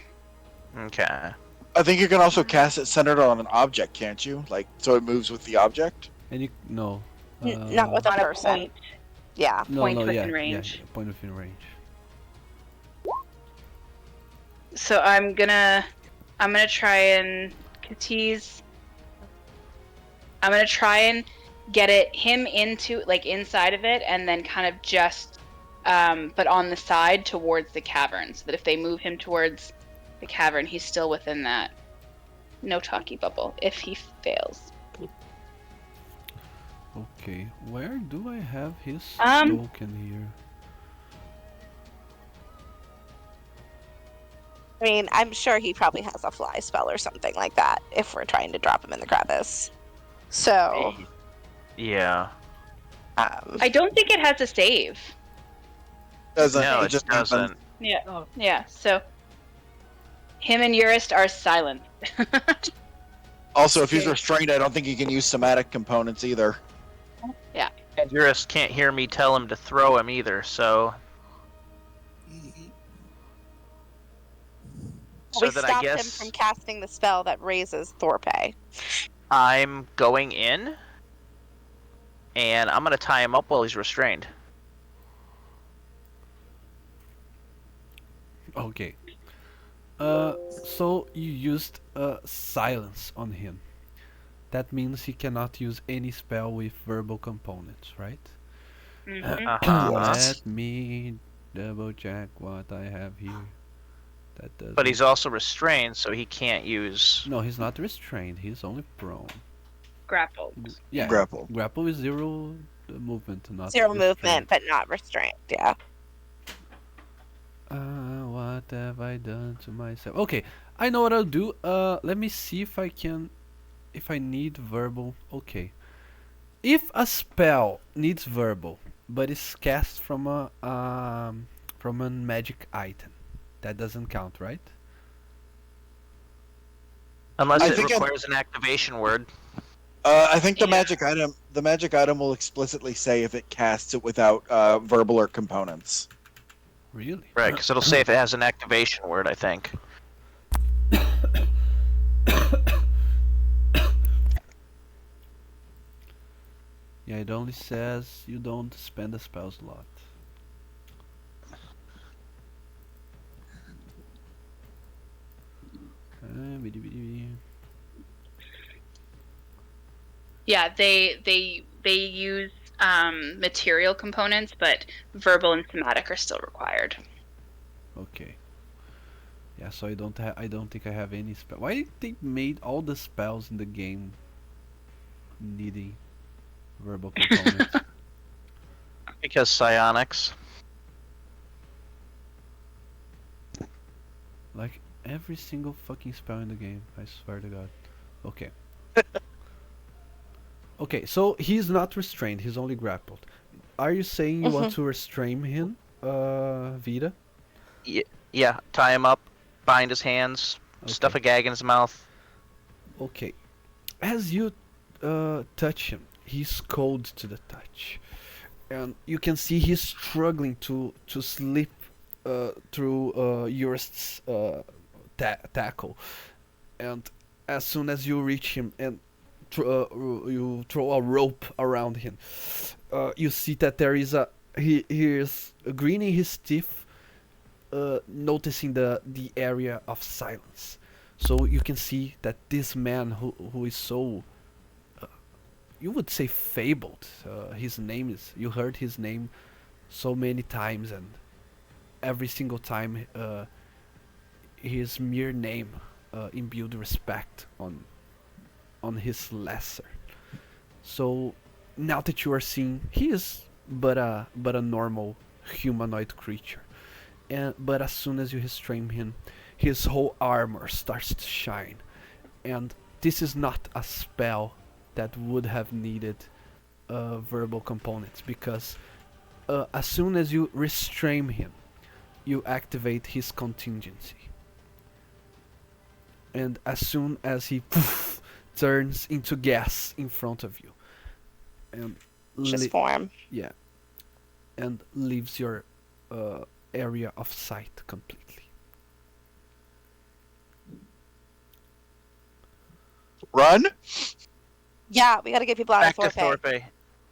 Okay. I think you can also cast it centered on an object, can't you? Like, so it moves with the object? And you no. Not with a On a person. point. Yeah. No, point no, within yeah, range. yeah, point within range. So I'm gonna try and, I'm gonna try and get him into, like, inside of it, and then kind of just, but on the side towards the cavern, so that if they move him towards the cavern, he's still within that no talkie bubble if he fails. Okay, where do I have his Um, token here? I mean, I'm sure he probably has a fly spell or something like that if we're trying to drop him in the crevice. So, Yeah. I don't think it has a save. Doesn't No, it it just doesn't. happens? Yeah. So him and Urist are silent. Also, if he's Okay. restrained, I don't think he can use somatic components either. And Urist can't hear me tell him to throw him either, so Mhm. we then I stopped him guess from casting the spell that raises Thorpe. I'm going in, and I'm gonna tie him up while he's restrained. Okay. So you used silence on him. That means he cannot use any spell with verbal components, right? Mhm. Uh-huh. Let me double check what I have here. That does. But he's also restrained, so he can't use. No, he's not restrained. He's only prone. Grappled. Yeah. Grapple. Grapple is zero movement, not Zero restraint. movement, but not restrained. Yeah. What have I done to myself? Okay, I know what I'll do. Let me see if I can, if I need verbal. Okay, if a spell needs verbal, but is cast from a magic item, that doesn't count, right? Unless I it think requires an activation word. I think the Yeah. magic item will explicitly say if it casts it without verbal or components. Really? Right, because it'll say if it has an activation word, I think. Yeah, it only says you don't spend the spell slot. Bidi bidi bidi. Yeah, they use material components, but verbal and somatic are still required. Okay. Yeah, so I don't think I have any spell. Why did they made all the spells in the game needing verbal components? Because psionics. Like every single fucking spell in the game, I swear to God. Okay. Okay, so he's not restrained, he's only grappled. Are you saying you want to restrain him, Vita? Yeah, tie him up, bind his hands, stuff a gag in his mouth. Okay. As you touch him, he's cold to the touch. And you can see he's struggling to slip through Urist's tackle. And as soon as you reach him and you throw a rope around him, you see that there is he is grinning his teeth, noticing the area of silence. So you can see that this man who is so, you would say, fabled. His name is, you heard his name so many times, and every single time his mere name imbued respect on his lesser. So now that you are seeing, he is but a normal humanoid creature, but as soon as you restrain him, his whole armor starts to shine, and this is not a spell that would have needed verbal components, because as soon as you restrain him, you activate his contingency. And as soon as he turns into gas in front of you, and Just form. yeah, and leaves your area of sight completely. Run? Yeah, we gotta get people out Back of to Thorpe. Thorpe.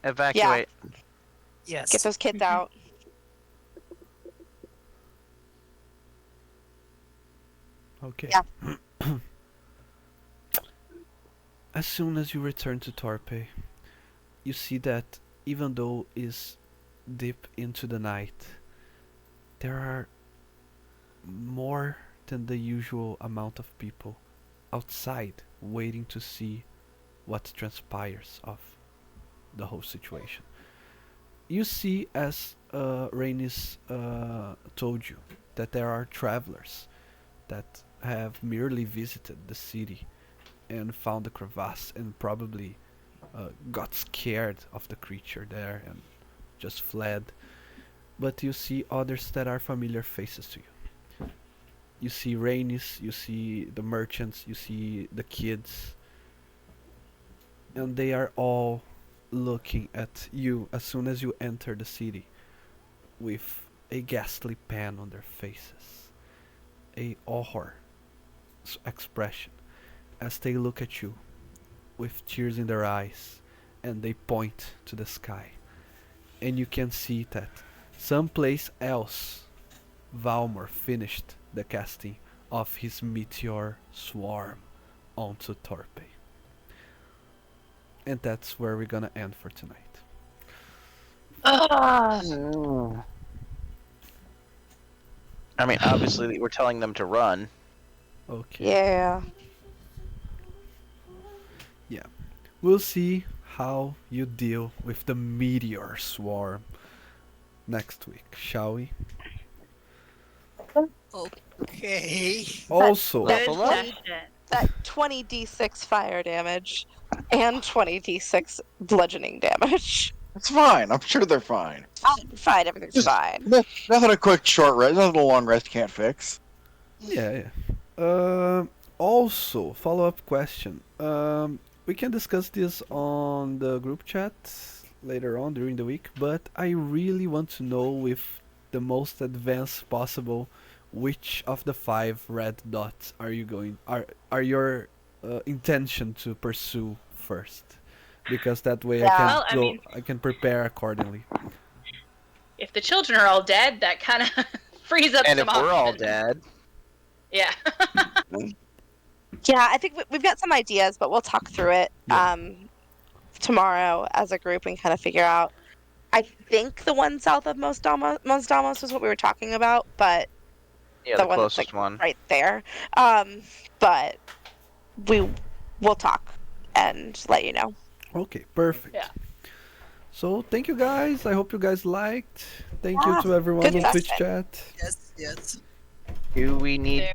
Evacuate. Yes. Get those kids out. Okay. Yeah. As soon as you return to Torpe, you see that even though it's deep into the night, there are more than the usual amount of people outside waiting to see what transpires of the whole situation. You see, as Rainis told you, that there are travelers that have merely visited the city and found the crevasse and probably got scared of the creature there and just fled. But you see others that are familiar faces to you. You see Rainis, you see the merchants, you see the kids, and they are all looking at you as soon as you enter the city with a ghastly pan on their faces, a horror expression as they look at you with tears in their eyes, and they point to the sky. And you can see that someplace else Valmor finished the casting of his meteor swarm onto Torpe. And that's where we're gonna end for tonight. I mean, obviously, we're telling them to run. Okay. Yeah. We'll see how you deal with the meteor swarm next week, shall we? Okay. Also, That, Level up. that 20d6 fire damage and 20d6 bludgeoning damage. It's fine. I'm sure they're fine. Fine, everything's Just- fine. Nothing a quick short rest, nothing a long rest can't fix. yeah. Also, follow-up question. We can discuss this on the group chat later on during the week, but I really want to know, with the most advanced possible, which of the 5 red dots are you going are your intention to pursue first, because that way Yeah. Well, I mean- I can prepare accordingly. If the children are all dead, that kind of frees up And some if we're all options. dead, Yeah. Yeah, I think we've got some ideas, but we'll talk through it Yeah. tomorrow as a group and kind of figure out. I think the one south of Mons Damos is what we were talking about, but yeah, the the one that's, closest like, one. right there. But we'll talk and let you know. Okay, perfect. Yeah. So thank you guys. I hope you guys liked. Thank you Yeah, to everyone good on Twitch session. chat. Yes. Yes. Do we need